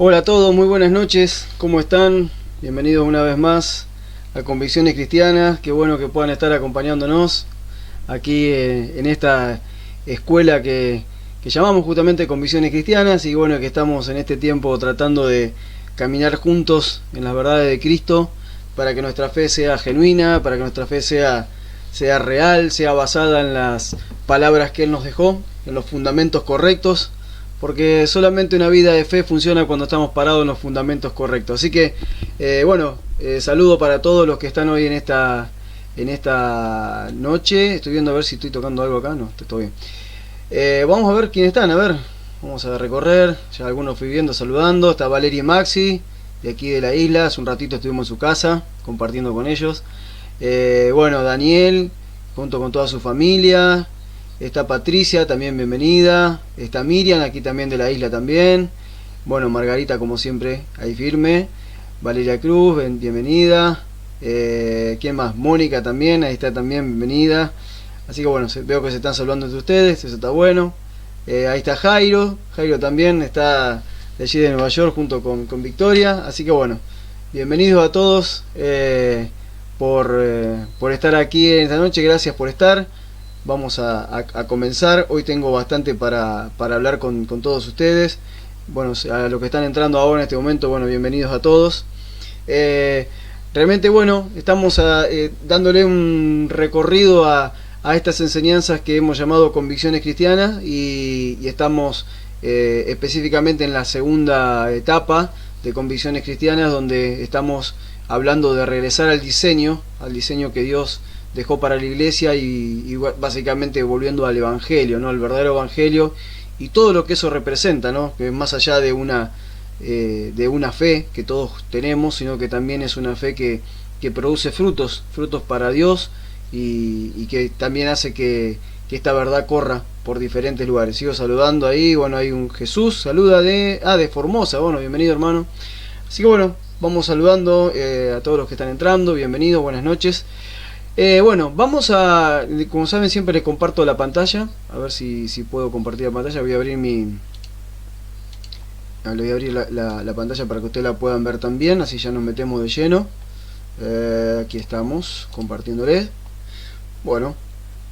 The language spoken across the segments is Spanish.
Hola a todos, muy buenas noches, ¿cómo están? Bienvenidos una vez más a Convicciones Cristianas. Qué bueno que puedan estar acompañándonos aquí en esta escuela que llamamos justamente Convicciones Cristianas, y bueno, que estamos en este tiempo tratando de caminar juntos en las verdades de Cristo para que nuestra fe sea genuina, para que nuestra fe sea real, sea basada en las palabras que Él nos dejó, en los fundamentos correctos, porque solamente una vida de fe funciona cuando estamos parados en los fundamentos correctos. Así que, saludo para todos los que están hoy en esta noche. Estoy viendo a ver si estoy tocando algo acá. No, está todo bien. Vamos a ver quiénes están, a ver. Vamos a recorrer. Ya algunos fui viendo, saludando. Está Valeria y Maxi, de aquí de la isla. Hace un ratito estuvimos en su casa, compartiendo con ellos. Daniel, junto con toda su familia. Está Patricia, también bienvenida. Está Miriam, aquí también de la isla también. Bueno, Margarita, como siempre, ahí firme. Valeria Cruz, bienvenida. ¿Quién más? Mónica también, ahí está también, bienvenida. Así que bueno, veo que se están saludando entre ustedes, eso está bueno. Ahí está Jairo también está de allí de Nueva York junto con Victoria. Así que bueno, bienvenidos a todos por estar aquí en esta noche, gracias por estar. Vamos a comenzar. Hoy tengo bastante para hablar con todos ustedes. Bueno, a los que están entrando ahora en este momento, bueno, bienvenidos a todos. Realmente, bueno, estamos dándole un recorrido a estas enseñanzas que hemos llamado Convicciones Cristianas, y estamos específicamente en la segunda etapa de Convicciones Cristianas, donde estamos hablando de regresar al diseño que Dios dejó para la iglesia, y básicamente volviendo al evangelio, ¿no? Al verdadero evangelio y todo lo que eso representa, ¿no? Que más allá de una fe que todos tenemos, sino que también es una fe que produce frutos para Dios, y que también hace que esta verdad corra por diferentes lugares. Sigo saludando ahí. Bueno, hay un Jesús, saluda de Formosa. Bueno, bienvenido, hermano. Así que bueno, vamos saludando a todos los que están entrando. Bienvenidos, buenas noches. Vamos a, como saben, siempre les comparto la pantalla. A ver si puedo compartir la pantalla. Voy a abrir la pantalla para que ustedes la puedan ver también, así ya nos metemos de lleno. Aquí estamos compartiéndoles. Bueno,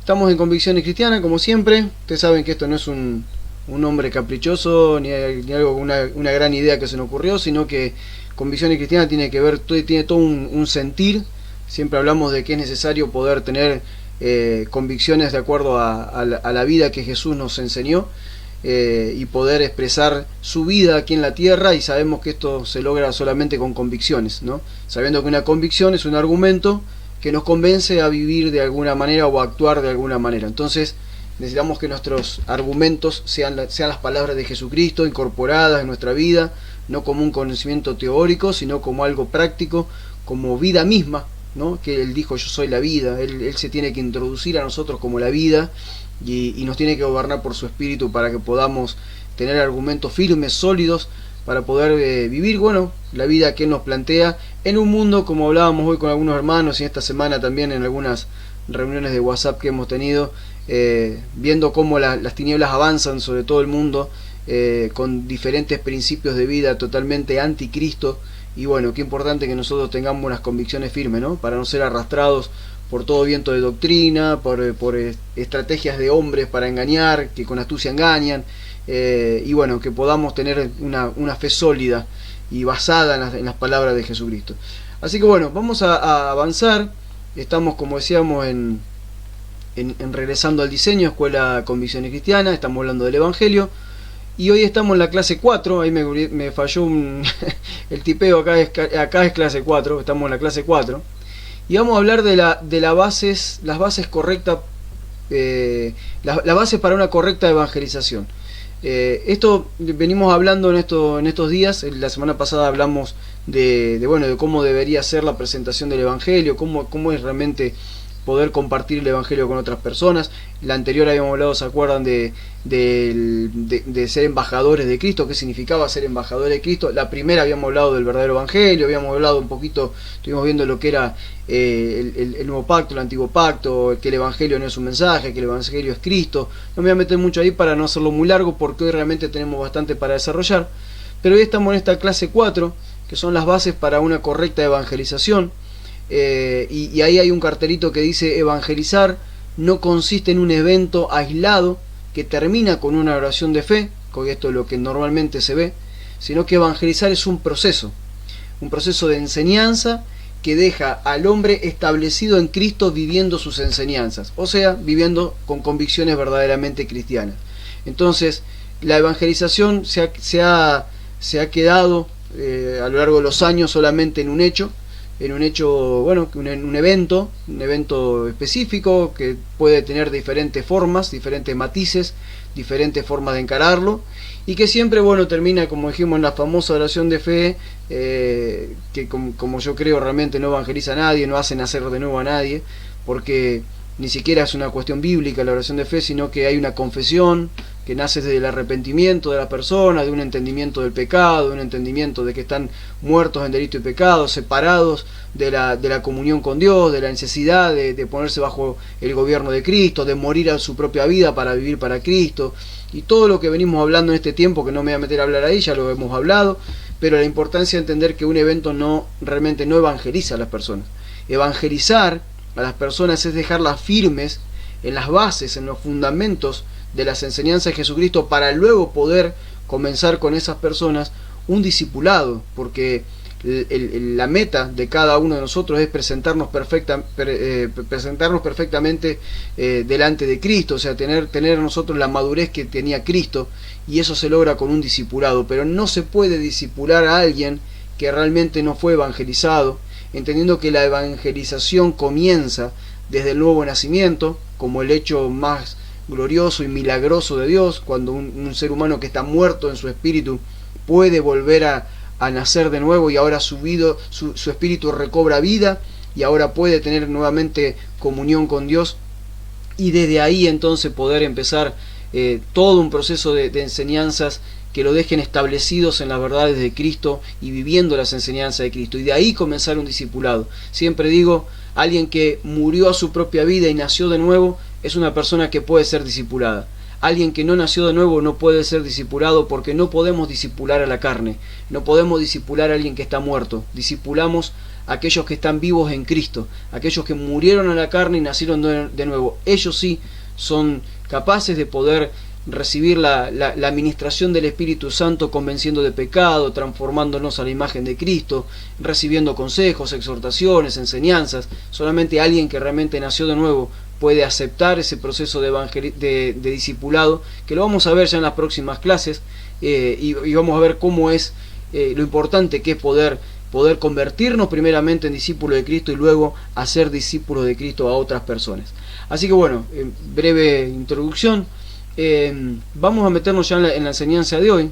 estamos en Convicciones Cristianas, como siempre. Ustedes saben que esto no es un nombre caprichoso ni algo, una gran idea que se nos ocurrió, sino que Convicciones Cristianas tiene todo un sentir. Siempre hablamos de que es necesario poder tener convicciones de acuerdo a la vida que Jesús nos enseñó, y poder expresar su vida aquí en la tierra, y sabemos que esto se logra solamente con convicciones, ¿no? Sabiendo que una convicción es un argumento que nos convence a vivir de alguna manera o a actuar de alguna manera. Entonces necesitamos que nuestros argumentos sean las palabras de Jesucristo incorporadas en nuestra vida, no como un conocimiento teórico, sino como algo práctico, como vida misma, ¿no? Que Él dijo: yo soy la vida. Él se tiene que introducir a nosotros como la vida, y nos tiene que gobernar por su espíritu para que podamos tener argumentos firmes, sólidos, para poder vivir, bueno, la vida que Él nos plantea en un mundo, como hablábamos hoy con algunos hermanos, y esta semana también en algunas reuniones de WhatsApp que hemos tenido, viendo cómo las tinieblas avanzan sobre todo el mundo, con diferentes principios de vida totalmente anticristo. Y bueno, qué importante que nosotros tengamos unas convicciones firmes, ¿no? Para no ser arrastrados por todo viento de doctrina, por estrategias de hombres para engañar, que con astucia engañan, y bueno, que podamos tener una fe sólida y basada en las palabras de Jesucristo. Así que bueno, vamos a avanzar. Estamos, como decíamos, en regresando al diseño, Escuela Convicciones Cristianas. Estamos hablando del Evangelio, y hoy estamos en la clase 4. Ahí me falló el tipeo, acá es clase 4. Estamos en la clase 4, y vamos a hablar de las bases correctas, las bases para una correcta evangelización. Esto venimos hablando en estos días. La semana pasada hablamos de cómo debería ser la presentación del Evangelio, cómo es realmente poder compartir el Evangelio con otras personas. La anterior habíamos hablado, ¿se acuerdan? De ser embajadores de Cristo, qué significaba ser embajadores de Cristo. La primera habíamos hablado del verdadero Evangelio, habíamos hablado un poquito, estuvimos viendo lo que era el nuevo pacto, el antiguo pacto, que el Evangelio no es un mensaje, que el Evangelio es Cristo. No me voy a meter mucho ahí para no hacerlo muy largo, porque hoy realmente tenemos bastante para desarrollar. Pero hoy estamos en esta clase 4, que son las bases para una correcta evangelización. Y ahí hay un cartelito que dice: evangelizar no consiste en un evento aislado que termina con una oración de fe, con esto es lo que normalmente se ve, sino que evangelizar es un proceso de enseñanza que deja al hombre establecido en Cristo viviendo sus enseñanzas, o sea, viviendo con convicciones verdaderamente cristianas. Entonces, la evangelización se ha quedado a lo largo de los años solamente en un hecho, bueno, un evento específico que puede tener diferentes formas, diferentes matices, diferentes formas de encararlo, y que siempre, bueno, termina, como dijimos, en la famosa oración de fe, que como yo creo realmente no evangeliza a nadie, no hace nacer de nuevo a nadie, porque ni siquiera es una cuestión bíblica la oración de fe, sino que hay una confesión que nace desde el arrepentimiento de la persona, de un entendimiento del pecado, de un entendimiento de que están muertos en delito y pecado, separados de la comunión con Dios, de la necesidad de ponerse bajo el gobierno de Cristo, de morir a su propia vida para vivir para Cristo, y todo lo que venimos hablando en este tiempo, que no me voy a meter a hablar ahí, ya lo hemos hablado, pero la importancia de entender que un evento realmente no evangeliza a las personas. Evangelizar a las personas es dejarlas firmes en las bases, en los fundamentos de las enseñanzas de Jesucristo, para luego poder comenzar con esas personas un discipulado, porque la meta de cada uno de nosotros es presentarnos perfectamente delante de Cristo, o sea, tener nosotros la madurez que tenía Cristo, y eso se logra con un discipulado. Pero no se puede discipular a alguien que realmente no fue evangelizado, entendiendo que la evangelización comienza desde el nuevo nacimiento, como el hecho más glorioso y milagroso de Dios, cuando un ser humano que está muerto en su espíritu puede volver a nacer de nuevo, y ahora su espíritu recobra vida y ahora puede tener nuevamente comunión con Dios, y desde ahí entonces poder empezar todo un proceso de enseñanzas que lo dejen establecidos en las verdades de Cristo y viviendo las enseñanzas de Cristo, y de ahí comenzar un discipulado. Siempre digo, alguien que murió a su propia vida y nació de nuevo es una persona que puede ser discipulada. Alguien que no nació de nuevo no puede ser discipulado, porque no podemos discipular a la carne, no podemos discipular a alguien que está muerto. Discipulamos a aquellos que están vivos en Cristo, aquellos que murieron a la carne y nacieron de nuevo. Ellos sí son capaces de poder recibir la administración del Espíritu Santo, convenciendo de pecado, transformándonos a la imagen de Cristo, recibiendo consejos, exhortaciones, enseñanzas. Solamente alguien que realmente nació de nuevo puede aceptar ese proceso de discipulado, que lo vamos a ver ya en las próximas clases, y vamos a ver cómo es lo importante que es poder convertirnos primeramente en discípulos de Cristo y luego hacer discípulos de Cristo a otras personas. Así que bueno, breve introducción. Vamos a meternos ya en la enseñanza de hoy.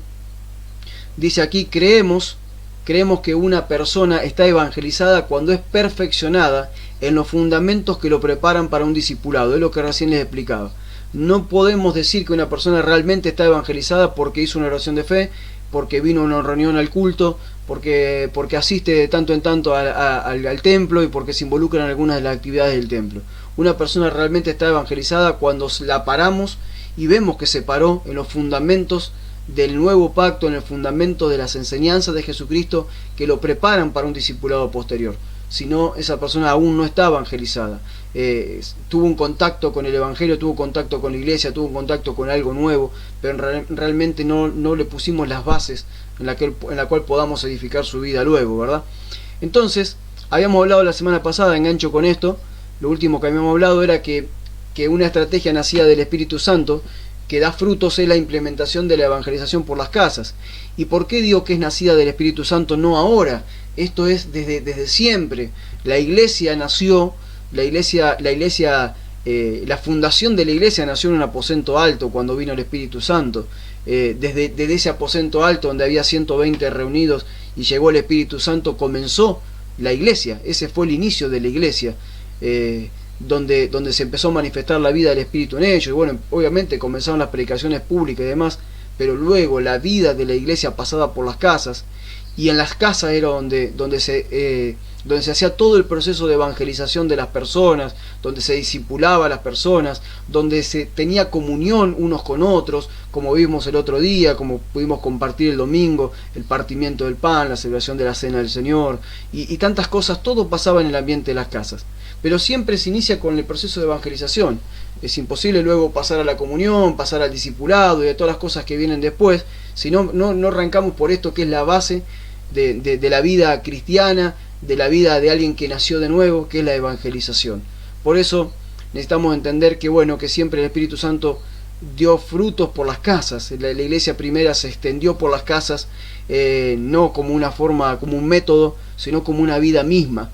Dice aquí: creemos que una persona está evangelizada cuando es perfeccionada en los fundamentos que lo preparan para un discipulado. Es lo que recién les explicaba. No podemos decir que una persona realmente está evangelizada porque hizo una oración de fe, porque vino a una reunión al culto, porque asiste de tanto en tanto al templo, y porque se involucra en algunas de las actividades del templo. Una persona realmente está evangelizada cuando la paramos y vemos que se paró en los fundamentos del nuevo pacto, en el fundamento de las enseñanzas de Jesucristo, que lo preparan para un discipulado posterior. Si no, esa persona aún no está evangelizada. Tuvo un contacto con el Evangelio, tuvo contacto con la iglesia, tuvo un contacto con algo nuevo, pero realmente no le pusimos las bases en la cual podamos edificar su vida luego, ¿verdad? Entonces, habíamos hablado la semana pasada, engancho con esto, lo último que habíamos hablado era que una estrategia nacida del Espíritu Santo que da frutos es la implementación de la evangelización por las casas. ¿Y por qué digo que es nacida del Espíritu Santo, no ahora? Esto es desde siempre. La iglesia nació, la fundación de la iglesia nació en un aposento alto cuando vino el Espíritu Santo. Desde ese aposento alto donde había 120 reunidos y llegó el Espíritu Santo, comenzó la iglesia. Ese fue el inicio de la iglesia, donde se empezó a manifestar la vida del Espíritu en ellos. Y bueno, obviamente comenzaron las predicaciones públicas y demás, pero luego la vida de la iglesia pasaba por las casas, y en las casas era donde se donde se hacía todo el proceso de evangelización de las personas, donde se discipulaba a las personas, donde se tenía comunión unos con otros, como vimos el otro día, como pudimos compartir el domingo, el partimiento del pan, la celebración de la cena del Señor, y tantas cosas. Todo pasaba en el ambiente de las casas, pero siempre se inicia con el proceso de evangelización. Es imposible luego pasar a la comunión, pasar al discipulado y a todas las cosas que vienen después, si no arrancamos por esto que es la base de la vida cristiana, de la vida de alguien que nació de nuevo, que es la evangelización. Por eso necesitamos entender que que siempre el Espíritu Santo dio frutos por las casas. La iglesia primera se extendió por las casas, no como una forma, como un método, sino como una vida misma.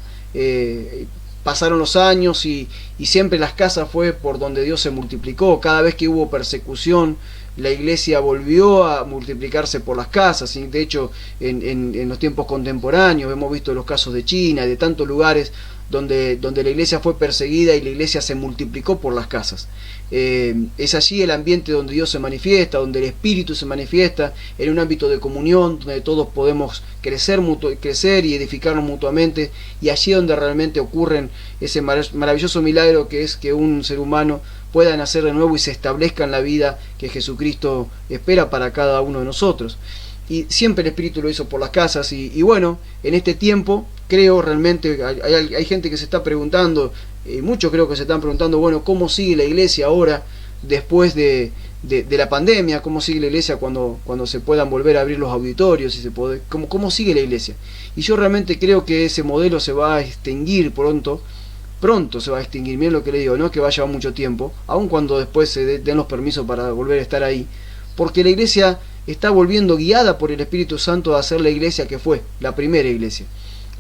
Pasaron los años y siempre las casas fue por donde Dios se multiplicó. Cada vez que hubo persecución, la iglesia volvió a multiplicarse por las casas. Y de hecho, en los tiempos contemporáneos hemos visto los casos de China, de tantos lugares donde la iglesia fue perseguida y la iglesia se multiplicó por las casas. Es allí el ambiente donde Dios se manifiesta, donde el Espíritu se manifiesta, en un ámbito de comunión, donde todos podemos crecer y edificarnos mutuamente, y allí es donde realmente ocurren ese maravilloso milagro que es que un ser humano pueda nacer de nuevo y se establezca en la vida que Jesucristo espera para cada uno de nosotros. Y siempre el Espíritu lo hizo por las casas, y en este tiempo creo realmente, hay gente que se está preguntando, muchos creo que se están preguntando, ¿cómo sigue la iglesia ahora después de la pandemia? ¿Cómo sigue la iglesia cuando se puedan volver a abrir los auditorios? ¿Cómo sigue la iglesia? Y yo realmente creo que ese modelo se va a extinguir pronto se va a extinguir. Miren lo que le digo, no es que va a llevar mucho tiempo, aun cuando después se den los permisos para volver a estar ahí, porque la iglesia está volviendo guiada por el Espíritu Santo a ser la iglesia que fue, la primera iglesia.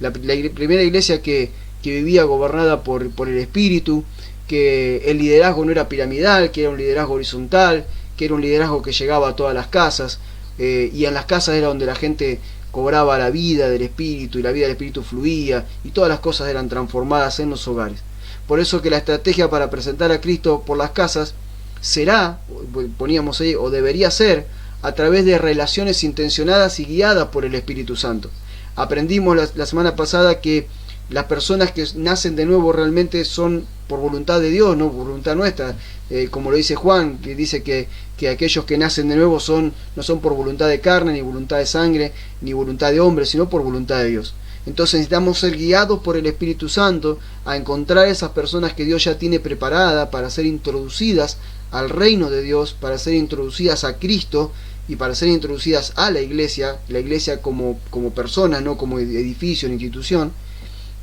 La primera iglesia que vivía gobernada por el Espíritu, que el liderazgo no era piramidal, que era un liderazgo horizontal, que era un liderazgo que llegaba a todas las casas, y en las casas era donde la gente cobraba la vida del Espíritu, y la vida del Espíritu fluía, y todas las cosas eran transformadas en los hogares. Por eso que la estrategia para presentar a Cristo por las casas será, poníamos ahí, o debería ser, a través de relaciones intencionadas y guiadas por el Espíritu Santo. Aprendimos la semana pasada que las personas que nacen de nuevo realmente son por voluntad de Dios, no por voluntad nuestra, como lo dice Juan, que dice que aquellos que nacen de nuevo no son por voluntad de carne, ni voluntad de sangre, ni voluntad de hombre, sino por voluntad de Dios. Entonces necesitamos ser guiados por el Espíritu Santo a encontrar esas personas que Dios ya tiene preparadas para ser introducidas al reino de Dios, para ser introducidas a Cristo y para ser introducidas a la iglesia como persona, no como edificio ni institución.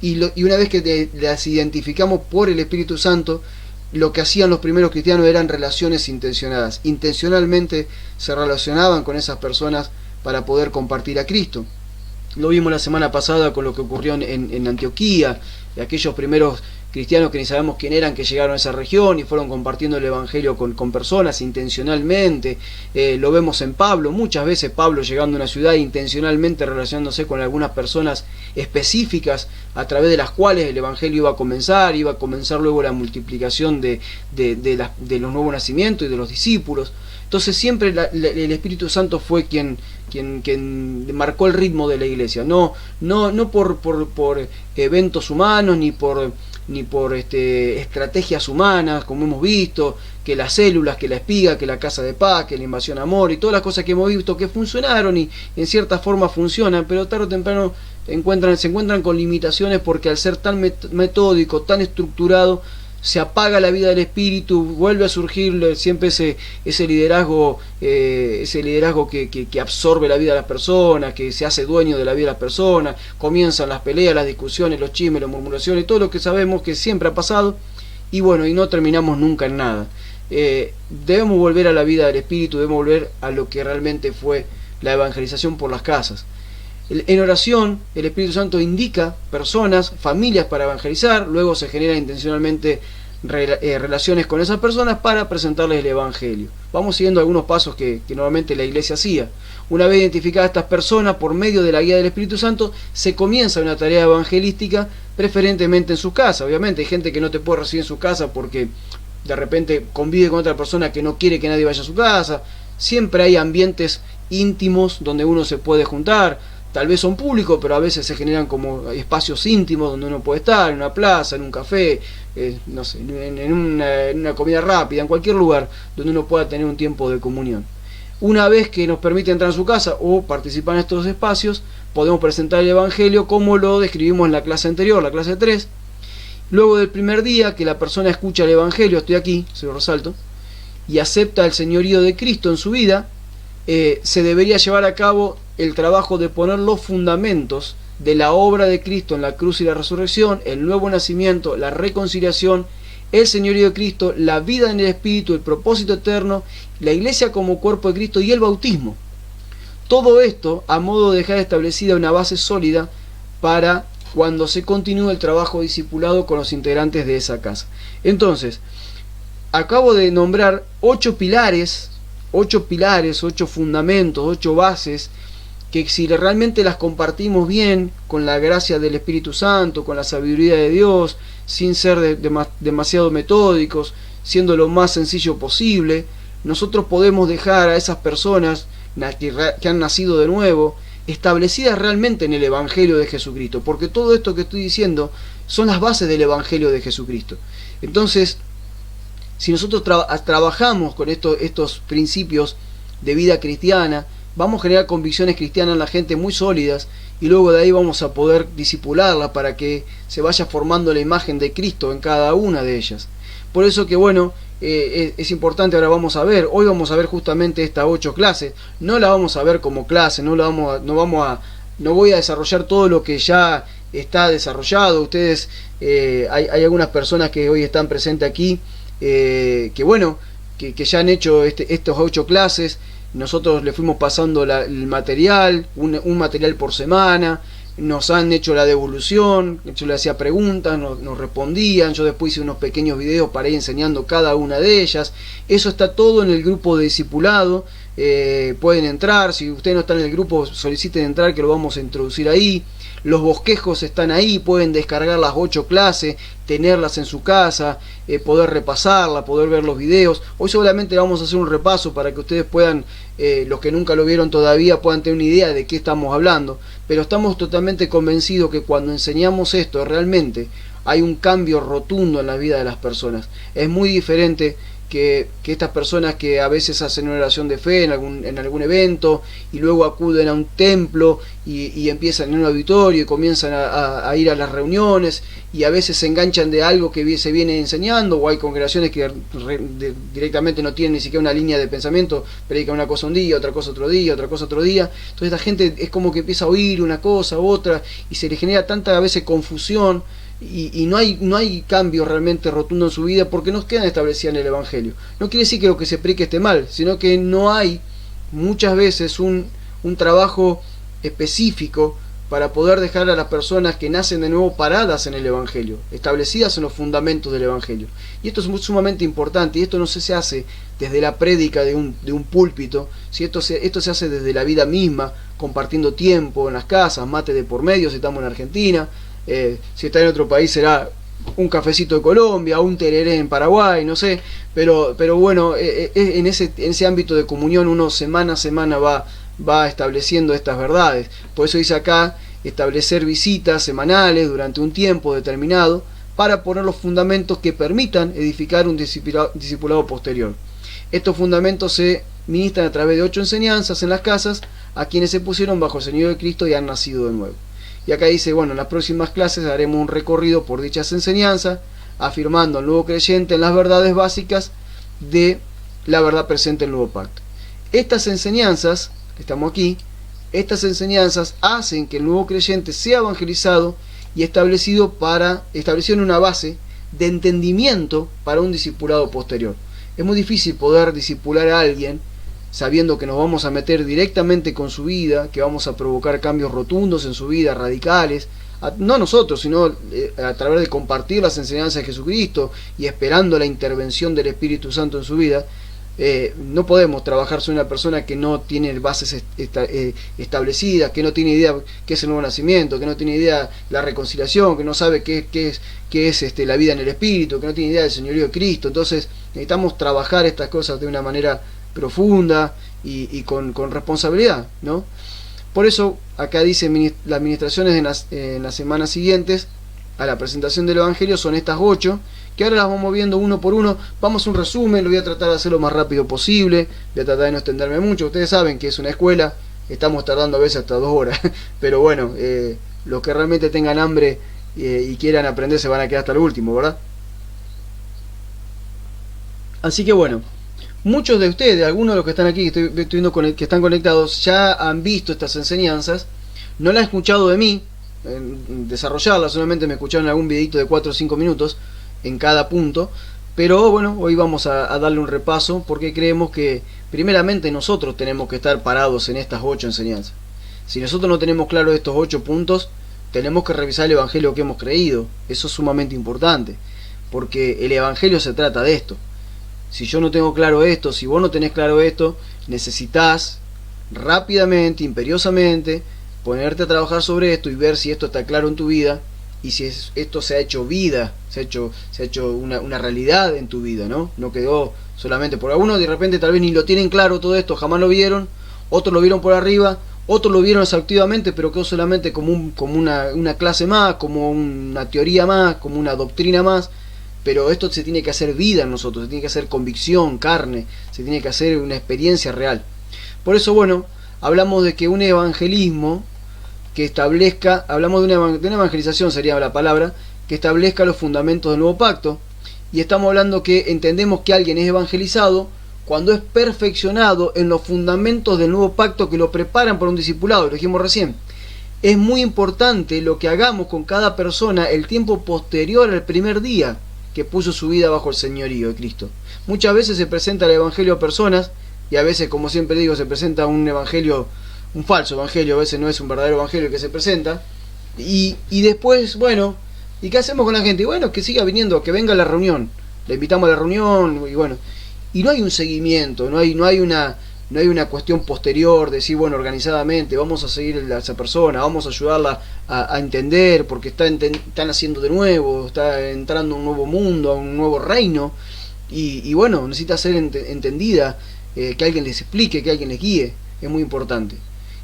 Y una vez que las identificamos por el Espíritu Santo, lo que hacían los primeros cristianos eran relaciones intencionadas. Intencionalmente se relacionaban con esas personas para poder compartir a Cristo. Lo vimos la semana pasada con lo que ocurrió en Antioquía, de aquellos primeros cristianos que ni sabemos quién eran, que llegaron a esa región y fueron compartiendo el Evangelio con personas intencionalmente. Lo vemos en Pablo, muchas veces Pablo llegando a una ciudad intencionalmente relacionándose con algunas personas específicas a través de las cuales el Evangelio iba a comenzar luego la multiplicación de los nuevos nacimientos y de los discípulos. Entonces siempre el Espíritu Santo fue quien marcó el ritmo de la iglesia, no por eventos humanos ni por estrategias humanas, como hemos visto, que las células, que la espiga, que la casa de paz, que la invasión amor y todas las cosas que hemos visto que funcionaron y en cierta forma funcionan, pero tarde o temprano se encuentran con limitaciones, porque al ser tan metódico, tan estructurado, se apaga la vida del Espíritu, vuelve a surgir siempre ese liderazgo que absorbe la vida de las personas, que se hace dueño de la vida de las personas, comienzan las peleas, las discusiones, los chismes, las murmuraciones, todo lo que sabemos que siempre ha pasado, y no terminamos nunca en nada. Debemos volver a la vida del Espíritu, debemos volver a lo que realmente fue la evangelización por las casas. En oración, el Espíritu Santo indica personas, familias para evangelizar, luego se generan intencionalmente relaciones con esas personas para presentarles el Evangelio. Vamos siguiendo algunos pasos que normalmente la iglesia hacía. Una vez identificadas estas personas por medio de la guía del Espíritu Santo, se comienza una tarea evangelística, preferentemente en su casa. Obviamente hay gente que no te puede recibir en su casa porque de repente convive con otra persona que no quiere que nadie vaya a su casa. Siempre hay ambientes íntimos donde uno se puede juntar, tal vez son públicos, pero a veces se generan como espacios íntimos donde uno puede estar, en una plaza, en un café, no sé, en una comida rápida, en cualquier lugar donde uno pueda tener un tiempo de comunión. Una vez que nos permite entrar en su casa o participar en estos espacios, podemos presentar el Evangelio como lo describimos en la clase anterior, la clase 3. Luego del primer día que la persona escucha el Evangelio, estoy aquí, se lo resalto, y acepta el señorío de Cristo en su vida, se debería llevar a cabo el trabajo de poner los fundamentos de la obra de Cristo en la cruz y la resurrección, el nuevo nacimiento, la reconciliación, el señorío de Cristo, la vida en el Espíritu, el propósito eterno, la iglesia como cuerpo de Cristo y el bautismo. Todo esto a modo de dejar establecida una base sólida para cuando se continúe el trabajo discipulado con los integrantes de esa casa. Entonces, acabo de nombrar 8 pilares, 8 fundamentos, 8 bases, que si realmente las compartimos bien, con la gracia del Espíritu Santo, con la sabiduría de Dios, sin ser demasiado metódicos, siendo lo más sencillo posible, nosotros podemos dejar a esas personas que han nacido de nuevo, establecidas realmente en el Evangelio de Jesucristo, porque todo esto que estoy diciendo son las bases del Evangelio de Jesucristo. Entonces, si nosotros trabajamos con estos principios de vida cristiana, vamos a generar convicciones cristianas en la gente muy sólidas, y luego de ahí vamos a poder disipularla para que se vaya formando la imagen de Cristo en cada una de ellas. Por eso que bueno, es importante, ahora hoy vamos a ver justamente estas 8 clases. No la vamos a ver como clase, no voy a desarrollar todo lo que ya está desarrollado. Ustedes, hay algunas personas que hoy están presentes aquí, que ya han hecho estos 8 clases. Nosotros le fuimos pasando el material, un material por semana. Nos han hecho la devolución, yo le hacía preguntas, nos respondían, yo después hice unos pequeños videos para ir enseñando cada una de ellas. Eso está todo en el grupo de discipulado, pueden entrar, si ustedes no están en el grupo soliciten entrar, que lo vamos a introducir ahí. Los bosquejos están ahí, pueden descargar las 8 clases, tenerlas en su casa, poder repasarla, poder ver los videos. Hoy solamente vamos a hacer un repaso para que ustedes puedan, los que nunca lo vieron todavía, puedan tener una idea de qué estamos hablando. Pero estamos totalmente convencidos que cuando enseñamos esto realmente hay un cambio rotundo en la vida de las personas. Es muy diferente que estas personas que a veces hacen una oración de fe en algún evento y luego acuden a un templo y empiezan en un auditorio y comienzan a ir a las reuniones y a veces se enganchan de algo que se viene enseñando, o hay congregaciones que directamente no tienen ni siquiera una línea de pensamiento, predican una cosa un día, otra cosa otro día, otra cosa otro día. Entonces la gente es como que empieza a oír una cosa u otra y se le genera tanta a veces confusión. Y no hay cambio realmente rotundo en su vida porque no quedan establecidas en el Evangelio. No quiere decir que lo que se predique esté mal, sino que no hay muchas veces un trabajo específico para poder dejar a las personas que nacen de nuevo paradas en el Evangelio, establecidas en los fundamentos del Evangelio. Y esto es sumamente importante, y esto no se hace desde la prédica de un púlpito, si esto se hace desde la vida misma, compartiendo tiempo en las casas, mate de por medio si estamos en Argentina. Si está en otro país será un cafecito de Colombia, un tereré en Paraguay, no sé, pero bueno, en ese ámbito de comunión uno semana a semana va estableciendo estas verdades. Por eso dice acá, establecer visitas semanales durante un tiempo determinado para poner los fundamentos que permitan edificar un discipulado posterior. Estos fundamentos se ministran a través de 8 enseñanzas en las casas a quienes se pusieron bajo el señorío de Cristo y han nacido de nuevo. Y acá dice, bueno, en las próximas clases haremos un recorrido por dichas enseñanzas, afirmando al nuevo creyente en las verdades básicas de la verdad presente en el nuevo pacto. Estas enseñanzas, que estamos aquí, estas enseñanzas hacen que el nuevo creyente sea evangelizado y establecido en una base de entendimiento para un discipulado posterior. Es muy difícil poder discipular a alguien sabiendo que nos vamos a meter directamente con su vida, que vamos a provocar cambios rotundos en su vida, radicales, no nosotros, sino a través de compartir las enseñanzas de Jesucristo y esperando la intervención del Espíritu Santo en su vida. No podemos trabajar sobre una persona que no tiene bases establecidas, que no tiene idea qué es el nuevo nacimiento, que no tiene idea la reconciliación, que no sabe qué es la vida en el Espíritu, que no tiene idea del señorío de Cristo. Entonces necesitamos trabajar estas cosas de una manera profunda y con responsabilidad, ¿no? Por eso acá dice las administraciones en las semanas siguientes a la presentación del Evangelio son estas 8, que ahora las vamos viendo uno por uno. Vamos a un resumen, lo voy a tratar de hacer lo más rápido posible, voy a tratar de no extenderme mucho. Ustedes saben que es una escuela, estamos tardando a veces hasta 2 horas, pero bueno, los que realmente tengan hambre y quieran aprender se van a quedar hasta el último, ¿verdad? Así que bueno, muchos de ustedes, algunos de los que están aquí, que estoy viendo que están conectados, ya han visto estas enseñanzas, no las han escuchado de mí desarrollarlas, solamente me escucharon algún videito de 4 o 5 minutos en cada punto, pero bueno, hoy vamos a darle un repaso, porque creemos que primeramente nosotros tenemos que estar parados en estas 8 enseñanzas. Si nosotros no tenemos claro estos 8 puntos, tenemos que revisar el Evangelio que hemos creído. Eso es sumamente importante, porque el Evangelio se trata de esto. Si yo no tengo claro esto, si vos no tenés claro esto, necesitas rápidamente, imperiosamente, ponerte a trabajar sobre esto y ver si esto está claro en tu vida y si esto se ha hecho vida, se ha hecho una realidad en tu vida, ¿no? No quedó solamente por algunos, de repente tal vez ni lo tienen claro todo esto, jamás lo vieron, otros lo vieron por arriba, otros lo vieron exhaustivamente, pero quedó solamente como una clase más, como una teoría más, como una doctrina más. Pero esto se tiene que hacer vida en nosotros, se tiene que hacer convicción, carne, se tiene que hacer una experiencia real. Por eso, bueno, hablamos de que un evangelismo que establezca, hablamos de una evangelización, sería la palabra, que establezca los fundamentos del nuevo pacto. Y estamos hablando que entendemos que alguien es evangelizado cuando es perfeccionado en los fundamentos del nuevo pacto que lo preparan para un discipulado, lo dijimos recién. Es muy importante lo que hagamos con cada persona el tiempo posterior al primer día que puso su vida bajo el señorío de Cristo. Muchas veces se presenta el evangelio a personas, y a veces, como siempre digo, se presenta un evangelio, un falso evangelio, a veces no es un verdadero evangelio que se presenta, y después, bueno, ¿y qué hacemos con la gente? Y bueno, que siga viniendo, que venga a la reunión, le invitamos a la reunión, y bueno, y no hay un seguimiento, no hay una cuestión posterior de decir, bueno, organizadamente vamos a seguir a esa persona, vamos a ayudarla a entender, porque están haciendo de nuevo, está entrando a un nuevo mundo, a un nuevo reino, y bueno, necesita ser entendida, que alguien les explique, que alguien les guíe, es muy importante.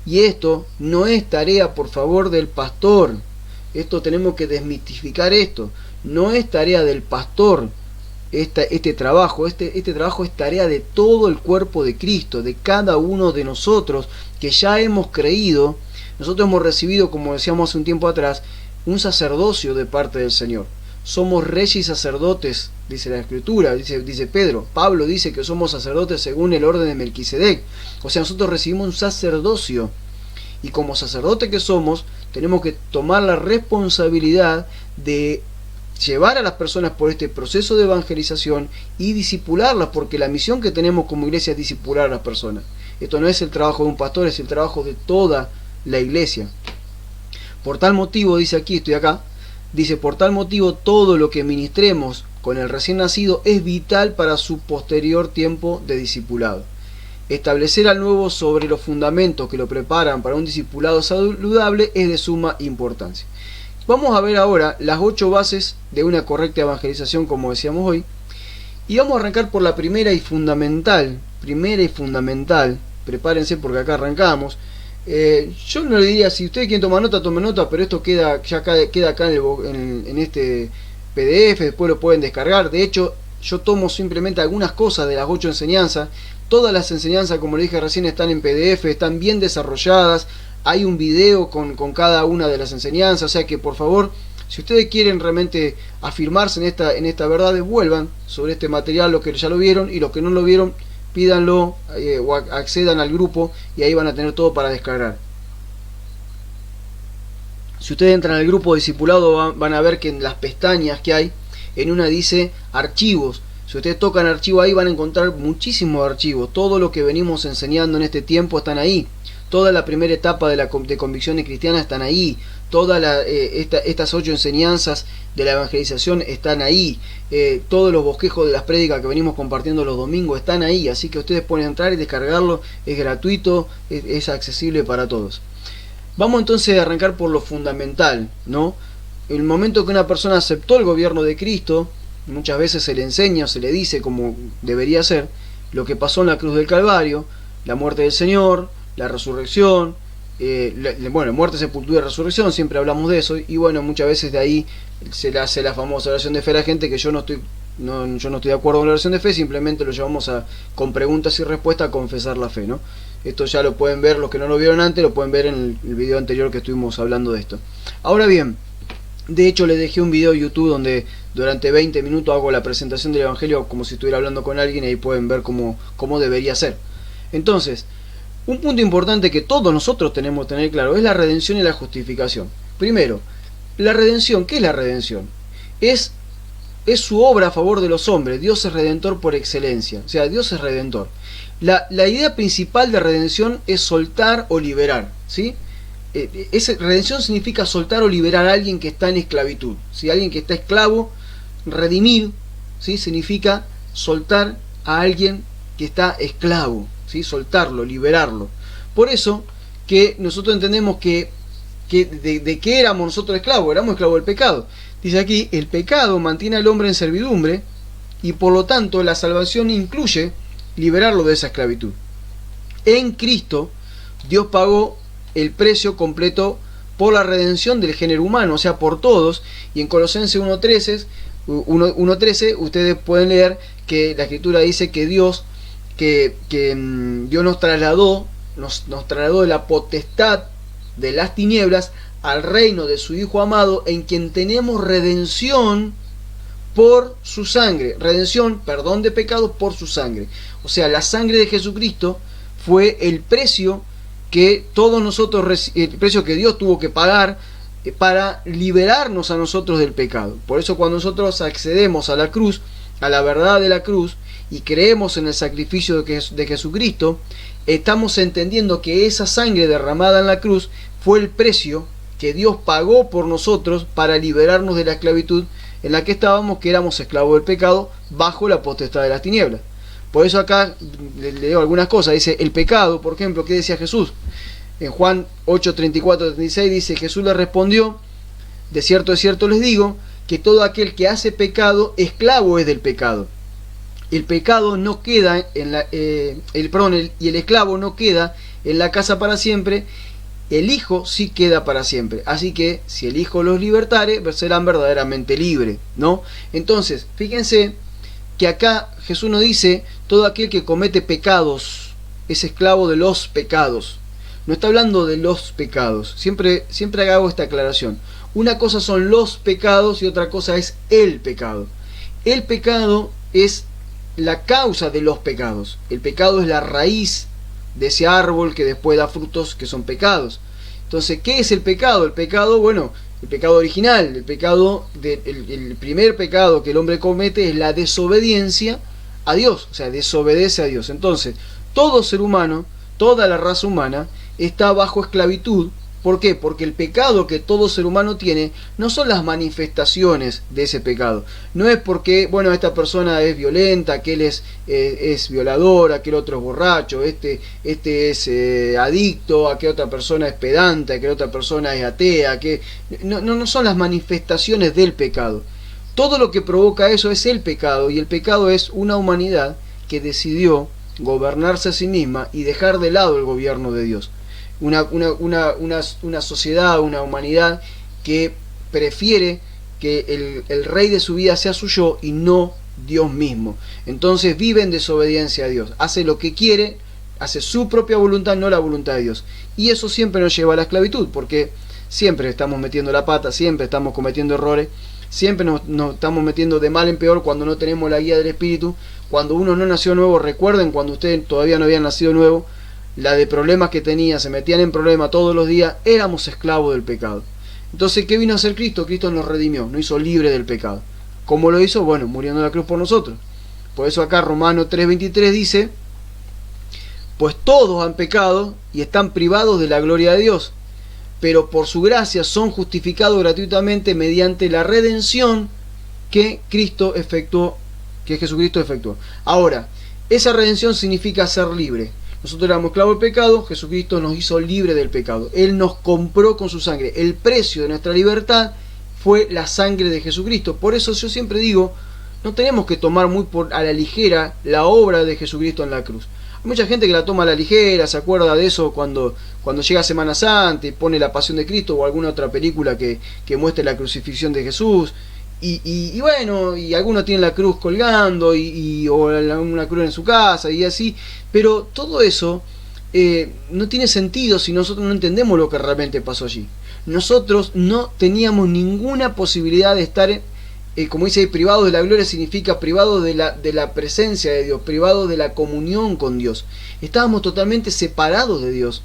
Y esto no es tarea, por favor, del pastor. Esto tenemos que desmitificar esto. No es tarea del pastor. Este trabajo es tarea de todo el cuerpo de Cristo, de cada uno de nosotros que ya hemos creído. Nosotros hemos recibido, como decíamos hace un tiempo atrás, un sacerdocio de parte del Señor. Somos reyes y sacerdotes, dice la Escritura, dice Pedro. Pablo dice que somos sacerdotes según el orden de Melquisedec. O sea, nosotros recibimos un sacerdocio. Y como sacerdotes que somos, tenemos que tomar la responsabilidad de llevar a las personas por este proceso de evangelización y disipularlas, porque la misión que tenemos como iglesia es disipular a las personas. Esto no es el trabajo de un pastor, es el trabajo de toda la iglesia. Por tal motivo, dice aquí, estoy acá, dice, por tal motivo todo lo que ministremos con el recién nacido es vital para su posterior tiempo de discipulado. Establecer al nuevo sobre los fundamentos que lo preparan para un discipulado saludable es de suma importancia. Vamos a ver ahora las 8 bases de una correcta evangelización, como decíamos hoy, y vamos a arrancar por la primera y fundamental, prepárense porque acá arrancamos. Yo no le diría, si ustedes quieren tomar nota, tomen nota, pero esto queda acá en este PDF, después lo pueden descargar. De hecho, yo tomo simplemente algunas cosas de las 8 enseñanzas. Todas las enseñanzas, como le dije recién, están en PDF, están bien desarrolladas. Hay un video con cada una de las enseñanzas, o sea que por favor, si ustedes quieren realmente afirmarse en esta verdad, devuelvan sobre este material los que ya lo vieron, y los que no lo vieron, pídanlo o accedan al grupo y ahí van a tener todo para descargar. Si ustedes entran al grupo discipulado van a ver que en las pestañas que hay, en una dice archivos. Si ustedes tocan archivo ahí van a encontrar muchísimos archivos. Todo lo que venimos enseñando en este tiempo están ahí. Toda la primera etapa de convicciones cristianas están ahí. Todas estas 8 enseñanzas de la evangelización están ahí. Todos los bosquejos de las prédicas que venimos compartiendo los domingos están ahí. Así que ustedes pueden entrar y descargarlo. Es gratuito, es accesible para todos. Vamos entonces a arrancar por lo fundamental, ¿no? El momento que una persona aceptó el gobierno de Cristo, muchas veces se le enseña o se le dice, como debería ser, lo que pasó en la cruz del Calvario, la muerte del Señor, la resurrección, bueno, muerte, sepultura y resurrección, siempre hablamos de eso, y bueno, muchas veces de ahí se le hace la famosa oración de fe a la gente, que yo no estoy de acuerdo con la oración de fe, simplemente lo llevamos con preguntas y respuestas a confesar la fe, ¿no? Esto ya lo pueden ver, los que no lo vieron antes, lo pueden ver en el video anterior que estuvimos hablando de esto. Ahora bien, de hecho le dejé un video de YouTube donde durante 20 minutos hago la presentación del Evangelio como si estuviera hablando con alguien, y ahí pueden ver cómo debería ser. Entonces, un punto importante que todos nosotros tenemos que tener claro es la redención y la justificación. Primero, la redención. ¿Qué es la redención? Es su obra a favor de los hombres. Dios es redentor por excelencia. O sea, Dios es redentor. La idea principal de redención es soltar o liberar, ¿sí? Redención significa soltar o liberar a alguien que está en esclavitud. Si alguien que está esclavo, redimir, ¿sí? Significa soltar a alguien que está esclavo, ¿sí? Soltarlo, liberarlo. Por eso que nosotros entendemos que de qué éramos nosotros esclavos. Éramos esclavos del pecado. Dice aquí, el pecado mantiene al hombre en servidumbre, y por lo tanto la salvación incluye liberarlo de esa esclavitud. En Cristo Dios pagó el precio completo por la redención del género humano, o sea, por todos. Y en Colosenses 1.13 ustedes pueden leer que la escritura dice que Dios nos trasladó de la potestad de las tinieblas al reino de su Hijo amado, en quien tenemos redención por su sangre. Redención, perdón de pecados por su sangre. O sea, la sangre de Jesucristo fue el precio que todos nosotros, el precio que Dios tuvo que pagar para liberarnos a nosotros del pecado. Por eso cuando nosotros accedemos a la cruz, a la verdad de la cruz, y creemos en el sacrificio de Jesucristo, estamos entendiendo que esa sangre derramada en la cruz fue el precio que Dios pagó por nosotros para liberarnos de la esclavitud en la que estábamos, que éramos esclavos del pecado bajo la potestad de las tinieblas. Por eso acá le leo algunas cosas. Dice, el pecado, por ejemplo, ¿qué decía Jesús? En Juan 8:34-36 dice, Jesús le respondió, de cierto les digo, que todo aquel que hace pecado, esclavo es del pecado. El pecado no queda y el esclavo no queda en la casa para siempre, el Hijo sí queda para siempre. Así que si el Hijo los libertare, serán verdaderamente libres, ¿no? Entonces, fíjense que acá Jesús nos dice, todo aquel que comete pecados es esclavo de los pecados. No está hablando de los pecados. Siempre hago esta aclaración. Una cosa son los pecados y otra cosa es el pecado. El pecado es la causa de los pecados. El pecado es la raíz de ese árbol que después da frutos que son pecados. Entonces, ¿qué es el pecado? El pecado, bueno, el pecado original, el primer pecado que el hombre comete es la desobediencia a Dios, o sea, desobedece a Dios. Entonces, todo ser humano, toda la raza humana está bajo esclavitud. ¿Por qué? Porque el pecado que todo ser humano tiene no son las manifestaciones de ese pecado. No es porque, bueno, esta persona es violenta, aquel es violador, aquel otro es borracho, este es adicto, aquella otra persona es pedante, aquella otra persona es atea. No son las manifestaciones del pecado. Todo lo que provoca eso es el pecado, y el pecado es una humanidad que decidió gobernarse a sí misma y dejar de lado el gobierno de Dios. Una sociedad, una humanidad que prefiere que el rey de su vida sea su yo y no Dios mismo. Entonces vive en desobediencia a Dios, hace lo que quiere, hace su propia voluntad, no la voluntad de Dios. Y eso siempre nos lleva a la esclavitud, porque siempre estamos metiendo la pata, siempre estamos cometiendo errores, siempre nos estamos metiendo de mal en peor cuando no tenemos la guía del Espíritu. Cuando uno no nació nuevo, recuerden cuando ustedes todavía no habían nacido nuevo, la de problemas que tenía, se metían en problemas todos los días, éramos esclavos del pecado. Entonces, ¿qué vino a hacer Cristo? Cristo nos redimió, nos hizo libre del pecado. ¿Cómo lo hizo? Bueno, muriendo en la cruz por nosotros. Por eso acá Romanos 3:23 dice, pues todos han pecado y están privados de la gloria de Dios, pero por su gracia son justificados gratuitamente mediante la redención que Jesucristo efectuó. Ahora, esa redención significa ser libre. Nosotros éramos esclavos del pecado, Jesucristo nos hizo libre del pecado. Él nos compró con su sangre. El precio de nuestra libertad fue la sangre de Jesucristo. Por eso yo siempre digo, no tenemos que tomar muy a la ligera la obra de Jesucristo en la cruz. Hay mucha gente que la toma a la ligera, se acuerda de eso cuando llega Semana Santa y pone La Pasión de Cristo o alguna otra película que muestre la crucifixión de Jesús. Y bueno, y algunos tienen la cruz colgando o una cruz en su casa y así, pero todo eso no tiene sentido si nosotros no entendemos lo que realmente pasó allí. Nosotros no teníamos ninguna posibilidad de estar, como dice ahí, privados de la gloria, significa privados de la presencia de Dios, privados de la comunión con Dios. Estábamos totalmente separados de Dios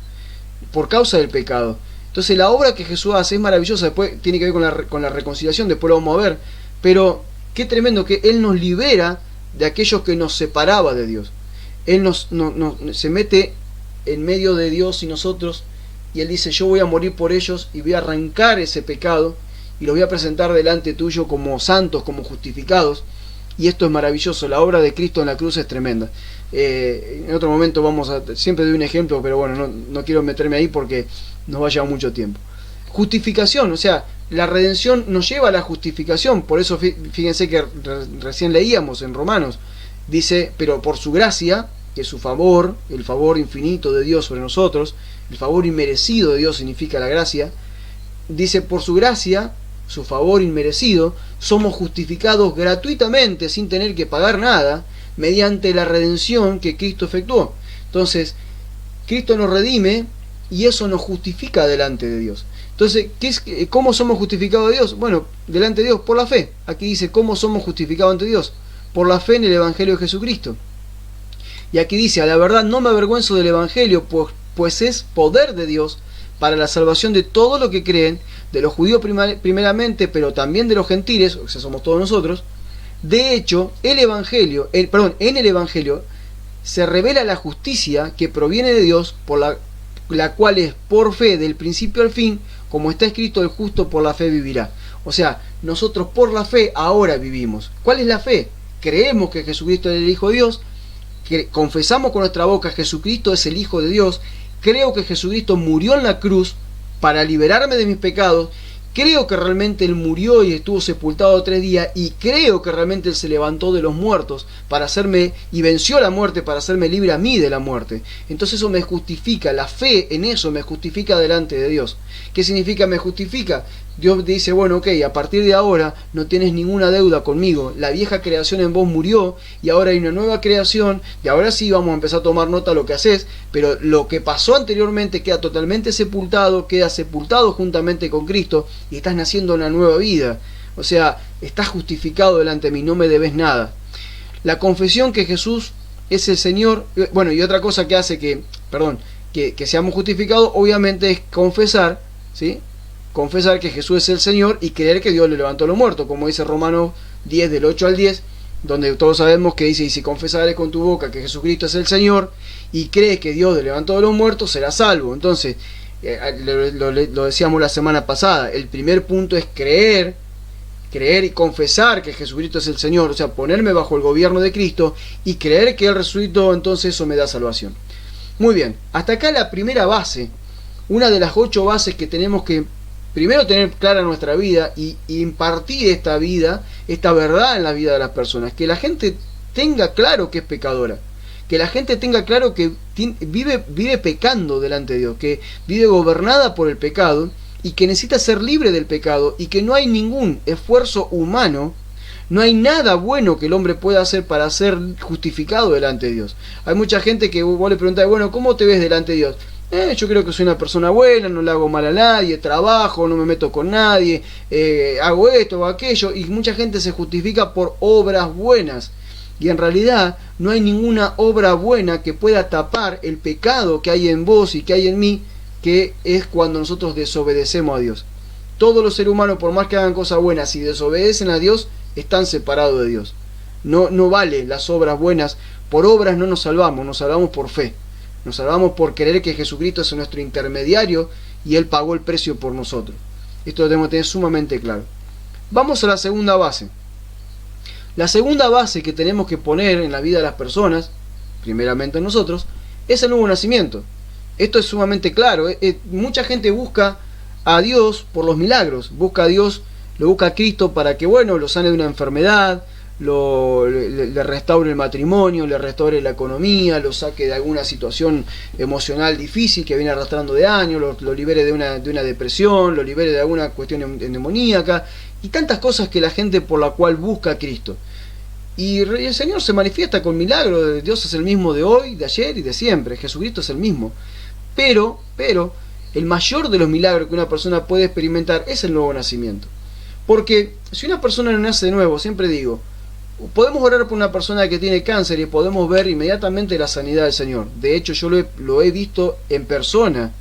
por causa del pecado. Entonces la obra que Jesús hace es maravillosa, después tiene que ver con la reconciliación, después lo vamos a ver, pero qué tremendo que Él nos libera de aquellos que nos separaba de Dios. Él se mete en medio de Dios y nosotros, y Él dice, yo voy a morir por ellos y voy a arrancar ese pecado y los voy a presentar delante tuyo como santos, como justificados. Y esto es maravilloso, la obra de Cristo en la cruz es tremenda. En otro momento siempre doy un ejemplo, pero bueno, no quiero meterme ahí porque nos va a llevar mucho tiempo. Justificación, o sea, la redención nos lleva a la justificación. Por eso fíjense que recién leíamos en Romanos, dice, pero por su gracia, que es su favor, el favor infinito de Dios sobre nosotros, el favor inmerecido de Dios significa la gracia, dice, por su gracia, su favor inmerecido, somos justificados gratuitamente, sin tener que pagar nada, mediante la redención que Cristo efectuó. Entonces, Cristo nos redime y eso nos justifica delante de Dios. Entonces, ¿cómo somos justificados de Dios? Bueno, delante de Dios, por la fe. Aquí dice, ¿cómo somos justificados ante Dios? Por la fe en el Evangelio de Jesucristo. Y aquí dice, a la verdad no me avergüenzo del Evangelio, pues es poder de Dios para la salvación de todos los que creen, de los judíos primeramente, pero también de los gentiles, o sea, somos todos nosotros. De hecho, en el Evangelio se revela la justicia que proviene de Dios, por la cual es por fe del principio al fin, como está escrito, el justo por la fe vivirá. O sea, nosotros por la fe ahora vivimos. ¿Cuál es la fe? Creemos que Jesucristo es el Hijo de Dios, que confesamos con nuestra boca que Jesucristo es el Hijo de Dios, creo que Jesucristo murió en la cruz para liberarme de mis pecados, creo que realmente Él murió y estuvo sepultado 3 días, y creo que realmente Él se levantó de los muertos para hacerme, y venció la muerte para hacerme libre a mí de la muerte. Entonces eso me justifica, la fe en eso me justifica delante de Dios. ¿Qué significa me justifica? Dios dice, bueno, ok, a partir de ahora no tienes ninguna deuda conmigo, la vieja creación en vos murió y ahora hay una nueva creación, y ahora sí vamos a empezar a tomar nota de lo que haces, pero lo que pasó anteriormente queda totalmente sepultado, queda sepultado juntamente con Cristo, y estás naciendo una nueva vida. O sea, estás justificado delante de mí, no me debes nada. La confesión que Jesús es el Señor, bueno, y otra cosa que hace que seamos justificados, obviamente es confesar, ¿sí? Confesar que Jesús es el Señor y creer que Dios le levantó a los muertos, como dice Romanos 10 del 8 al 10, donde todos sabemos que dice, y si confesares con tu boca que Jesucristo es el Señor y crees que Dios le levantó a los muertos, serás salvo. Entonces, lo decíamos la semana pasada, el primer punto es creer y confesar que Jesucristo es el Señor, o sea, ponerme bajo el gobierno de Cristo y creer que Él resucitó, entonces eso me da salvación. Muy bien, hasta acá la primera base, una de las 8 bases que tenemos que primero tener clara nuestra vida y impartir esta vida, esta verdad en la vida de las personas, que la gente tenga claro que es pecadora, que la gente tenga claro que vive pecando delante de Dios, que vive gobernada por el pecado y que necesita ser libre del pecado, y que no hay ningún esfuerzo humano, no hay nada bueno que el hombre pueda hacer para ser justificado delante de Dios. Hay mucha gente que vos le preguntás, bueno, ¿cómo te ves delante de Dios? Yo creo que soy una persona buena, no le hago mal a nadie, trabajo, no me meto con nadie, hago esto o aquello, y mucha gente se justifica por obras buenas, y en realidad no hay ninguna obra buena que pueda tapar el pecado que hay en vos y que hay en mí, que es cuando nosotros desobedecemos a Dios. Todos los seres humanos, por más que hagan cosas buenas, si desobedecen a Dios, están separados de Dios. No vale las obras buenas, por obras no nos salvamos por fe. Nos salvamos por creer que Jesucristo es nuestro intermediario y Él pagó el precio por nosotros. Esto lo tenemos que tener sumamente claro. Vamos a la segunda base. La segunda base que tenemos que poner en la vida de las personas, primeramente en nosotros, es el nuevo nacimiento. Esto es sumamente claro. Mucha gente busca a Dios por los milagros. Busca a Dios, lo busca a Cristo para que, bueno, lo sane de una enfermedad, le restaure el matrimonio, le restaure la economía, lo saque de alguna situación emocional difícil que viene arrastrando de años, lo libere de una depresión, lo libere de alguna cuestión demoníaca y tantas cosas que la gente por la cual busca a Cristo. Y el Señor se manifiesta con milagros. Dios es el mismo de hoy, de ayer y de siempre. Jesucristo es el mismo. Pero el mayor de los milagros que una persona puede experimentar es el nuevo nacimiento. Porque si una persona no nace de nuevo, siempre digo, podemos orar por una persona que tiene cáncer y podemos ver inmediatamente la sanidad del Señor. De hecho, yo lo he visto en persona.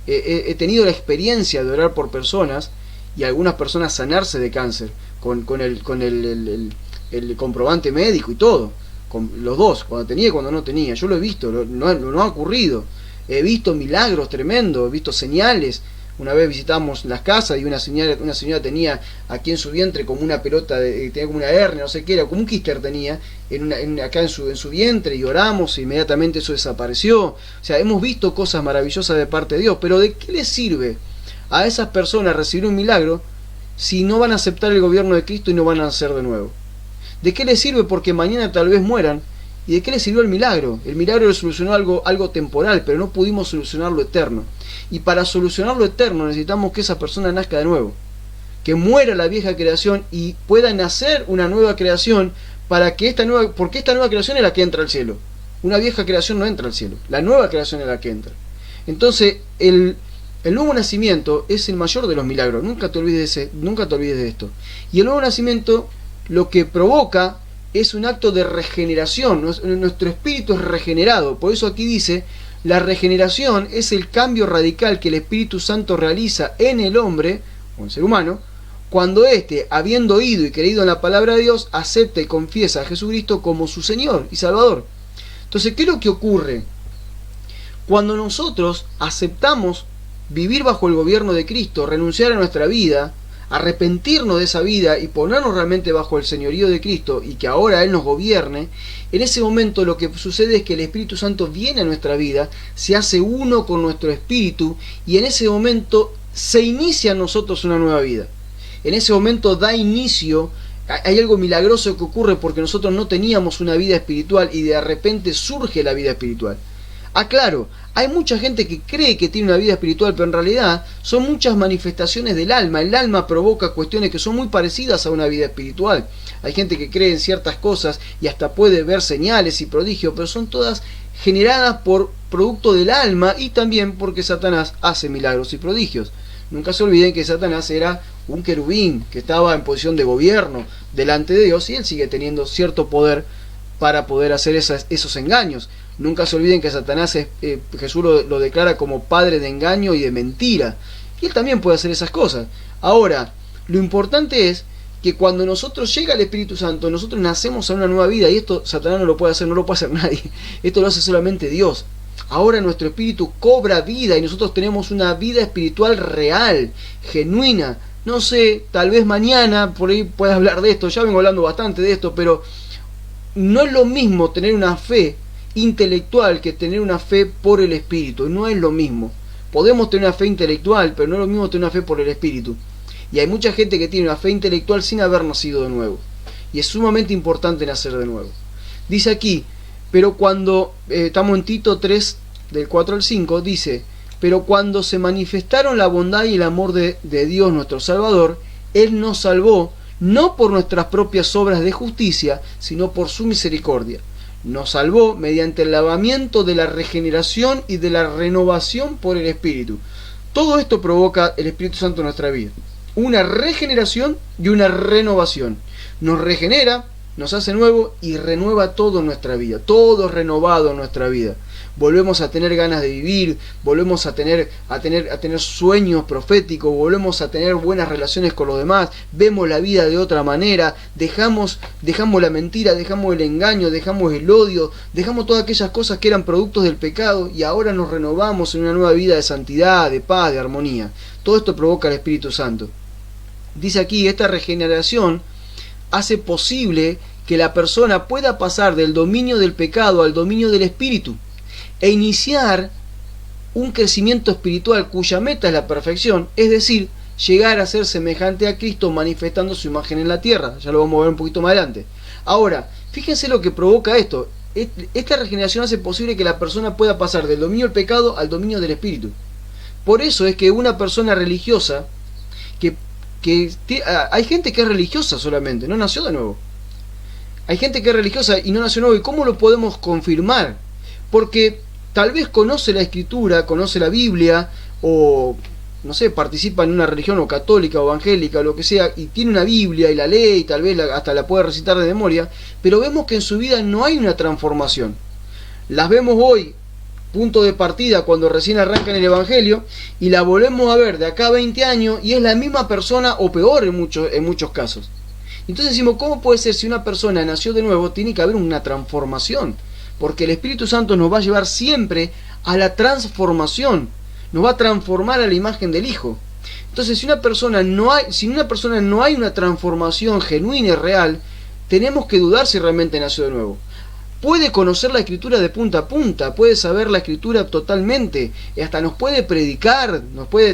He tenido la experiencia de orar por personas y algunas personas sanarse de cáncer con el comprobante médico y todo, con los dos, cuando tenía y cuando no tenía. Yo lo he visto, no ha ocurrido. He visto milagros tremendos, he visto señales. Una vez visitamos las casas y una señora tenía aquí en su vientre como una pelota, tenía como una hernia, no sé qué era, como un quíster tenía acá en su vientre, y oramos e inmediatamente eso desapareció. O sea, hemos visto cosas maravillosas de parte de Dios, pero ¿de qué les sirve a esas personas recibir un milagro si no van a aceptar el gobierno de Cristo y no van a nacer de nuevo? ¿De qué les sirve porque mañana tal vez mueran? ¿Y de qué les sirvió el milagro? El milagro le solucionó algo temporal, pero no pudimos solucionar lo eterno. Y para solucionar lo eterno necesitamos que esa persona nazca de nuevo, que muera la vieja creación y pueda nacer una nueva creación, porque esta nueva creación es la que entra al cielo. Una vieja creación no entra al cielo, la nueva creación es la que entra. Entonces el nuevo nacimiento es el mayor de los milagros. Nunca te olvides de esto. Y el nuevo nacimiento lo que provoca es un acto de regeneración. Nuestro espíritu es regenerado. Por eso aquí dice, la regeneración es el cambio radical que el Espíritu Santo realiza en el hombre, o en el ser humano, cuando éste, habiendo oído y creído en la palabra de Dios, acepta y confiesa a Jesucristo como su Señor y Salvador. Entonces, ¿qué es lo que ocurre? Cuando nosotros aceptamos vivir bajo el gobierno de Cristo, renunciar a nuestra vida, arrepentirnos de esa vida y ponernos realmente bajo el señorío de Cristo y que ahora Él nos gobierne, en ese momento lo que sucede es que el Espíritu Santo viene a nuestra vida, se hace uno con nuestro espíritu y en ese momento se inicia en nosotros una nueva vida. En ese momento da inicio, hay algo milagroso que ocurre porque nosotros no teníamos una vida espiritual y de repente surge la vida espiritual. Claro, hay mucha gente que cree que tiene una vida espiritual, pero en realidad son muchas manifestaciones del alma. El alma provoca cuestiones que son muy parecidas a una vida espiritual. Hay gente que cree en ciertas cosas y hasta puede ver señales y prodigios, pero son todas generadas por producto del alma y también porque Satanás hace milagros y prodigios. Nunca se olviden que Satanás era un querubín que estaba en posición de gobierno delante de Dios y él sigue teniendo cierto poder para poder hacer esos engaños. Nunca se olviden que Satanás Jesús lo declara como padre de engaño y de mentira. Y él también puede hacer esas cosas. Ahora, lo importante es que cuando nosotros llega el Espíritu Santo, nosotros nacemos a una nueva vida. Y esto Satanás no lo puede hacer, no lo puede hacer nadie. Esto lo hace solamente Dios. Ahora nuestro espíritu cobra vida y nosotros tenemos una vida espiritual real, genuina. No sé, tal vez mañana por ahí pueda hablar de esto. Ya vengo hablando bastante de esto, pero no es lo mismo tener una fe intelectual que tener una fe por el Espíritu. No es lo mismo. Podemos tener una fe intelectual, pero no es lo mismo tener una fe por el Espíritu. Y hay mucha gente que tiene una fe intelectual sin haber nacido de nuevo. Y es sumamente importante nacer de nuevo. Dice aquí, pero cuando, estamos en Tito 3, del 4 al 5, dice, pero cuando se manifestaron la bondad y el amor de Dios nuestro Salvador, Él nos salvó, no por nuestras propias obras de justicia, sino por su misericordia. Nos salvó mediante el lavamiento de la regeneración y de la renovación por el Espíritu. Todo esto provoca el Espíritu Santo en nuestra vida. Una regeneración y una renovación. Nos regenera, nos hace nuevo y renueva todo en nuestra vida. Todo renovado en nuestra vida. Volvemos a tener ganas de vivir, volvemos a tener sueños proféticos, volvemos a tener buenas relaciones con los demás, vemos la vida de otra manera, dejamos la mentira, dejamos el engaño, dejamos el odio, dejamos todas aquellas cosas que eran productos del pecado y ahora nos renovamos en una nueva vida de santidad, de paz, de armonía. Todo esto provoca el Espíritu Santo. Dice aquí, esta regeneración hace posible que la persona pueda pasar del dominio del pecado al dominio del Espíritu e iniciar un crecimiento espiritual cuya meta es la perfección, es decir, llegar a ser semejante a Cristo manifestando su imagen en la tierra. Ya lo vamos a ver un poquito más adelante. Ahora, fíjense lo que provoca esto. Esta regeneración hace posible que la persona pueda pasar del dominio del pecado al dominio del espíritu. Por eso es que una persona religiosa, hay gente que es religiosa solamente, no nació de nuevo. Hay gente que es religiosa y no nació de nuevo. ¿Y cómo lo podemos confirmar? Porque tal vez conoce la escritura, conoce la Biblia, o no sé, participa en una religión o católica o evangélica o lo que sea, y tiene una Biblia y la lee y tal vez hasta la puede recitar de memoria, pero vemos que en su vida no hay una transformación. Las vemos hoy, punto de partida, cuando recién arrancan el evangelio, y la volvemos a ver de acá a 20 años y es la misma persona o peor en muchos casos. Entonces decimos, ¿cómo puede ser si una persona nació de nuevo? Tiene que haber una transformación, porque el Espíritu Santo nos va a llevar siempre a la transformación, nos va a transformar a la imagen del Hijo. Entonces, si en una persona no hay una transformación genuina y real, tenemos que dudar si realmente nació de nuevo. Puede conocer la escritura de punta a punta, puede saber la escritura totalmente, y hasta nos puede predicar,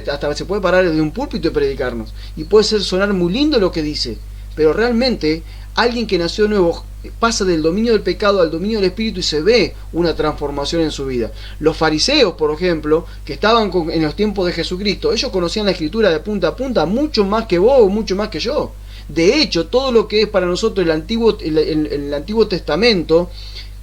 hasta se puede parar desde un púlpito y predicarnos, y puede sonar muy lindo lo que dice, pero realmente alguien que nació de nuevo pasa del dominio del pecado al dominio del espíritu y se ve una transformación en su vida. Los fariseos, por ejemplo, que estaban en los tiempos de Jesucristo, ellos conocían la escritura de punta a punta mucho más que vos, mucho más que yo. De hecho, todo lo que es para nosotros el Antiguo Testamento,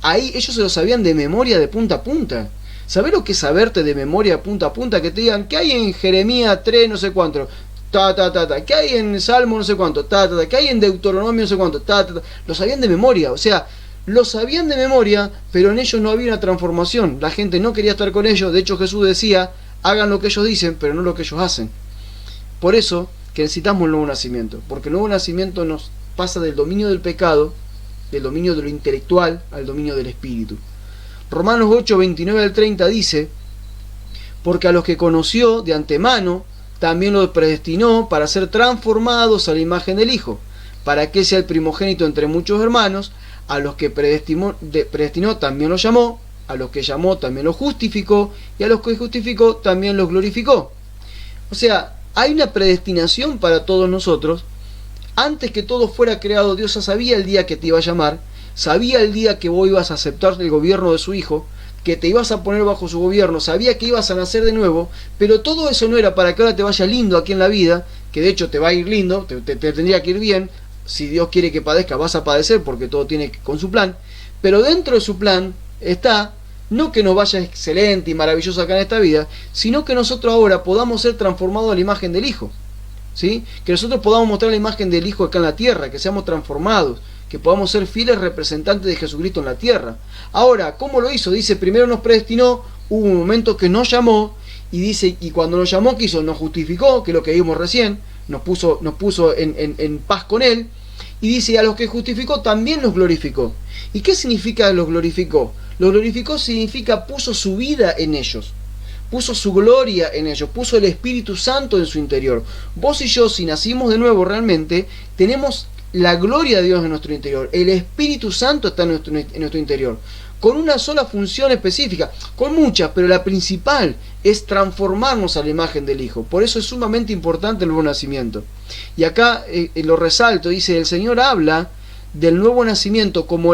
ahí ellos se lo sabían de memoria de punta a punta. ¿Sabés lo que es saberte de memoria de punta a punta? Que te digan, ¿qué hay en Jeremías 3 no sé cuánto? ¿Qué hay en Salmo no sé cuánto? ¿Qué hay en Deuteronomio no sé cuánto? Lo sabían de memoria, o sea, lo sabían de memoria, pero en ellos no había una transformación. La gente no quería estar con ellos. De hecho, Jesús decía, hagan lo que ellos dicen, pero no lo que ellos hacen. Por eso que necesitamos el nuevo nacimiento, porque el nuevo nacimiento nos pasa del dominio del pecado, del dominio de lo intelectual, al dominio del espíritu. Romanos 8, 29 al 30 dice, porque a los que conoció de antemano, también los predestinó para ser transformados a la imagen del Hijo, para que sea el primogénito entre muchos hermanos. A los que predestinó también los llamó, a los que llamó también los justificó, y a los que justificó también los glorificó. O sea, hay una predestinación para todos nosotros. Antes que todo fuera creado, Dios ya sabía el día que te iba a llamar, sabía el día que vos ibas a aceptar el gobierno de su Hijo, que te ibas a poner bajo su gobierno, sabía que ibas a nacer de nuevo, pero todo eso no era para que ahora te vaya lindo aquí en la vida, que de hecho te va a ir lindo, te tendría que ir bien. Si Dios quiere que padezca, vas a padecer, porque todo tiene con su plan, pero dentro de su plan está, no que nos vaya excelente y maravilloso acá en esta vida, sino que nosotros ahora podamos ser transformados a la imagen del Hijo, ¿sí? Que nosotros podamos mostrar la imagen del Hijo acá en la tierra, que seamos transformados, que podamos ser fieles representantes de Jesucristo en la tierra. Ahora, ¿cómo lo hizo? Dice, primero nos predestinó, hubo un momento que nos llamó, y dice, y cuando nos llamó, ¿qué hizo? Nos justificó, que es lo que vimos recién, nos puso en paz con Él, y dice, a los que justificó también los glorificó. ¿Y qué significa los glorificó? Los glorificó significa puso su vida en ellos, puso su gloria en ellos, puso el Espíritu Santo en su interior. Vos y yo, si nacimos de nuevo realmente, tenemos la gloria de Dios en nuestro interior. El Espíritu Santo está en nuestro interior, con una sola función específica, con muchas, pero la principal es transformarnos a la imagen del Hijo. Por eso es sumamente importante el nuevo nacimiento. Y acá lo resalto, dice, el Señor habla del nuevo nacimiento como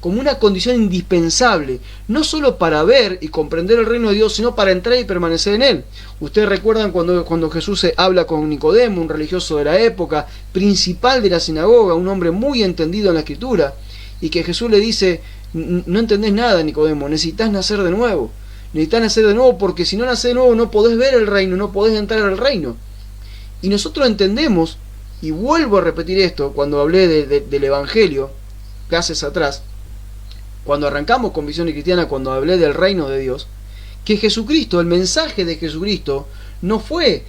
una condición indispensable, no solo para ver y comprender el reino de Dios, sino para entrar y permanecer en él. Ustedes recuerdan cuando Jesús habla con Nicodemo, un religioso de la época, principal de la sinagoga, un hombre muy entendido en la escritura, y que Jesús le dice, no entendés nada, Nicodemo, necesitas nacer de nuevo. Necesitas nacer de nuevo, porque si no nacés de nuevo no podés ver el reino, no podés entrar al reino. Y nosotros entendemos, y vuelvo a repetir esto cuando hablé del Evangelio, clases atrás, cuando arrancamos con Visión Cristiana, cuando hablé del reino de Dios, que Jesucristo, el mensaje de Jesucristo, no fue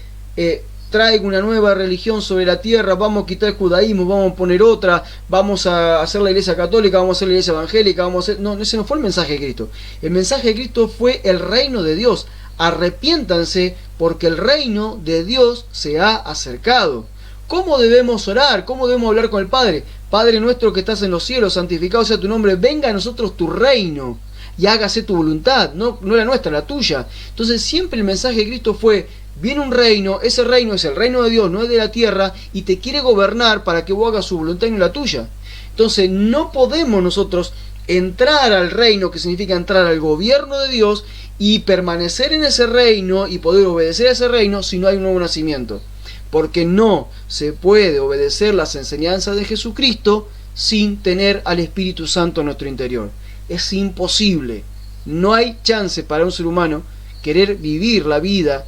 traigo una nueva religión sobre la tierra, vamos a quitar el judaísmo, vamos a poner otra, vamos a hacer la iglesia católica, vamos a hacer la iglesia evangélica, vamos a hacer... No, ese no fue el mensaje de Cristo. El mensaje de Cristo fue el reino de Dios. Arrepiéntanse porque el reino de Dios se ha acercado. ¿Cómo debemos orar? ¿Cómo debemos hablar con el Padre? Padre nuestro que estás en los cielos, santificado sea tu nombre, venga a nosotros tu reino y hágase tu voluntad, no la nuestra, la tuya. Entonces siempre el mensaje de Cristo fue, viene un reino, ese reino es el reino de Dios, no es de la tierra, y te quiere gobernar para que vos hagas su voluntad y no la tuya. Entonces no podemos nosotros entrar al reino, que significa entrar al gobierno de Dios, y permanecer en ese reino y poder obedecer a ese reino si no hay un nuevo nacimiento. Porque no se puede obedecer las enseñanzas de Jesucristo sin tener al Espíritu Santo en nuestro interior. Es imposible. No hay chance para un ser humano querer vivir la vida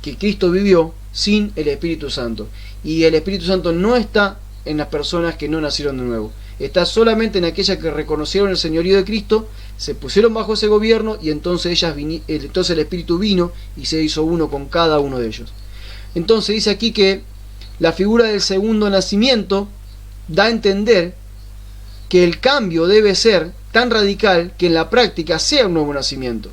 que Cristo vivió sin el Espíritu Santo. Y el Espíritu Santo no está en las personas que no nacieron de nuevo. Está solamente en aquellas que reconocieron el señorío de Cristo, se pusieron bajo ese gobierno, y entonces entonces el Espíritu vino y se hizo uno con cada uno de ellos. Entonces dice aquí que la figura del segundo nacimiento da a entender que el cambio debe ser tan radical que en la práctica sea un nuevo nacimiento.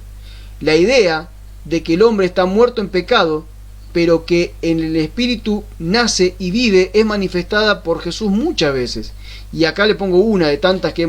La idea de que el hombre está muerto en pecado, pero que en el Espíritu nace y vive, es manifestada por Jesús muchas veces. Y acá le pongo una de tantas que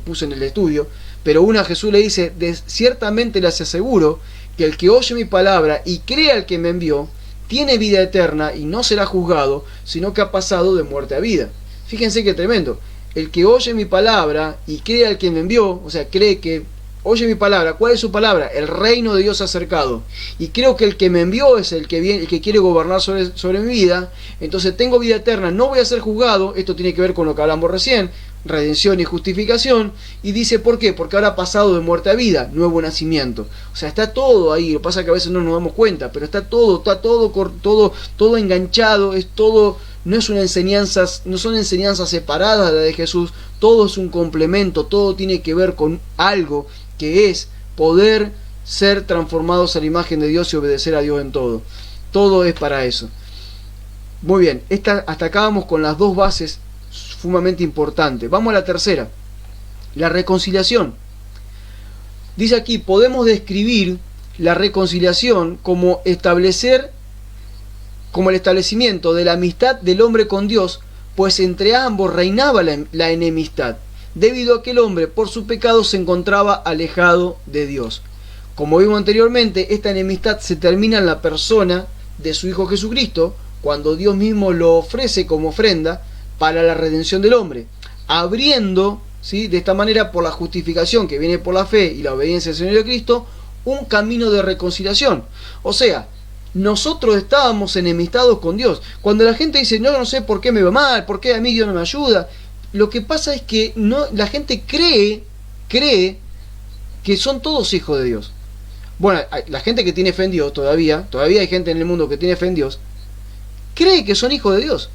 puse en el estudio, pero una, Jesús le dice: ciertamente les aseguro que el que oye mi palabra y crea al que me envió, tiene vida eterna y no será juzgado, sino que ha pasado de muerte a vida. Fíjense qué tremendo. El que oye mi palabra y cree al que me envió, o sea, cree que oye mi palabra. ¿Cuál es su palabra? El reino de Dios ha acercado. Y creo que el que me envió es el que viene, el que quiere gobernar sobre mi vida. Entonces tengo vida eterna, no voy a ser juzgado. Esto tiene que ver con lo que hablamos recién, redención y justificación. Y dice, ¿por qué? Porque ahora ha pasado de muerte a vida, nuevo nacimiento. O sea, está todo ahí. Lo que pasa es que a veces no nos damos cuenta, pero está todo enganchado, es todo. No son enseñanzas separadas de la de Jesús. Todo es un complemento, todo tiene que ver con algo, que es poder ser transformados a la imagen de Dios y obedecer a Dios en todo. Todo es para eso. Muy bien, hasta acá vamos con las dos bases sumamente importantes. Vamos a la tercera, la reconciliación. Dice aquí, podemos describir la reconciliación como el establecimiento de la amistad del hombre con Dios, pues entre ambos reinaba la enemistad, debido a que el hombre por su pecado se encontraba alejado de Dios. Como vimos anteriormente, esta enemistad se termina en la persona de su Hijo Jesucristo, cuando Dios mismo lo ofrece como ofrenda para la redención del hombre, abriendo, ¿sí?, de esta manera, por la justificación que viene por la fe y la obediencia al Señor de Cristo, un camino de reconciliación. O sea, nosotros estábamos enemistados con Dios. Cuando la gente dice, no sé por qué me va mal, por qué a mí Dios no me ayuda, lo que pasa es que la gente cree que son todos hijos de Dios. Bueno, la gente que tiene fe en Dios, todavía hay gente en el mundo que tiene fe en Dios, cree que son hijos de Dios.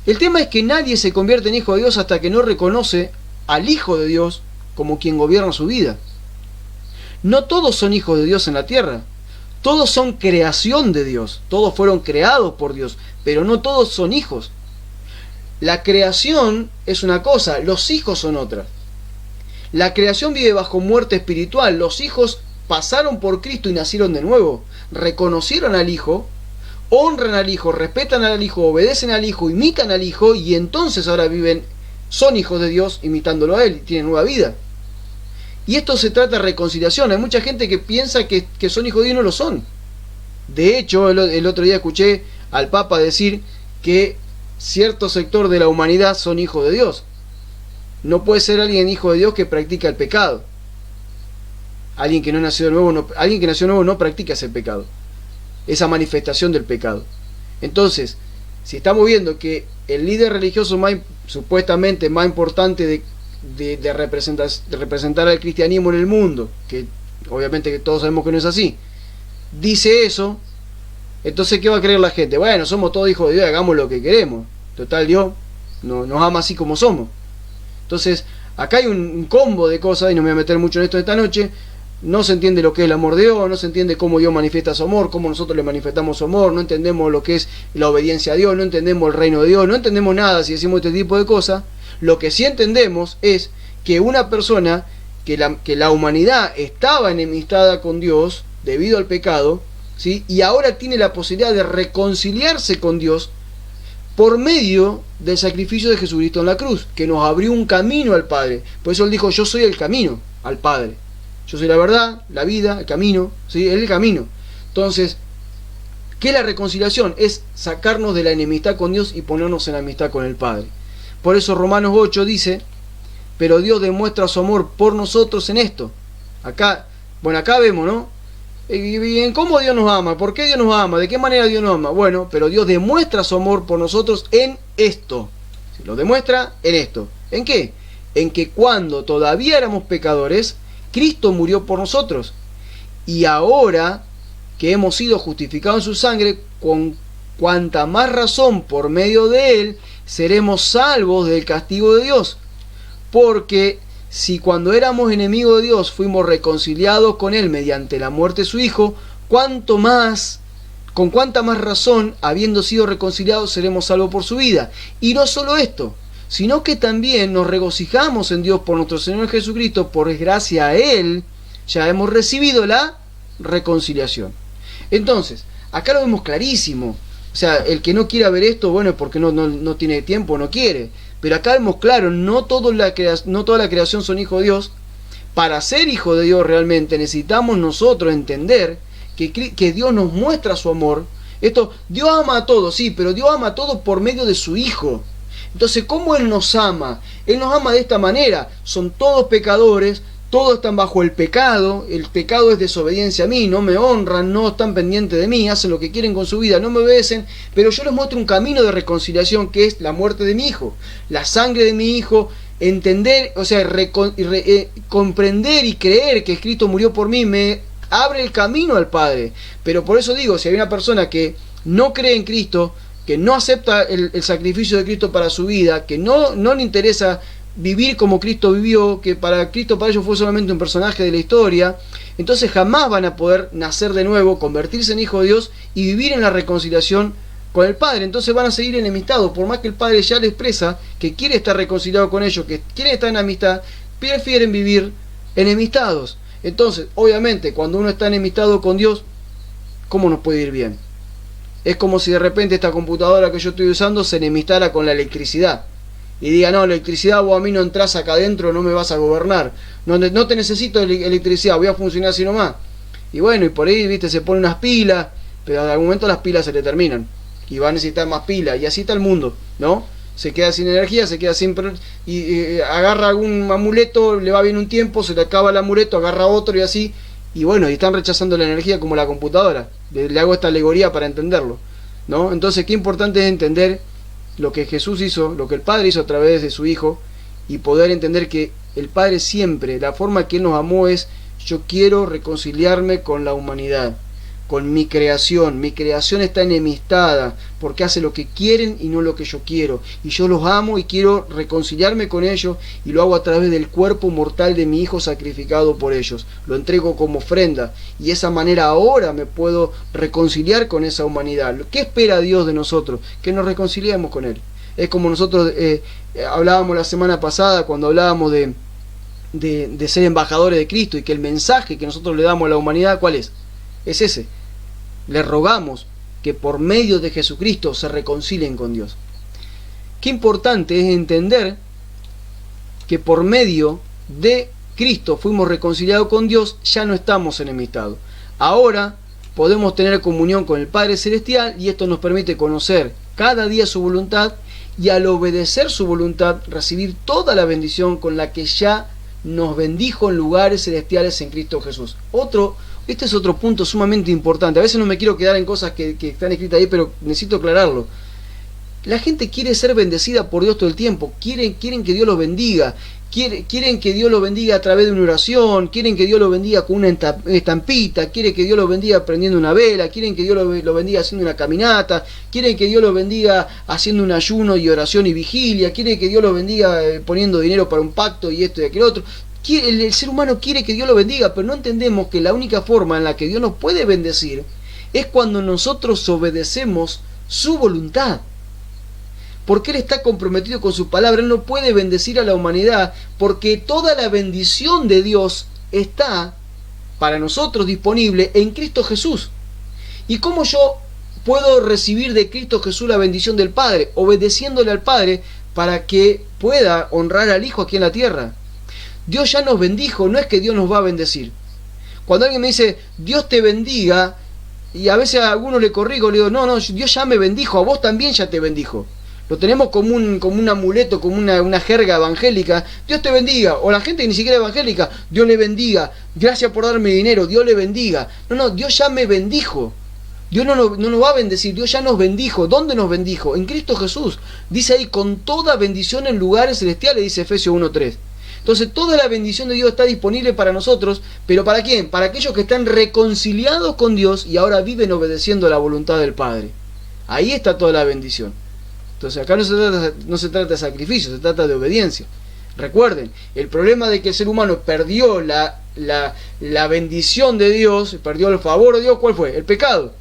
El tema es que nadie se convierte en hijo de Dios hasta que no reconoce al Hijo de Dios como quien gobierna su vida. No todos son hijos de Dios en la tierra. Todos son creación de Dios, todos fueron creados por Dios, pero no todos son hijos. La creación es una cosa, los hijos son otra. La creación vive bajo muerte espiritual, los hijos pasaron por Cristo y nacieron de nuevo, reconocieron al Hijo, honran al Hijo, respetan al Hijo, obedecen al Hijo, imitan al Hijo, y entonces ahora son hijos de Dios imitándolo a Él, y tienen nueva vida. Y esto se trata de reconciliación. Hay mucha gente que piensa que son hijos de Dios y no lo son. De hecho, el otro día escuché al Papa decir que cierto sector de la humanidad son hijos de Dios. No puede ser alguien hijo de Dios que practica el pecado. Alguien que nació de nuevo no practica ese pecado, esa manifestación del pecado. Entonces, si estamos viendo que el líder religioso supuestamente más importante de representar al cristianismo en el mundo, que obviamente que todos sabemos que no es así, dice eso, entonces ¿qué va a creer la gente? Bueno, somos todos hijos de Dios, hagamos lo que queremos, total Dios nos ama así como somos. Entonces acá hay un combo de cosas, y no me voy a meter mucho en esto esta noche. No se entiende lo que es el amor de Dios, no se entiende cómo Dios manifiesta su amor, cómo nosotros le manifestamos su amor, no entendemos lo que es la obediencia a Dios, no entendemos el reino de Dios, no entendemos nada si decimos este tipo de cosas. Lo que sí entendemos es que una persona, que la humanidad estaba enemistada con Dios debido al pecado, ¿sí?, y ahora tiene la posibilidad de reconciliarse con Dios por medio del sacrificio de Jesucristo en la cruz, que nos abrió un camino al Padre. Por eso Él dijo, yo soy el camino al Padre. Yo soy la verdad, la vida, el camino, ¿sí? Él es el camino. Entonces, ¿qué es la reconciliación? Es sacarnos de la enemistad con Dios y ponernos en amistad con el Padre. Por eso Romanos 8 dice, pero Dios demuestra su amor por nosotros en esto. Acá vemos, ¿no? ¿Y en cómo Dios nos ama? ¿Por qué Dios nos ama? ¿De qué manera Dios nos ama? Bueno, pero Dios demuestra su amor por nosotros en esto. Se lo demuestra en esto. ¿En qué? En que cuando todavía éramos pecadores, Cristo murió por nosotros. Y ahora que hemos sido justificados en su sangre, con cuanta más razón por medio de él, seremos salvos del castigo de Dios. Porque si cuando éramos enemigos de Dios fuimos reconciliados con él mediante la muerte de su Hijo, con cuánta más razón, habiendo sido reconciliados, seremos salvos por su vida. Y no solo esto, sino que también nos regocijamos en Dios por nuestro Señor Jesucristo, por gracia a él, ya hemos recibido la reconciliación. Entonces, acá lo vemos clarísimo. O sea, el que no quiera ver esto, bueno, es porque no tiene tiempo, no quiere. Pero acá vemos claro, no toda la creación son hijos de Dios. Para ser hijo de Dios realmente necesitamos nosotros entender que Dios nos muestra su amor. Dios ama a todos, sí, pero Dios ama a todos por medio de su Hijo. Entonces, ¿cómo Él nos ama? Él nos ama de esta manera. Son todos pecadores, todos están bajo el pecado es desobediencia a mí, no me honran, no están pendientes de mí, hacen lo que quieren con su vida, no me obedecen, pero yo les muestro un camino de reconciliación que es la muerte de mi Hijo, la sangre de mi Hijo, entender, o sea, comprender y creer que Cristo murió por mí, me abre el camino al Padre. Pero por eso digo, si hay una persona que no cree en Cristo, que no acepta el sacrificio de Cristo para su vida, que no le interesa vivir como Cristo vivió, que para Cristo para ellos fue solamente un personaje de la historia, entonces jamás van a poder nacer de nuevo, convertirse en hijo de Dios y vivir en la reconciliación con el Padre. Entonces van a seguir enemistados, por más que el Padre ya les expresa que quiere estar reconciliado con ellos, que quiere estar en amistad, prefieren vivir enemistados. Entonces, obviamente, cuando uno está enemistado con Dios, ¿cómo nos puede ir bien? Es como si de repente esta computadora que yo estoy usando se enemistara con la electricidad y diga, no, electricidad, vos a mí no entras acá adentro, no me vas a gobernar, no te necesito electricidad, voy a funcionar así nomás. Y bueno, y por ahí, viste, se ponen unas pilas, pero en algún momento las pilas se le terminan y va a necesitar más pilas, y así está el mundo, ¿no? Se queda sin energía, se queda sin... agarra algún amuleto, le va bien un tiempo, se le acaba el amuleto, agarra otro y así, y bueno, y están rechazando la energía como la computadora. Le hago esta alegoría para entenderlo, ¿no? Entonces, qué importante es entender lo que Jesús hizo, lo que el Padre hizo a través de su Hijo, y poder entender que el Padre siempre, la forma que Él nos amó es, yo quiero reconciliarme con la humanidad, con mi creación está enemistada, porque hace lo que quieren y no lo que yo quiero, y yo los amo y quiero reconciliarme con ellos, y lo hago a través del cuerpo mortal de mi Hijo sacrificado por ellos, lo entrego como ofrenda, y de esa manera ahora me puedo reconciliar con esa humanidad. ¿Qué espera Dios de nosotros? Que nos reconciliemos con Él. Es como nosotros hablábamos la semana pasada cuando hablábamos de ser embajadores de Cristo, y que el mensaje que nosotros le damos a la humanidad, ¿cuál es? Es ese. Le rogamos que por medio de Jesucristo se reconcilien con Dios. Qué importante es entender que por medio de Cristo fuimos reconciliados con Dios, ya no estamos enemistados. Ahora podemos tener comunión con el Padre Celestial, y esto nos permite conocer cada día su voluntad, y al obedecer su voluntad recibir toda la bendición con la que ya nos bendijo en lugares celestiales en Cristo Jesús. Este es otro punto sumamente importante. A veces no me quiero quedar en cosas que están escritas ahí, pero necesito aclararlo. La gente quiere ser bendecida por Dios todo el tiempo. Quieren que Dios los bendiga. Quieren que Dios los bendiga a través de una oración. Quieren que Dios los bendiga con una estampita. Quieren que Dios los bendiga prendiendo una vela. Quieren que Dios los bendiga haciendo una caminata. Quieren que Dios los bendiga haciendo un ayuno y oración y vigilia. Quieren que Dios los bendiga poniendo dinero para un pacto y esto y aquel otro. El ser humano quiere que Dios lo bendiga, pero no entendemos que la única forma en la que Dios nos puede bendecir es cuando nosotros obedecemos su voluntad. Porque Él está comprometido con su palabra. Él no puede bendecir a la humanidad porque toda la bendición de Dios está para nosotros disponible en Cristo Jesús. ¿Y cómo yo puedo recibir de Cristo Jesús la bendición del Padre? Obedeciéndole al Padre para que pueda honrar al Hijo aquí en la tierra. Dios ya nos bendijo, no es que Dios nos va a bendecir. Cuando alguien me dice, Dios te bendiga, y a veces a alguno le corrijo, le digo, no, Dios ya me bendijo, a vos también ya te bendijo. Lo tenemos como un amuleto, como una jerga evangélica. Dios te bendiga. O la gente que ni siquiera es evangélica, Dios le bendiga. Gracias por darme dinero, Dios le bendiga. No, Dios ya me bendijo. Dios no nos va a bendecir, Dios ya nos bendijo. ¿Dónde nos bendijo? En Cristo Jesús. Dice ahí, con toda bendición en lugares celestiales, dice Efesios 1:3. Entonces toda la bendición de Dios está disponible para nosotros, pero ¿para quién? Para aquellos que están reconciliados con Dios y ahora viven obedeciendo la voluntad del Padre. Ahí está toda la bendición. Entonces acá no se trata de sacrificio, se trata de obediencia. Recuerden, el problema de que el ser humano perdió la bendición de Dios, perdió el favor de Dios, ¿cuál fue? El pecado.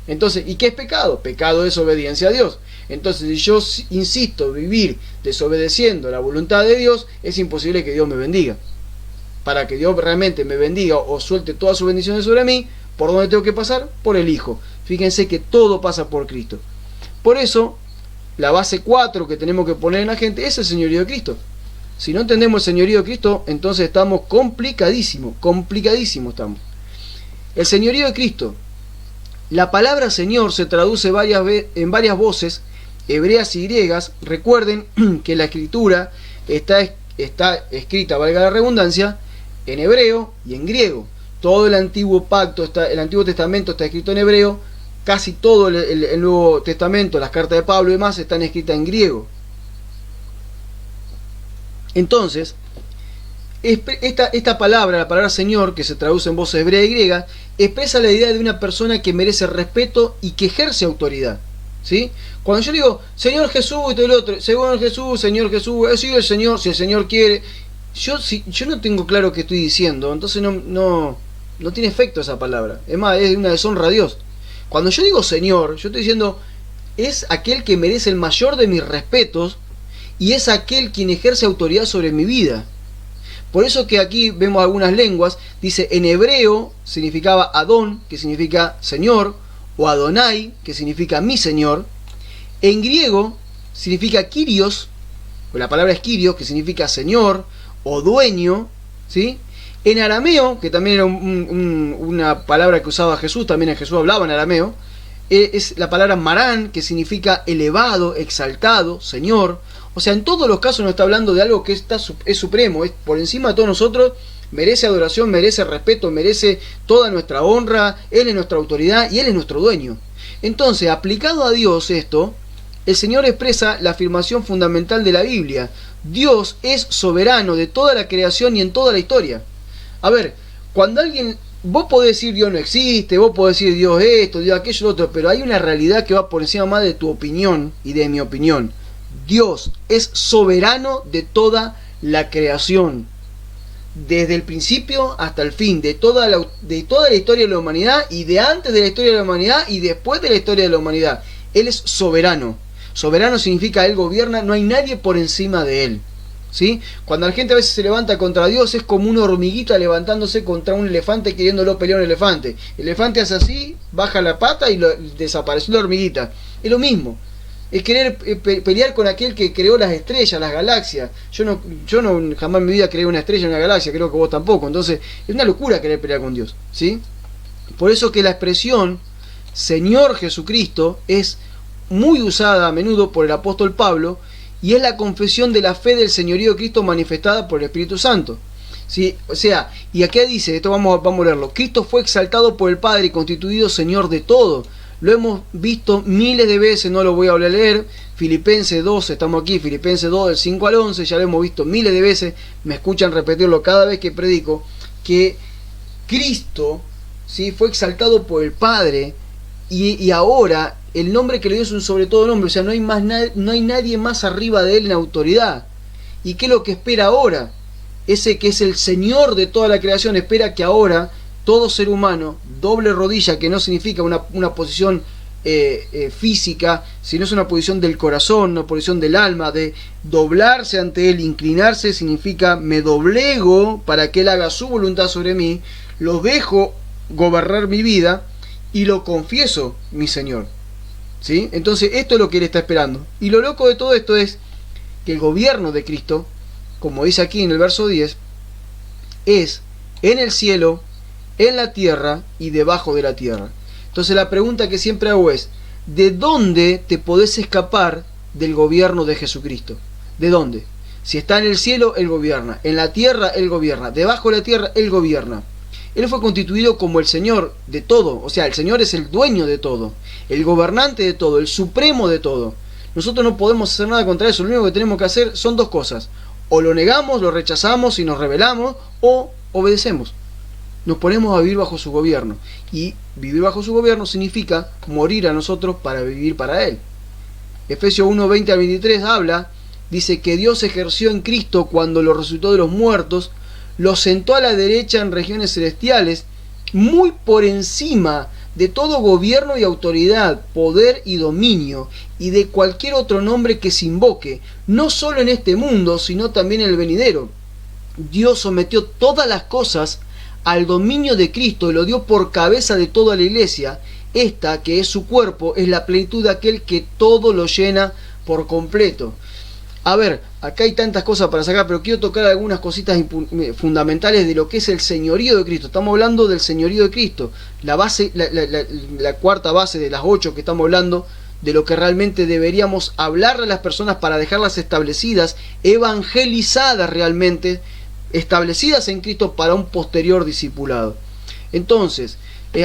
Entonces, ¿y qué es pecado? Pecado es obediencia a Dios. Entonces, si yo insisto vivir desobedeciendo la voluntad de Dios, es imposible que Dios me bendiga. Para que Dios realmente me bendiga o suelte todas sus bendiciones sobre mí, ¿por dónde tengo que pasar? Por el Hijo. Fíjense que todo pasa por Cristo. Por eso, la base 4 que tenemos que poner en la gente es el señorío de Cristo. Si no entendemos el señorío de Cristo, entonces estamos complicadísimos estamos. El señorío de Cristo. La palabra Señor se traduce en varias voces, hebreas y griegas. Recuerden que la escritura está escrita, valga la redundancia, en hebreo y en griego. Todo el Antiguo Pacto, el Antiguo Testamento está escrito en hebreo. Casi todo el Nuevo Testamento, las cartas de Pablo y demás, están escritas en griego. Entonces, esta palabra, la palabra Señor, que se traduce en voces hebrea y griega, expresa la idea de una persona que merece respeto y que ejerce autoridad. ¿Sí? Cuando yo digo Señor Jesús y todo el otro, Señor Jesús, sí, el Señor, si el Señor quiere, yo no tengo claro qué estoy diciendo, entonces no tiene efecto esa palabra. Es más, es una deshonra a Dios. Cuando yo digo Señor, yo estoy diciendo es aquel que merece el mayor de mis respetos y es aquel quien ejerce autoridad sobre mi vida. Por eso que aquí vemos algunas lenguas, dice en hebreo significaba Adón, que significa Señor, o Adonai, que significa mi Señor. En griego significa Kyrios, o la palabra es Kyrios, que significa Señor, o dueño, ¿sí? En arameo, que también era una palabra que usaba Jesús, también Jesús hablaba en arameo, es la palabra marán, que significa elevado, exaltado, Señor. O sea, en todos los casos nos está hablando de algo que es supremo, es por encima de todos nosotros, merece adoración, merece respeto, merece toda nuestra honra, Él es nuestra autoridad y Él es nuestro dueño. Entonces, aplicado a Dios esto, el Señor expresa la afirmación fundamental de la Biblia. Dios es soberano de toda la creación y en toda la historia. A ver, cuando vos podés decir Dios no existe, vos podés decir Dios esto, Dios aquello, lo otro, pero hay una realidad que va por encima más de tu opinión y de mi opinión. Dios es soberano de toda la creación, desde el principio hasta el fin, de toda la historia de la humanidad, y de antes de la historia de la humanidad y después de la historia de la humanidad. Él es soberano. Soberano significa Él gobierna, no hay nadie por encima de Él. ¿Sí? Cuando la gente a veces se levanta contra Dios, es como una hormiguita levantándose contra un elefante queriéndolo pelear a un elefante. El elefante hace así, baja la pata y desapareció la hormiguita. Es lo mismo. Es querer pelear con aquel que creó las estrellas, las galaxias. Yo no jamás en mi vida creé una estrella en una galaxia, creo que vos tampoco. Entonces es una locura querer pelear con Dios, ¿sí? Por eso que la expresión Señor Jesucristo es muy usada a menudo por el apóstol Pablo, y es la confesión de la fe del señorío de Cristo manifestada por el Espíritu Santo. ¿Sí? O sea, y aquí dice, esto vamos a leerlo: Cristo fue exaltado por el Padre y constituido Señor de todo. Lo hemos visto miles de veces, no lo voy a volver a leer. Filipenses 2, estamos aquí, Filipenses 2, del 5 al 11, ya lo hemos visto miles de veces, me escuchan repetirlo cada vez que predico, que Cristo, ¿sí?, fue exaltado por el Padre, y ahora el nombre que le dio es un sobre todo nombre, o sea, no hay nadie más arriba de él en autoridad. ¿Y qué es lo que espera ahora? Ese que es el Señor de toda la creación espera que ahora todo ser humano doble rodilla, que no significa una posición física, sino es una posición del corazón, una posición del alma, de doblarse ante Él. Inclinarse significa me doblego para que Él haga su voluntad sobre mí, lo dejo gobernar mi vida y lo confieso mi Señor. ¿Sí? Entonces esto es lo que Él está esperando. Y lo loco de todo esto es que el gobierno de Cristo, como dice aquí en el verso 10, es en el cielo, en la tierra y debajo de la tierra. Entonces la pregunta que siempre hago es: ¿de dónde te podés escapar del gobierno de Jesucristo. ¿De dónde? Si está en el cielo, Él gobierna. En la tierra, Él gobierna. Debajo de la tierra, Él gobierna. Él fue constituido como el Señor de todo. O sea, el Señor es el dueño de todo, el gobernante de todo, el supremo de todo. Nosotros no podemos hacer nada contra eso. Lo único que tenemos que hacer son dos cosas. O lo negamos, lo rechazamos y nos rebelamos, o obedecemos. Nos ponemos a vivir bajo su gobierno. Y vivir bajo su gobierno significa morir a nosotros para vivir para Él. Efesios 1, 20 al 23 habla, dice que Dios ejerció en Cristo cuando lo resucitó de los muertos, lo sentó a la derecha en regiones celestiales, muy por encima de todo gobierno y autoridad, poder y dominio, y de cualquier otro nombre que se invoque, no solo en este mundo, sino también en el venidero. Dios sometió todas las cosas al dominio de Cristo y lo dio por cabeza de toda la iglesia. Esta, que es su cuerpo, es la plenitud de aquel que todo lo llena por completo. A ver, acá hay tantas cosas para sacar, pero quiero tocar algunas cositas fundamentales de lo que es el señorío de Cristo. Estamos hablando del señorío de Cristo, la base, la cuarta base de las 8 que estamos hablando, de lo que realmente deberíamos hablarle a las personas para dejarlas establecidas, evangelizadas realmente, establecidas en Cristo para un posterior discipulado. Entonces,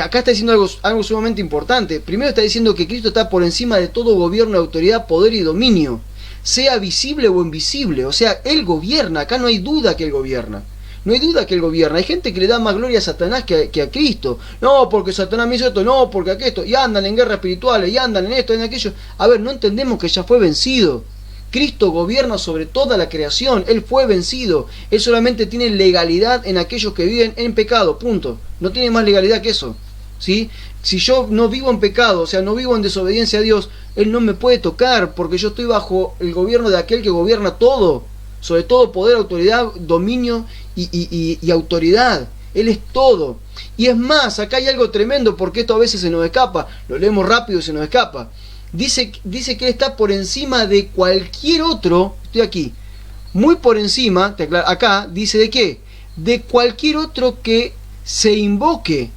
acá está diciendo algo sumamente importante. Primero está diciendo que Cristo está por encima de todo gobierno, autoridad, poder y dominio, sea visible o invisible. O sea, Él gobierna. Acá no hay duda que Él gobierna. No hay duda que Él gobierna. Hay gente que le da más gloria a Satanás que a Cristo. No, porque Satanás me hizo esto, no, porque aquello. Y andan en guerras espirituales, y andan en esto, en aquello. A ver, no entendemos que ya fue vencido. Cristo gobierna sobre toda la creación. Él fue vencido. Él solamente tiene legalidad en aquellos que viven en pecado. Punto. No tiene más legalidad que eso. ¿Sí? Si yo no vivo en pecado, o sea, no vivo en desobediencia a Dios, Él no me puede tocar, porque yo estoy bajo el gobierno de aquel que gobierna todo, sobre todo poder, autoridad, dominio y autoridad. Él es todo. Y es más, acá hay algo tremendo, porque esto a veces se nos escapa, lo leemos rápido y se nos escapa. Dice que Él está por encima de cualquier otro, estoy aquí, muy por encima, acá dice de qué, de cualquier otro que se invoque.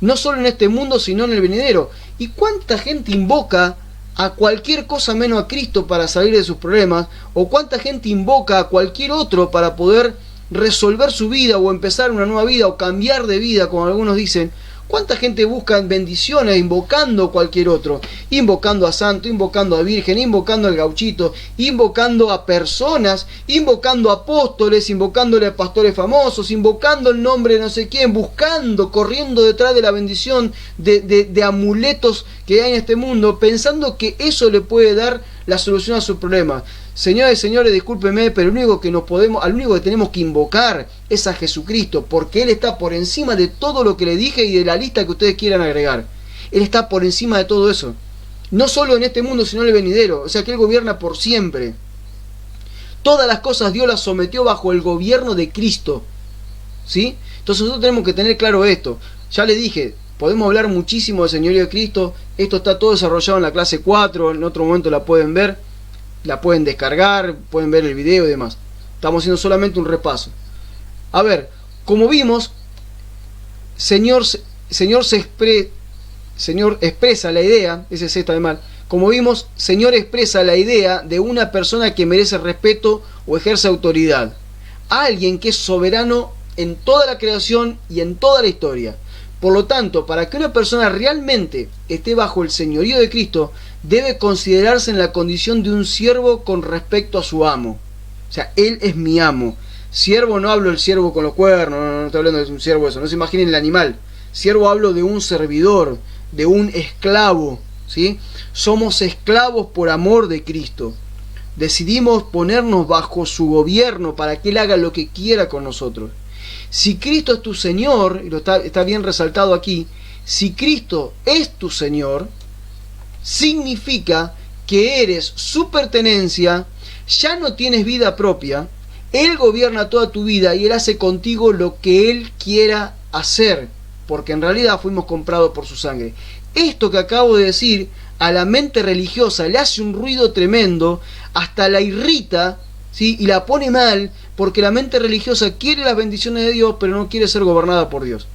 No solo en este mundo, sino en el venidero. ¿Y cuánta gente invoca a cualquier cosa menos a Cristo para salir de sus problemas? ¿O cuánta gente invoca a cualquier otro para poder resolver su vida o empezar una nueva vida o cambiar de vida, como algunos dicen? ¿Cuánta gente busca bendiciones invocando cualquier otro? Invocando a santo, invocando a virgen, invocando al gauchito, invocando a personas, invocando a apóstoles, invocándole a pastores famosos, invocando el nombre de no sé quién, buscando, corriendo detrás de la bendición de amuletos que hay en este mundo, pensando que eso le puede dar la solución a sus problemas. Señores, señores, discúlpenme, pero al único que tenemos que invocar es a Jesucristo, porque Él está por encima de todo lo que le dije y de la lista que ustedes quieran agregar. Él está por encima de todo eso. No solo en este mundo, sino en el venidero. O sea que Él gobierna por siempre. Todas las cosas Dios las sometió bajo el gobierno de Cristo. ¿Sí? Entonces nosotros tenemos que tener claro esto. Ya le dije, podemos hablar muchísimo del señorío de Cristo. Esto está todo desarrollado en la clase 4. En otro momento la pueden ver. La pueden descargar, pueden ver el video y demás. Estamos haciendo solamente un repaso. A ver, como vimos, Señor expresa la idea, ese C está de mal. Como vimos, Señor expresa la idea de una persona que merece respeto o ejerce autoridad. Alguien que es soberano en toda la creación y en toda la historia. Por lo tanto, para que una persona realmente esté bajo el señorío de Cristo, debe considerarse en la condición de un siervo con respecto a su amo. O sea, Él es mi amo. Siervo no hablo del siervo con los cuernos, no estoy hablando de un siervo eso, no se imaginen el animal. Siervo hablo de un servidor, de un esclavo, ¿sí? Somos esclavos por amor de Cristo. Decidimos ponernos bajo su gobierno para que Él haga lo que quiera con nosotros. Si Cristo es tu Señor, y está bien resaltado aquí, si Cristo es tu Señor, significa que eres su pertenencia, ya no tienes vida propia, Él gobierna toda tu vida y Él hace contigo lo que Él quiera hacer, porque en realidad fuimos comprados por su sangre. Esto que acabo de decir a la mente religiosa le hace un ruido tremendo, hasta la irrita, ¿sí? Y la pone mal, porque la mente religiosa quiere las bendiciones de Dios, pero no quiere ser gobernada por Dios.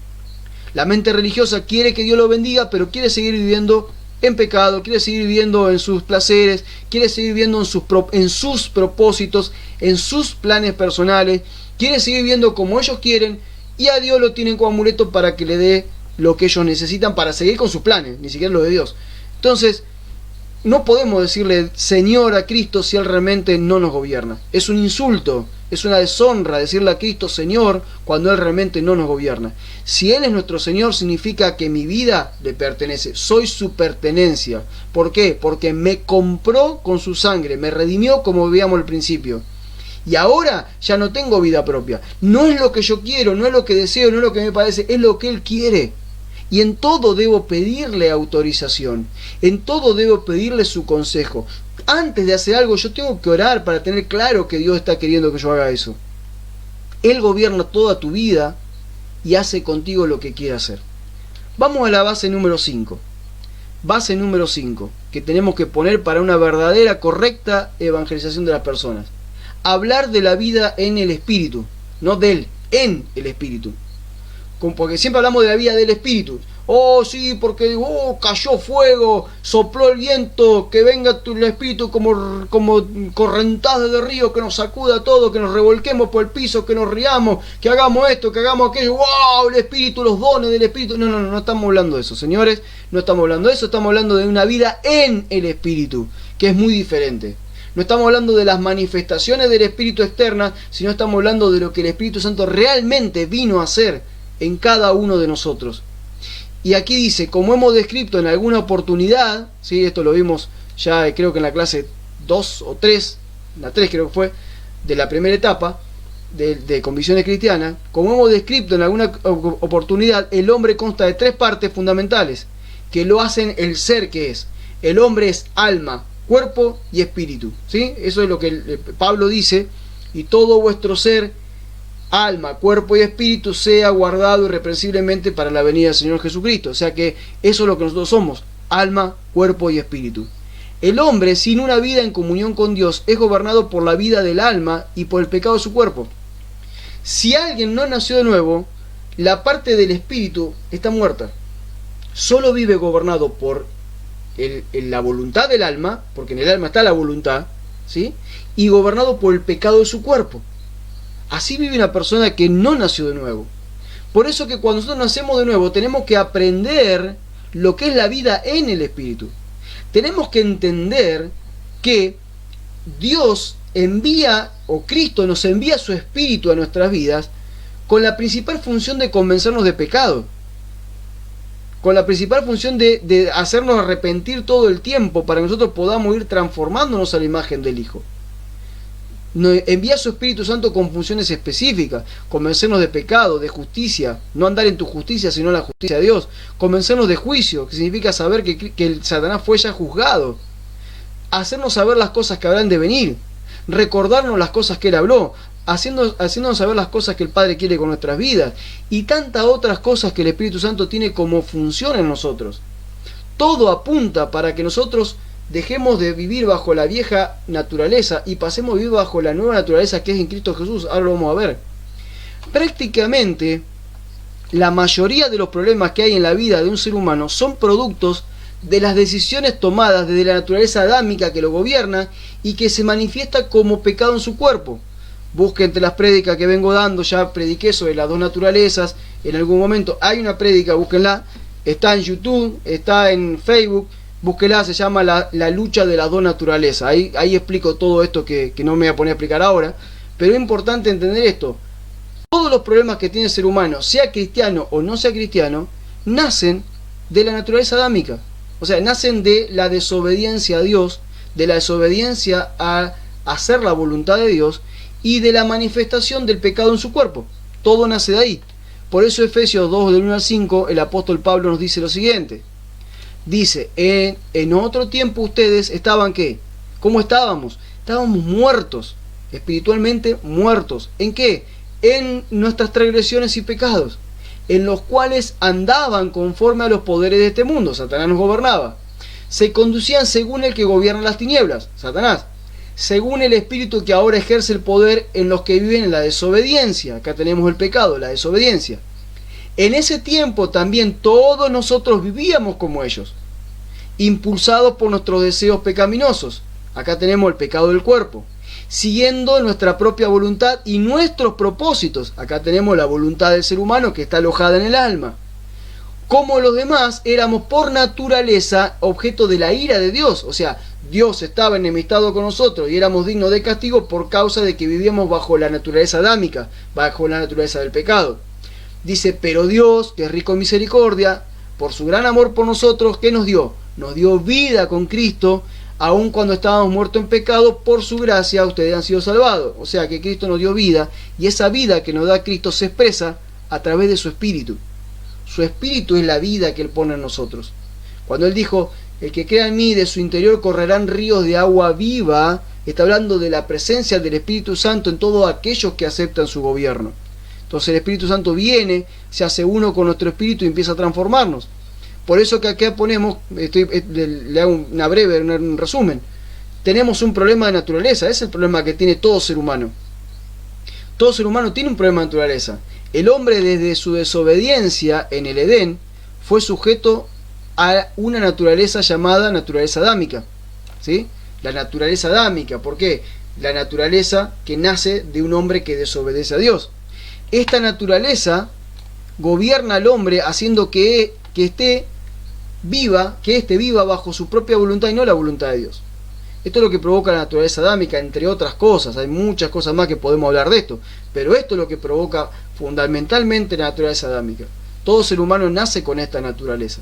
La mente religiosa quiere que Dios lo bendiga, pero quiere seguir viviendo en pecado, quiere seguir viviendo en sus placeres, quiere seguir viviendo en sus propósitos, en sus planes personales, quiere seguir viviendo como ellos quieren, y a Dios lo tienen como amuleto para que le dé lo que ellos necesitan para seguir con sus planes, ni siquiera lo de Dios. Entonces, no podemos decirle Señor a Cristo si Él realmente no nos gobierna. Es un insulto, es una deshonra decirle a Cristo Señor cuando Él realmente no nos gobierna. Si Él es nuestro Señor, significa que mi vida le pertenece, soy su pertenencia. ¿Por qué? Porque me compró con su sangre, me redimió como veíamos al principio. Y ahora ya no tengo vida propia. No es lo que yo quiero, no es lo que deseo, no es lo que me parece, es lo que Él quiere. Y en todo debo pedirle autorización, en todo debo pedirle su consejo. Antes de hacer algo yo tengo que orar para tener claro que Dios está queriendo que yo haga eso. Él gobierna toda tu vida y hace contigo lo que quiere hacer. Vamos a la base número 5. Base número 5, que tenemos que poner para una verdadera, correcta evangelización de las personas. Hablar de la vida en el Espíritu, no de Él, en el Espíritu. Porque siempre hablamos de la vida del Espíritu. Oh, sí, porque cayó fuego, sopló el viento, que venga el Espíritu como correntada de río, que nos sacuda todo, que nos revolquemos por el piso, que nos riamos, que hagamos esto, que hagamos aquello. ¡Wow! El Espíritu, los dones del Espíritu. No estamos hablando de eso, señores. No estamos hablando de eso, estamos hablando de una vida en el Espíritu, que es muy diferente. No estamos hablando de las manifestaciones del Espíritu externas, sino estamos hablando de lo que el Espíritu Santo realmente vino a hacer en cada uno de nosotros. Y aquí dice, como hemos descrito en alguna oportunidad, ¿sí? Esto lo vimos ya creo que en la clase 2 o 3, la 3 creo que fue, de la primera etapa de Convicciones Cristianas, como hemos descrito en alguna oportunidad, el hombre consta de 3 partes fundamentales que lo hacen el ser que es. El hombre es alma, cuerpo y espíritu, ¿sí? Eso es lo que Pablo dice, y todo vuestro ser, alma, cuerpo y espíritu sea guardado irreprensiblemente para la venida del Señor Jesucristo. O sea que eso es lo que nosotros somos, alma, cuerpo y espíritu. El hombre sin una vida en comunión con Dios es gobernado por la vida del alma y por el pecado de su cuerpo. Si alguien no nació de nuevo, la parte del espíritu está muerta. Solo vive gobernado por la voluntad del alma, porque en el alma está la voluntad, ¿sí? Y gobernado por el pecado de su cuerpo. Así vive una persona que no nació de nuevo. Por eso que cuando nosotros nacemos de nuevo tenemos que aprender lo que es la vida en el Espíritu. Tenemos que entender que Dios envía, o Cristo nos envía su Espíritu a nuestras vidas con la principal función de convencernos de pecado. Con la principal función de hacernos arrepentir todo el tiempo para que nosotros podamos ir transformándonos a la imagen del Hijo. Envía su Espíritu Santo con funciones específicas, convencernos de pecado, de justicia, no andar en tu justicia sino en la justicia de Dios, convencernos de juicio, que significa saber que el Satanás fue ya juzgado, hacernos saber las cosas que habrán de venir, recordarnos las cosas que Él habló, haciéndonos saber las cosas que el Padre quiere con nuestras vidas, y tantas otras cosas que el Espíritu Santo tiene como función en nosotros. Todo apunta para que nosotros dejemos de vivir bajo la vieja naturaleza y pasemos a vivir bajo la nueva naturaleza que es en Cristo Jesús. Ahora lo vamos a ver. Prácticamente la mayoría de los problemas que hay en la vida de un ser humano son productos de las decisiones tomadas desde la naturaleza adámica que lo gobierna y que se manifiesta como pecado en su cuerpo. Busque entre las prédicas que vengo dando, ya prediqué sobre las 2 naturalezas en algún momento. Hay una prédica, búsquenla, está en YouTube, está en Facebook. Búsquela, se llama la lucha de las 2 naturalezas. Ahí explico todo esto que no me voy a poner a explicar ahora. Pero es importante entender esto. Todos los problemas que tiene el ser humano, sea cristiano o no sea cristiano, nacen de la naturaleza adámica. O sea, nacen de la desobediencia a Dios, de la desobediencia a hacer la voluntad de Dios y de la manifestación del pecado en su cuerpo. Todo nace de ahí. Por eso Efesios 2, del 1 al 5, el apóstol Pablo nos dice lo siguiente. Dice, en otro tiempo ustedes estaban, ¿qué? ¿Cómo estábamos? Estábamos muertos, espiritualmente muertos. ¿En qué? En nuestras transgresiones y pecados, en los cuales andaban conforme a los poderes de este mundo. Satanás nos gobernaba. Se conducían según el que gobierna las tinieblas, Satanás, según el espíritu que ahora ejerce el poder en los que viven en la desobediencia. Acá tenemos el pecado, la desobediencia. En ese tiempo también todos nosotros vivíamos como ellos. impulsados por nuestros deseos pecaminosos. Acá tenemos el pecado del cuerpo. Siguiendo nuestra propia voluntad y nuestros propósitos. Acá tenemos la voluntad del ser humano que está alojada en el alma. Como los demás, éramos por naturaleza objeto de la ira de Dios. O sea, Dios estaba enemistado con nosotros y éramos dignos de castigo por causa de que vivíamos bajo la naturaleza adámica, bajo la naturaleza del pecado. Dice, pero Dios, que es rico en misericordia, por su gran amor por nosotros, ¿qué nos dio? Nos dio vida con Cristo, aun cuando estábamos muertos en pecado, por su gracia ustedes han sido salvados. O sea que Cristo nos dio vida, y esa vida que nos da Cristo se expresa a través de su Espíritu. Su Espíritu es la vida que Él pone en nosotros. Cuando Él dijo, el que crea en mí, de su interior correrán ríos de agua viva, está hablando de la presencia del Espíritu Santo en todos aquellos que aceptan su gobierno. Entonces el Espíritu Santo viene, se hace uno con nuestro espíritu y empieza a transformarnos. Por eso que acá ponemos, le hago un resumen. Tenemos un problema de naturaleza, ese es el problema que tiene todo ser humano. Todo ser humano tiene un problema de naturaleza. El hombre desde su desobediencia en el Edén fue sujeto a una naturaleza llamada naturaleza adámica. ¿Sí? La naturaleza adámica, ¿por qué? La naturaleza que nace de un hombre que desobedece a Dios. Esta naturaleza gobierna al hombre haciendo que éste viva bajo su propia voluntad y no la voluntad de Dios. Esto es lo que provoca la naturaleza adámica, entre otras cosas. Hay muchas cosas más que podemos hablar de esto, pero esto es lo que provoca fundamentalmente la naturaleza adámica. Todo ser humano nace con esta naturaleza.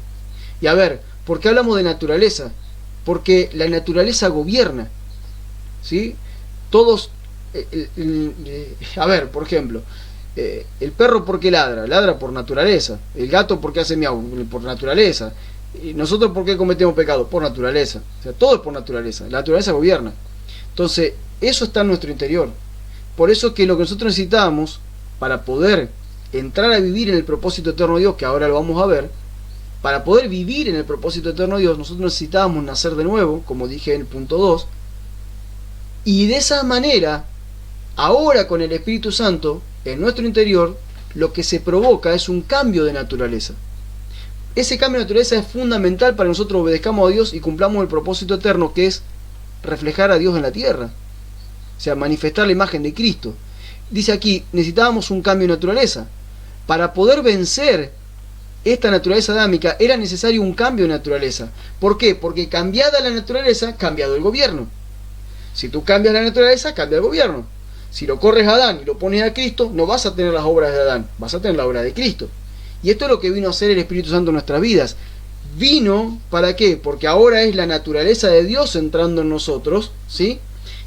Y a ver, ¿por qué hablamos de naturaleza? Porque la naturaleza gobierna, ¿sí? Todos, a ver, por ejemplo, el perro ¿por qué ladra? Ladra por naturaleza. El gato ¿por qué hace miau? Por naturaleza. ¿Y nosotros por qué cometemos pecado? Por naturaleza. O sea, todo es por naturaleza. La naturaleza gobierna. Entonces, eso está en nuestro interior. Por eso que lo que nosotros necesitamos para poder entrar a vivir en el propósito eterno de Dios, que ahora lo vamos a ver, para poder vivir en el propósito eterno de Dios, nosotros necesitábamos nacer de nuevo, como dije en el punto 2, y de esa manera, ahora con el Espíritu Santo, en nuestro interior, lo que se provoca es un cambio de naturaleza. Ese cambio de naturaleza es fundamental para que nosotros obedezcamos a Dios y cumplamos el propósito eterno, que es reflejar a Dios en la tierra. O sea, manifestar la imagen de Cristo. Dice aquí, necesitábamos un cambio de naturaleza. Para poder vencer esta naturaleza adámica, era necesario un cambio de naturaleza. ¿Por qué? Porque cambiada la naturaleza, cambiado el gobierno. Si tú cambias la naturaleza, cambia el gobierno. Si lo corres a Adán y lo pones a Cristo, no vas a tener las obras de Adán, vas a tener la obra de Cristo. Y esto es lo que vino a hacer el Espíritu Santo en nuestras vidas. Vino, ¿para qué? Porque ahora es la naturaleza de Dios entrando en nosotros, ¿sí?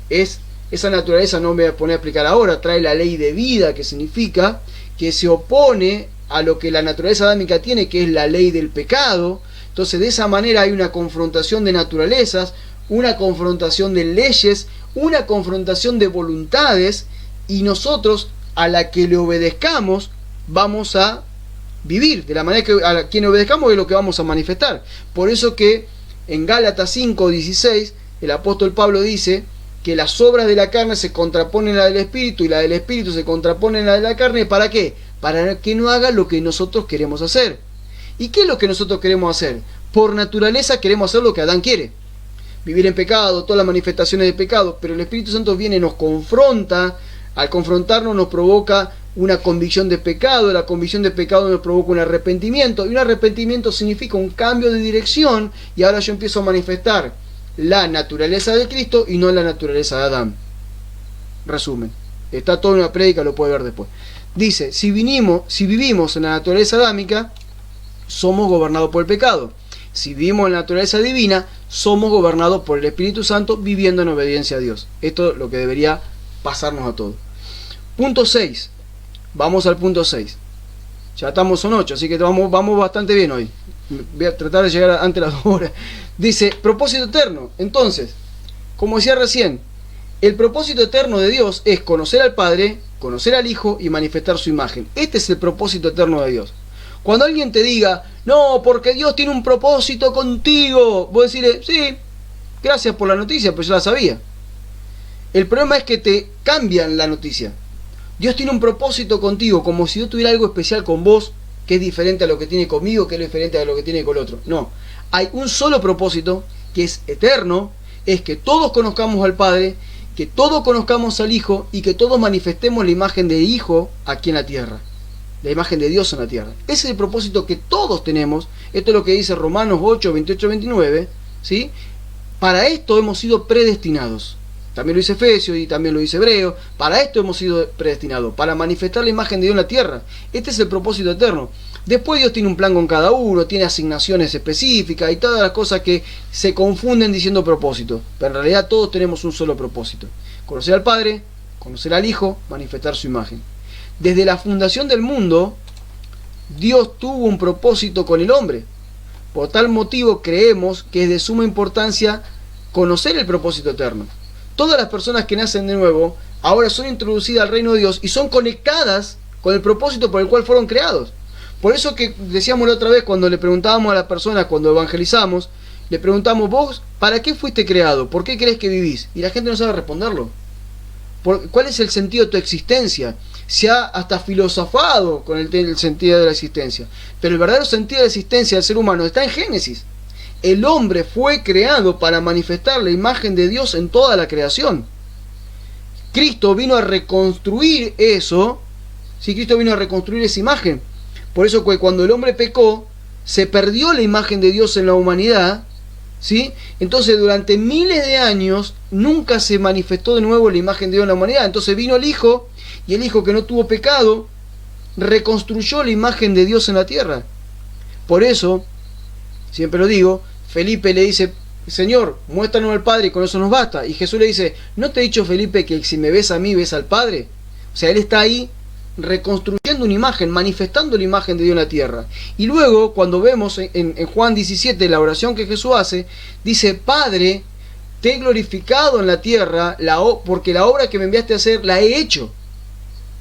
Esa naturaleza, no me voy a poner a explicar ahora, trae la ley de vida, que significa que se opone a lo que la naturaleza adámica tiene, que es la ley del pecado. Entonces, de esa manera hay una confrontación de naturalezas, una confrontación de leyes, una confrontación de voluntades, y nosotros, a la que le obedezcamos, vamos a vivir de la manera que a quien obedezcamos es lo que vamos a manifestar. Por eso que en Gálatas 5:16 el apóstol Pablo dice que las obras de la carne se contraponen a la del Espíritu y la del Espíritu se contrapone a la de la carne. ¿Para qué? Para que no haga lo que nosotros queremos hacer. ¿Y qué es lo que nosotros queremos hacer? Por naturaleza queremos hacer lo que Adán quiere, vivir en pecado, todas las manifestaciones de pecado, pero el Espíritu Santo viene y nos confronta. Al confrontarnos nos provoca una convicción de pecado, la convicción de pecado nos provoca un arrepentimiento, y un arrepentimiento significa un cambio de dirección, y ahora yo empiezo a manifestar la naturaleza de Cristo y no la naturaleza de Adán. Resumen, está todo en una prédica, lo puede ver después. Dice, si vivimos en la naturaleza adámica, somos gobernados por el pecado. Si vivimos en la naturaleza divina, somos gobernados por el Espíritu Santo, viviendo en obediencia a Dios. Esto es lo que debería pasarnos a todos. Punto 6. Vamos al punto 6. Ya estamos, son 8, así que vamos bastante bien hoy. Voy a tratar de llegar antes de las 2 horas. Dice, propósito eterno. Entonces, como decía recién, el propósito eterno de Dios es conocer al Padre, conocer al Hijo y manifestar su imagen. Este es el propósito eterno de Dios. Cuando alguien te diga, no, porque Dios tiene un propósito contigo, vos decirle, sí, gracias por la noticia, pues yo la sabía. El problema es que te cambian la noticia. Dios tiene un propósito contigo, como si Dios tuviera algo especial con vos, que es diferente a lo que tiene conmigo, que es diferente a lo que tiene con el otro. No, hay un solo propósito que es eterno, es que todos conozcamos al Padre, que todos conozcamos al Hijo y que todos manifestemos la imagen del Hijo aquí en la tierra, la imagen de Dios en la tierra. Ese es el propósito que todos tenemos. Esto es lo que dice Romanos 8, 28, 29, ¿sí? Para esto hemos sido predestinados. También lo dice Efesios y también lo dice Hebreo. Para esto hemos sido predestinados, para manifestar la imagen de Dios en la tierra. Este es el propósito eterno. Después Dios tiene un plan con cada uno, tiene asignaciones específicas y todas las cosas que se confunden diciendo propósito. Pero en realidad todos tenemos un solo propósito: conocer al Padre, conocer al Hijo, manifestar su imagen. Desde la fundación del mundo, Dios tuvo un propósito con el hombre. Por tal motivo creemos que es de suma importancia conocer el propósito eterno. Todas las personas que nacen de nuevo ahora son introducidas al reino de Dios y son conectadas con el propósito por el cual fueron creados. Por eso que decíamos la otra vez, cuando le preguntábamos a las personas, cuando evangelizamos, le preguntamos: vos, ¿para qué fuiste creado? ¿Por qué crees que vivís? Y la gente no sabe responderlo. ¿Cuál es el sentido de tu existencia? Se ha hasta filosofado con el sentido de la existencia. Pero el verdadero sentido de la existencia del ser humano está en Génesis. El hombre fue creado para manifestar la imagen de Dios en toda la creación. Cristo vino a reconstruir eso. Sí, Cristo vino a reconstruir esa imagen. Por eso que cuando el hombre pecó, se perdió la imagen de Dios en la humanidad, ¿sí? Entonces durante miles de años nunca se manifestó de nuevo la imagen de Dios en la humanidad. Entonces vino el Hijo, y el Hijo, que no tuvo pecado, reconstruyó la imagen de Dios en la tierra. Por eso, siempre lo digo, Felipe le dice: Señor, muéstranos al Padre y con eso nos basta. Y Jesús le dice: ¿no te he dicho, Felipe, que si me ves a mí, ves al Padre? O sea, él está ahí reconstruyendo una imagen, manifestando la imagen de Dios en la tierra. Y luego, cuando vemos en Juan 17 la oración que Jesús hace, dice: Padre, te he glorificado en la tierra, porque la obra que me enviaste a hacer la he hecho.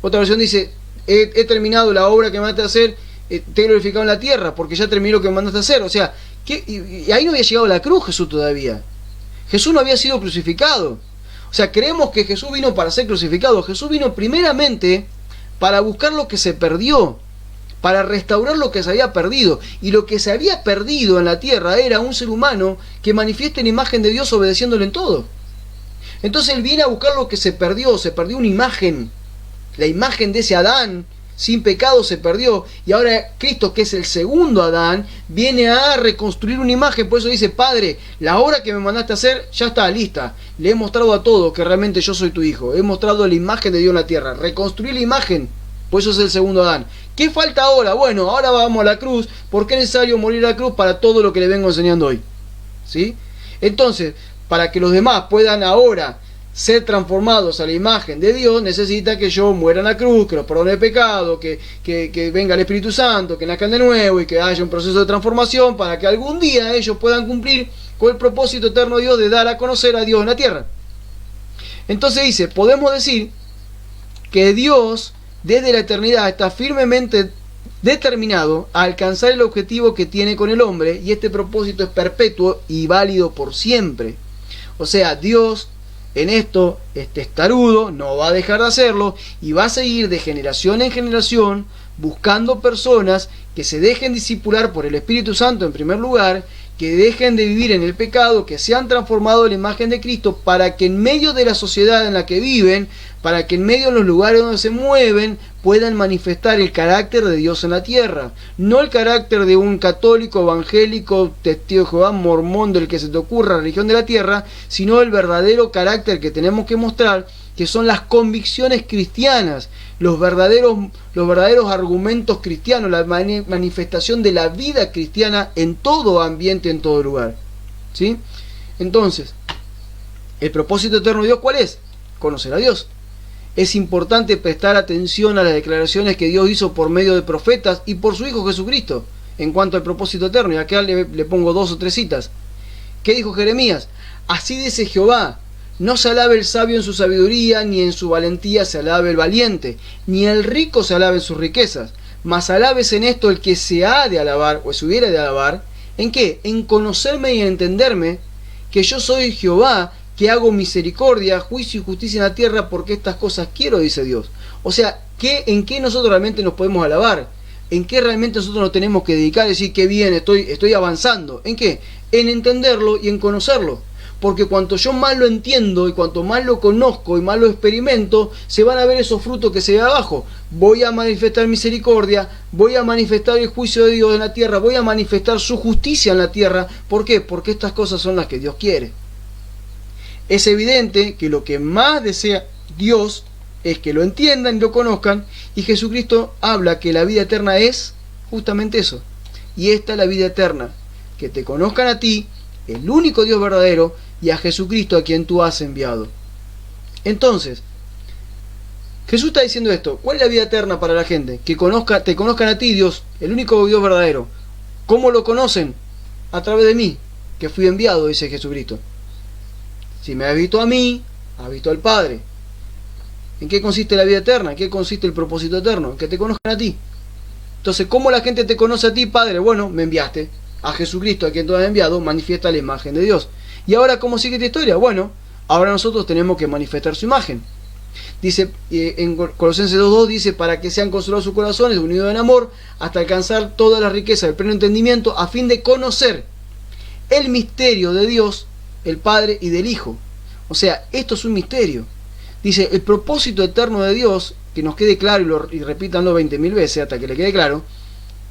Otra versión dice: he terminado la obra que me mandaste a hacer, te he glorificado en la tierra, porque ya terminé lo que me mandaste a hacer. O sea, y ahí no había llegado a la cruz Jesús todavía. Jesús no había sido crucificado. O sea, creemos que Jesús vino para ser crucificado. Jesús vino primeramente para buscar lo que se perdió, para restaurar lo que se había perdido. Y lo que se había perdido en la tierra era un ser humano que manifieste la imagen de Dios obedeciéndole en todo. Entonces él viene a buscar lo que se perdió una imagen. La imagen de ese Adán sin pecado se perdió, y ahora Cristo, que es el segundo Adán, viene a reconstruir una imagen. Por eso dice: Padre, la obra que me mandaste a hacer ya está lista. Le he mostrado a todos que realmente yo soy tu Hijo. He mostrado la imagen de Dios en la tierra. Reconstruir la imagen. Por eso es el segundo Adán. ¿Qué falta ahora? Bueno, ahora vamos a la cruz, porque es necesario morir a la cruz para todo lo que le vengo enseñando hoy. ¿Sí? Entonces, para que los demás puedan ahora ser transformados a la imagen de Dios, necesita que yo muera en la cruz, que los perdone el pecado, que venga el Espíritu Santo, que nazcan de nuevo y que haya un proceso de transformación para que algún día ellos puedan cumplir con el propósito eterno de Dios de dar a conocer a Dios en la tierra. Entonces dice: podemos decir que Dios desde la eternidad está firmemente determinado a alcanzar el objetivo que tiene con el hombre, y este propósito es perpetuo y válido por siempre. O sea, Dios en esto es testarudo, no va a dejar de hacerlo y va a seguir de generación en generación buscando personas que se dejen discipular por el Espíritu Santo en primer lugar, que dejen de vivir en el pecado, que se han transformado en la imagen de Cristo, para que en medio de la sociedad en la que viven, para que en medio de los lugares donde se mueven, puedan manifestar el carácter de Dios en la tierra. No el carácter de un católico, evangélico, testigo de Jehová, mormón, del que se te ocurra, religión de la tierra, sino el verdadero carácter que tenemos que mostrar, que son las convicciones cristianas, los verdaderos argumentos cristianos, la manifestación de la vida cristiana en todo ambiente, en todo lugar. ¿Sí? Entonces, ¿el propósito eterno de Dios cuál es? Conocer a Dios. Es importante prestar atención a las declaraciones que Dios hizo por medio de profetas y por su Hijo Jesucristo en cuanto al propósito eterno. Y acá le pongo 2 o 3 citas. ¿Qué dijo Jeremías? Así dice Jehová: no se alabe el sabio en su sabiduría, ni en su valentía se alabe el valiente, ni el rico se alabe en sus riquezas, mas alabes en esto el que se ha de alabar, o se hubiera de alabar. ¿En qué? En conocerme y en entenderme, que yo soy Jehová, que hago misericordia, juicio y justicia en la tierra, porque estas cosas quiero, dice Dios. O sea, ¿en qué nosotros realmente nos podemos alabar? en qué realmente nosotros nos tenemos que dedicar, es decir, qué bien, estoy avanzando. ¿En qué? En entenderlo y en conocerlo. Porque cuanto yo más lo entiendo y cuanto más lo conozco y más lo experimento, se van a ver esos frutos que se ve abajo. Voy a manifestar misericordia, voy a manifestar el juicio de Dios en la tierra, voy a manifestar su justicia en la tierra. ¿Por qué? Porque estas cosas son las que Dios quiere. Es evidente que lo que más desea Dios es que lo entiendan y lo conozcan, y Jesucristo habla que la vida eterna es justamente eso. Y esta es la vida eterna, que te conozcan a ti, el único Dios verdadero, y a Jesucristo a quien tú has enviado. Entonces, Jesús está diciendo esto. ¿Cuál es la vida eterna para la gente? Que te conozcan a ti, Dios, el único Dios verdadero. ¿Cómo lo conocen? A través de mí, que fui enviado, dice Jesucristo. Si me has visto a mí, has visto al Padre. ¿En qué consiste la vida eterna? ¿En qué consiste el propósito eterno? En que te conozcan a ti. Entonces, ¿cómo la gente te conoce a ti, Padre? Bueno, me enviaste a Jesucristo, a quien tú has enviado, manifiesta la imagen de Dios. ¿Y ahora cómo sigue esta historia? Bueno, ahora nosotros tenemos que manifestar su imagen. Dice en Colosenses 2.2, dice, para que sean consolados sus corazones, unidos en amor, hasta alcanzar toda la riqueza del pleno entendimiento, a fin de conocer el misterio de Dios, el Padre y del Hijo. O sea, esto es un misterio. Dice, el propósito eterno de Dios, que nos quede claro, y repítanlo 20.000 veces hasta que le quede claro,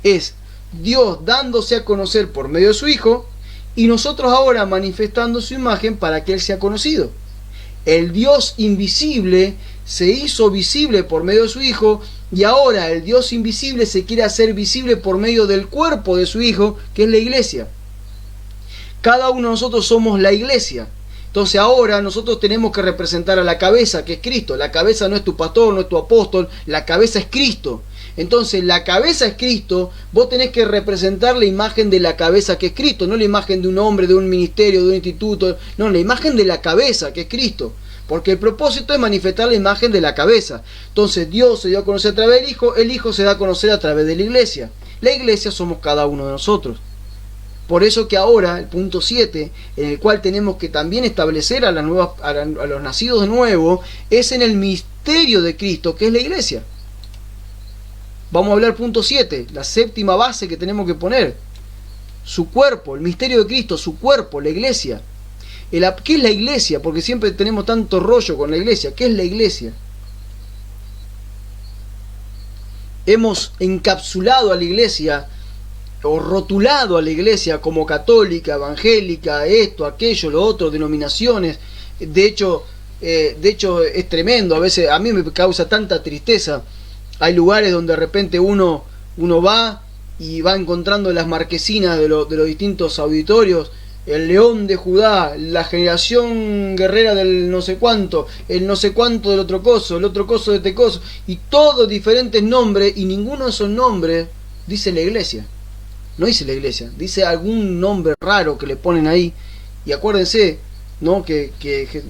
es Dios dándose a conocer por medio de su Hijo, y nosotros ahora manifestando su imagen para que Él sea conocido. El Dios invisible se hizo visible por medio de su Hijo, y ahora el Dios invisible se quiere hacer visible por medio del cuerpo de su Hijo, que es la iglesia. Cada uno de nosotros somos la iglesia. Entonces ahora nosotros tenemos que representar a la cabeza, que es Cristo. La cabeza no es tu pastor, no es tu apóstol, la cabeza es Cristo. Entonces la cabeza es Cristo, vos tenés que representar la imagen de la cabeza que es Cristo, no la imagen de un hombre, de un ministerio, de un instituto, no, la imagen de la cabeza que es Cristo. Porque el propósito es manifestar la imagen de la cabeza. Entonces Dios se dio a conocer a través del Hijo, el Hijo se da a conocer a través de la iglesia. La iglesia somos cada uno de nosotros. Por eso que ahora, el punto 7, en el cual tenemos que también establecer a los nacidos de nuevo, es en el misterio de Cristo, que es la iglesia. Vamos a hablar punto 7, la séptima base que tenemos que poner. Su cuerpo, el misterio de Cristo, su cuerpo, la iglesia. ¿Qué es la iglesia? Porque siempre tenemos tanto rollo con la iglesia. ¿Qué es la iglesia? Hemos encapsulado a la iglesia o rotulado a la iglesia como católica, evangélica, esto, aquello, lo otro, denominaciones. De hecho es tremendo. A veces a mí me causa tanta tristeza. Hay lugares donde de repente uno va y va encontrando las marquesinas de los distintos auditorios. El león de Judá, la generación guerrera del no sé cuánto, el no sé cuánto del otro coso, el otro coso de este coso, y todos diferentes nombres, y ninguno de esos nombres dice la iglesia. No dice la iglesia, dice algún nombre raro que le ponen ahí. Y acuérdense, ¿no? que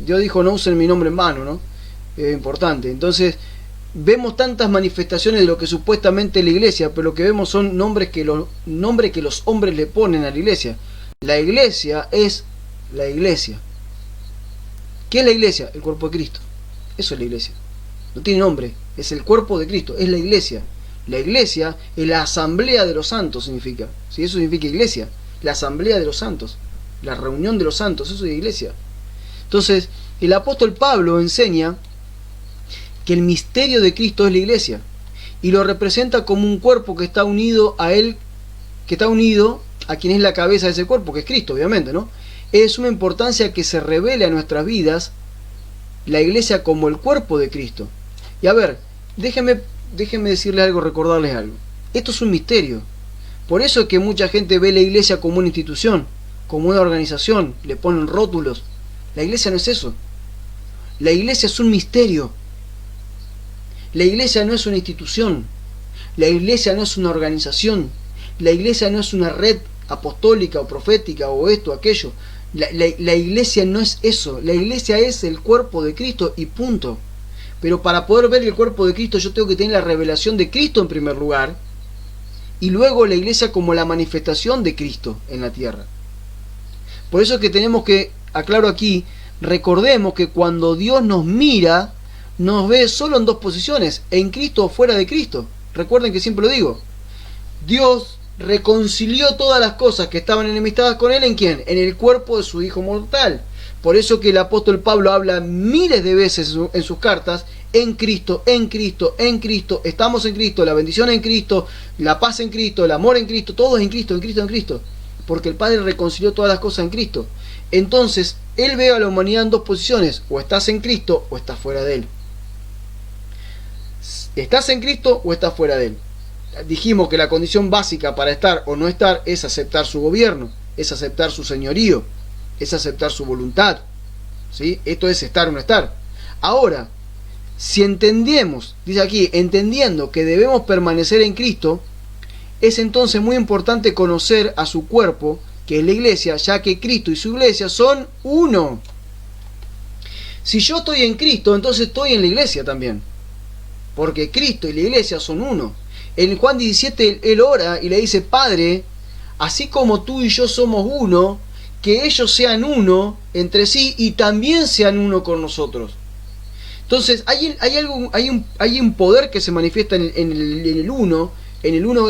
Dios dijo, no usen mi nombre en vano, ¿no? Es importante. Entonces, vemos tantas manifestaciones de lo que supuestamente es la iglesia, pero lo que vemos son nombres que los hombres le ponen a la iglesia. La iglesia es la iglesia. ¿Qué es la iglesia? El cuerpo de Cristo. Eso es la iglesia. No tiene nombre, es el cuerpo de Cristo, es la iglesia. La iglesia es la asamblea de los santos, significa. ¿Sí? Eso significa iglesia. La asamblea de los santos, la reunión de los santos, eso es iglesia. Entonces, el apóstol Pablo enseña que el misterio de Cristo es la iglesia, y lo representa como un cuerpo que está unido a él, que está unido a quien es la cabeza de ese cuerpo, que es Cristo, obviamente, ¿no? Es una importancia que se revele a nuestras vidas la iglesia como el cuerpo de Cristo. Y a ver, déjenme decirles algo, recordarles algo. Esto es un misterio. Por eso es que mucha gente ve la iglesia como una institución, como una organización, le ponen rótulos. La iglesia no es eso. La iglesia es un misterio. La iglesia no es una institución. La iglesia no es una organización. La iglesia no es una red apostólica o profética o esto, aquello. La iglesia no es eso. La iglesia es el cuerpo de Cristo y punto. Pero para poder ver el cuerpo de Cristo yo tengo que tener la revelación de Cristo en primer lugar, y luego la iglesia como la manifestación de Cristo en la tierra. Por eso es que tenemos que, aclaro aquí, recordemos que cuando Dios nos mira, nos ve solo en dos posiciones, en Cristo o fuera de Cristo. Recuerden que siempre lo digo. Dios reconcilió todas las cosas que estaban enemistadas con él. ¿En quién? En el cuerpo de su Hijo mortal. Por eso que el apóstol Pablo habla miles de veces en sus cartas: en Cristo, en Cristo, en Cristo, estamos en Cristo, la bendición en Cristo, la paz en Cristo, el amor en Cristo, todo es en Cristo, en Cristo, en Cristo. Porque el Padre reconcilió todas las cosas en Cristo. Entonces, Él ve a la humanidad en dos posiciones: o estás en Cristo o estás fuera de Él. ¿Estás en Cristo o estás fuera de Él? Dijimos que la condición básica para estar o no estar es aceptar su gobierno, es aceptar su señorío, es aceptar su voluntad, ¿sí? Esto es estar o no estar. Ahora, si entendemos, dice aquí, entendiendo que debemos permanecer en Cristo, es entonces muy importante conocer a su cuerpo, que es la iglesia, ya que Cristo y su iglesia son uno. Si yo estoy en Cristo, entonces estoy en la iglesia también, porque Cristo y la iglesia son uno. En Juan 17 él ora y le dice: Padre, así como tú y yo somos uno, que ellos sean uno entre sí y también sean uno con nosotros. Entonces hay un poder que se manifiesta en el uno. En el uno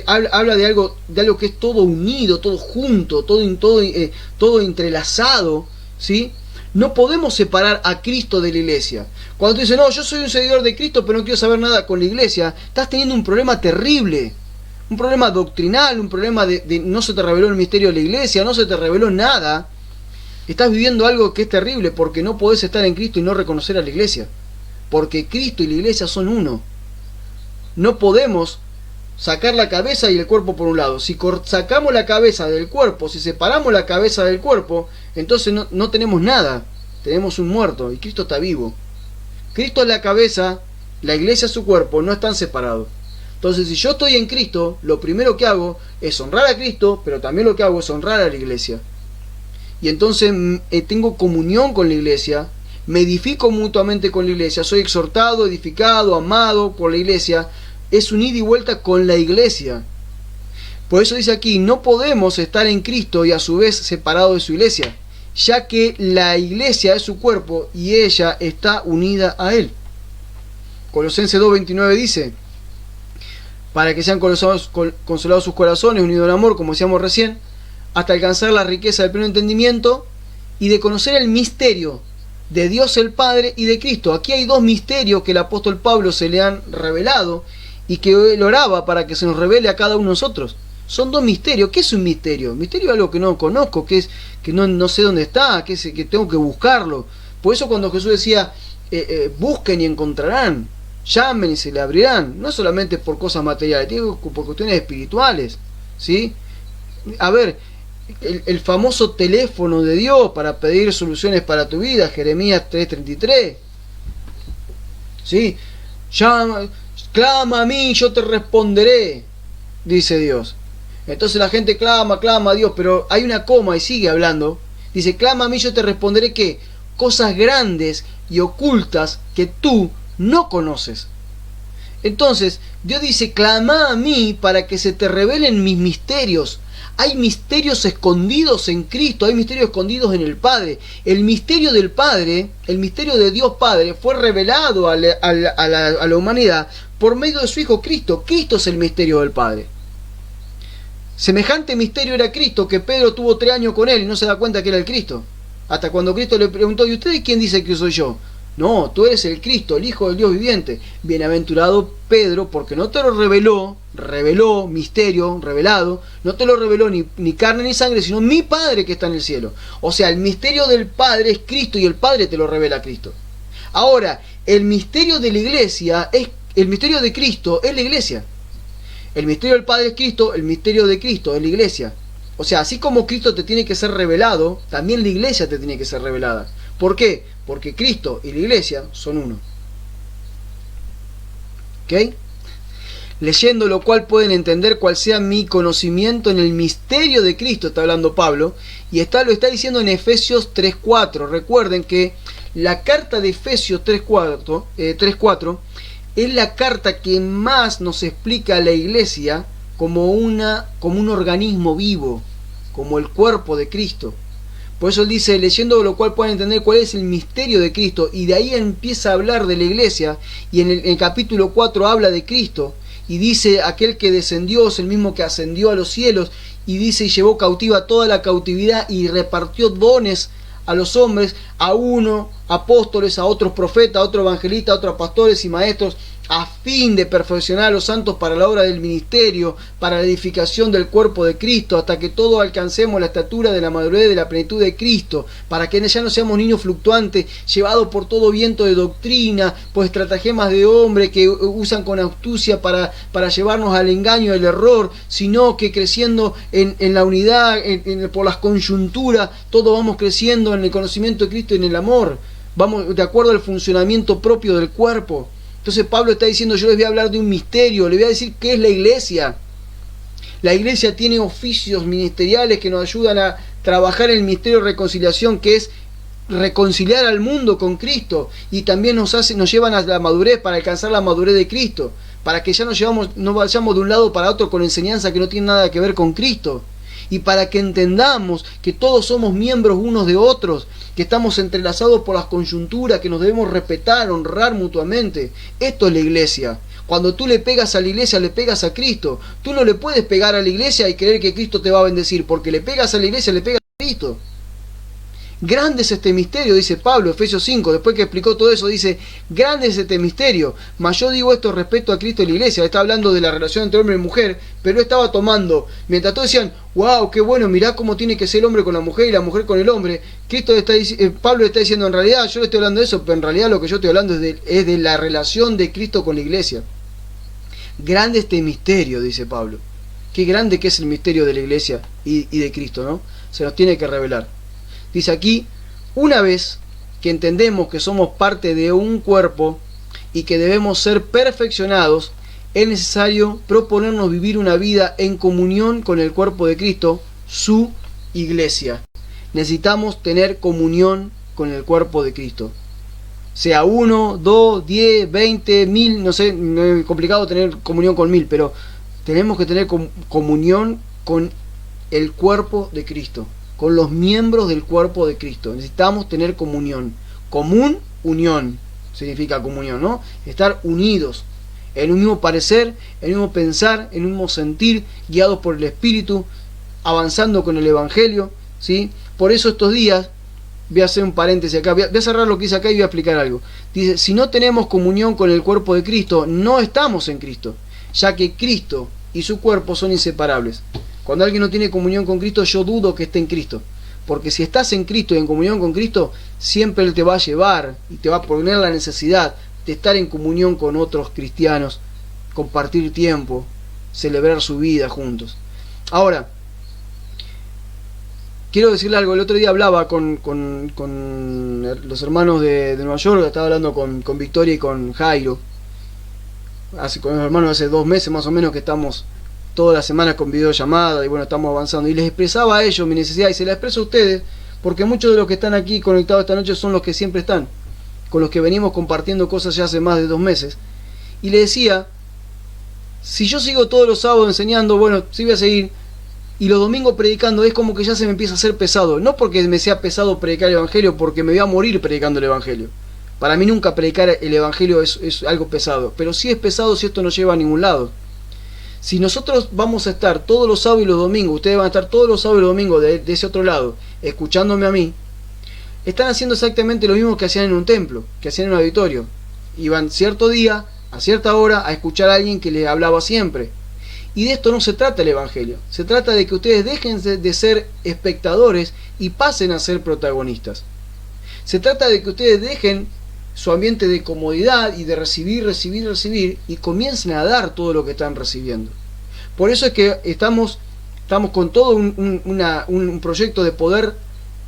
habla de algo que es todo unido, todo junto, todo entrelazado, ¿sí? No podemos separar a Cristo de la iglesia. Cuando tú dices: no, yo soy un seguidor de Cristo, pero no quiero saber nada con la iglesia, estás teniendo un problema terrible. Un problema doctrinal, un problema de no se te reveló el misterio de la iglesia, no se te reveló nada. Estás viviendo algo que es terrible, porque no podés estar en Cristo y no reconocer a la iglesia. Porque Cristo y la iglesia son uno. No podemos sacar la cabeza y el cuerpo por un lado. Si sacamos la cabeza del cuerpo, si separamos la cabeza del cuerpo, entonces no tenemos nada. Tenemos un muerto y Cristo está vivo. Cristo es la cabeza, la iglesia es su cuerpo, no están separados. Entonces, si yo estoy en Cristo, lo primero que hago es honrar a Cristo, pero también lo que hago es honrar a la iglesia. Y entonces tengo comunión con la iglesia, me edifico mutuamente con la iglesia, soy exhortado, edificado, amado por la iglesia. Es un ida y vuelta con la iglesia. Por eso dice aquí: no podemos estar en Cristo y a su vez separados de su iglesia, ya que la iglesia es su cuerpo y ella está unida a él. Colosenses 2:29 dice: para que sean consolados sus corazones, unidos en amor, como decíamos recién, hasta alcanzar la riqueza del pleno entendimiento y de conocer el misterio de Dios el Padre y de Cristo. Aquí hay dos misterios que el apóstol Pablo se le han revelado y que él oraba para que se nos revele a cada uno de nosotros. Son dos misterios. ¿Qué es un misterio? Misterio es algo que no conozco, que no sé dónde está, que tengo que buscarlo. Por eso cuando Jesús decía: busquen y encontrarán, llamen y se le abrirán, no solamente por cosas materiales, digo por cuestiones espirituales, ¿sí? A ver, el famoso teléfono de Dios para pedir soluciones para tu vida, Jeremías 3:33, ¿sí? Clama a mí, yo te responderé, dice Dios. Entonces la gente clama a Dios, pero hay una coma y sigue hablando. Dice: clama a mí, yo te responderé, ¿qué? Cosas grandes y ocultas que tú no conoces. Entonces Dios dice: clama a mí para que se te revelen mis misterios. Hay misterios escondidos en Cristo, hay misterios escondidos en el Padre. El misterio del Padre, el misterio de Dios Padre, fue revelado a la humanidad por medio de su Hijo Cristo. Cristo es el misterio del Padre. Semejante misterio era Cristo, que Pedro tuvo 3 años con él y no se da cuenta que era el Cristo. Hasta cuando Cristo le preguntó: ¿y ustedes quién dice que soy yo? No, tú eres el Cristo, el Hijo del Dios viviente. Bienaventurado Pedro, porque no te lo reveló, misterio, revelado, no te lo reveló ni carne ni sangre, sino mi Padre que está en el cielo. O sea, el misterio del Padre es Cristo y el Padre te lo revela a Cristo. Ahora, el misterio de la iglesia, el misterio de Cristo es la iglesia. El misterio del Padre es Cristo, el misterio de Cristo es la iglesia. O sea, así como Cristo te tiene que ser revelado, también la iglesia te tiene que ser revelada. ¿Por qué? Porque Cristo y la iglesia son uno. ¿Ok? Leyendo lo cual pueden entender cuál sea mi conocimiento en el misterio de Cristo, está hablando Pablo, y lo está diciendo en Efesios 3:4. Recuerden que la carta de Efesios 3:4 es la carta que más nos explica a la iglesia como un organismo vivo, como el cuerpo de Cristo. Por eso él dice: leyendo lo cual pueden entender cuál es el misterio de Cristo, y de ahí empieza a hablar de la iglesia, y en el capítulo 4 habla de Cristo, y dice aquel que descendió es el mismo que ascendió a los cielos, y dice y llevó cautiva toda la cautividad y repartió dones a los hombres, a uno apóstoles, a otros profetas, a otros evangelistas, a otros pastores y maestros, a fin de perfeccionar a los santos para la obra del ministerio, para la edificación del cuerpo de Cristo, hasta que todos alcancemos la estatura de la madurez de la plenitud de Cristo, para que ya no seamos niños fluctuantes, llevados por todo viento de doctrina, por estratagemas de hombre que usan con astucia para llevarnos al engaño, al error, sino que creciendo en la unidad, por las coyunturas, todos vamos creciendo en el conocimiento de Cristo y en el amor, vamos de acuerdo al funcionamiento propio del cuerpo. Entonces Pablo está diciendo, yo les voy a hablar de un misterio, les voy a decir qué es la iglesia. La iglesia tiene oficios ministeriales que nos ayudan a trabajar el misterio de reconciliación, que es reconciliar al mundo con Cristo, y también nos llevan a la madurez, para alcanzar la madurez de Cristo, para que ya no vayamos de un lado para otro con enseñanza que no tiene nada que ver con Cristo, y para que entendamos que todos somos miembros unos de otros, que estamos entrelazados por las coyunturas, que nos debemos respetar, honrar mutuamente. Esto es la iglesia. Cuando tú le pegas a la iglesia, le pegas a Cristo. Tú no le puedes pegar a la iglesia y creer que Cristo te va a bendecir, porque le pegas a la iglesia, le pegas a Cristo. Grande es este misterio, dice Pablo, Efesios 5, después que explicó todo eso, dice, grande es este misterio, mas yo digo esto respecto a Cristo y la iglesia. Está hablando de la relación entre hombre y mujer, pero estaba tomando, mientras todos decían, wow, qué bueno, mirá cómo tiene que ser el hombre con la mujer y la mujer con el hombre, Pablo está diciendo, en realidad yo le estoy hablando de eso, pero en realidad lo que yo estoy hablando es de la relación de Cristo con la iglesia. Grande este misterio, dice Pablo. Qué grande que es el misterio de la iglesia y de Cristo, ¿no? Se nos tiene que revelar. Dice aquí, una vez que entendemos que somos parte de un cuerpo y que debemos ser perfeccionados, es necesario proponernos vivir una vida en comunión con el cuerpo de Cristo, su iglesia. Necesitamos tener comunión con el cuerpo de Cristo. Sea 1, 2, 10, 20, 1000, no sé, no es complicado tener comunión con 1000, pero tenemos que tener comunión con el cuerpo de Cristo, con los miembros del cuerpo de Cristo. Necesitamos tener comunión. Común, unión, significa comunión, ¿no? Estar unidos, en un mismo parecer, en un mismo pensar, en un mismo sentir, guiados por el Espíritu, avanzando con el Evangelio, ¿sí? Por eso estos días, voy a hacer un paréntesis acá, voy a cerrar lo que dice acá y voy a explicar algo. Dice, si no tenemos comunión con el cuerpo de Cristo, no estamos en Cristo, ya que Cristo y su cuerpo son inseparables. Cuando alguien no tiene comunión con Cristo, yo dudo que esté en Cristo. Porque si estás en Cristo y en comunión con Cristo, siempre Él te va a llevar y te va a poner la necesidad de estar en comunión con otros cristianos, compartir tiempo, celebrar su vida juntos. Ahora, quiero decirle algo. El otro día hablaba con los hermanos de Nueva York, estaba hablando con Victoria y con Jairo. Con los hermanos hace 2 meses más o menos que estamos todas las semanas con videollamada y bueno, estamos avanzando, y les expresaba a ellos mi necesidad y se la expreso a ustedes, porque muchos de los que están aquí conectados esta noche son los que siempre están, con los que venimos compartiendo cosas ya hace más de 2 meses, y les decía, si yo sigo todos los sábados enseñando, bueno, sí voy a seguir, y los domingos predicando, es como que ya se me empieza a hacer pesado, no porque me sea pesado predicar el Evangelio, porque me voy a morir predicando el Evangelio. Para mí nunca predicar el Evangelio es algo pesado, pero sí es pesado si esto no lleva a ningún lado. Si nosotros vamos a estar todos los sábados y los domingos, ustedes van a estar todos los sábados y los domingos de ese otro lado, escuchándome a mí, están haciendo exactamente lo mismo que hacían en un templo, que hacían en un auditorio. Iban cierto día, a cierta hora, a escuchar a alguien que les hablaba siempre. Y de esto no se trata el Evangelio. Se trata de que ustedes dejen de ser espectadores y pasen a ser protagonistas. Se trata de que ustedes dejen su ambiente de comodidad y de recibir y comiencen a dar todo lo que están recibiendo. Por eso es que estamos con todo un proyecto de poder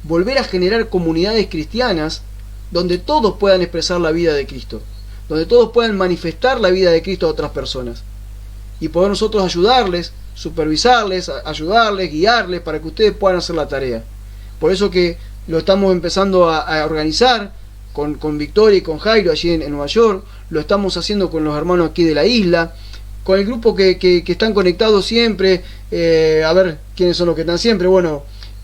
volver a generar comunidades cristianas donde todos puedan expresar la vida de Cristo, donde todos puedan manifestar la vida de Cristo a otras personas y poder nosotros ayudarles, supervisarles, ayudarles, guiarles para que ustedes puedan hacer la tarea. Por eso que lo estamos empezando a organizar con Victoria y con Jairo allí en Nueva York, lo estamos haciendo con los hermanos aquí de la isla, con el grupo que están conectados siempre, a ver, ¿quiénes son los que están siempre? Bueno,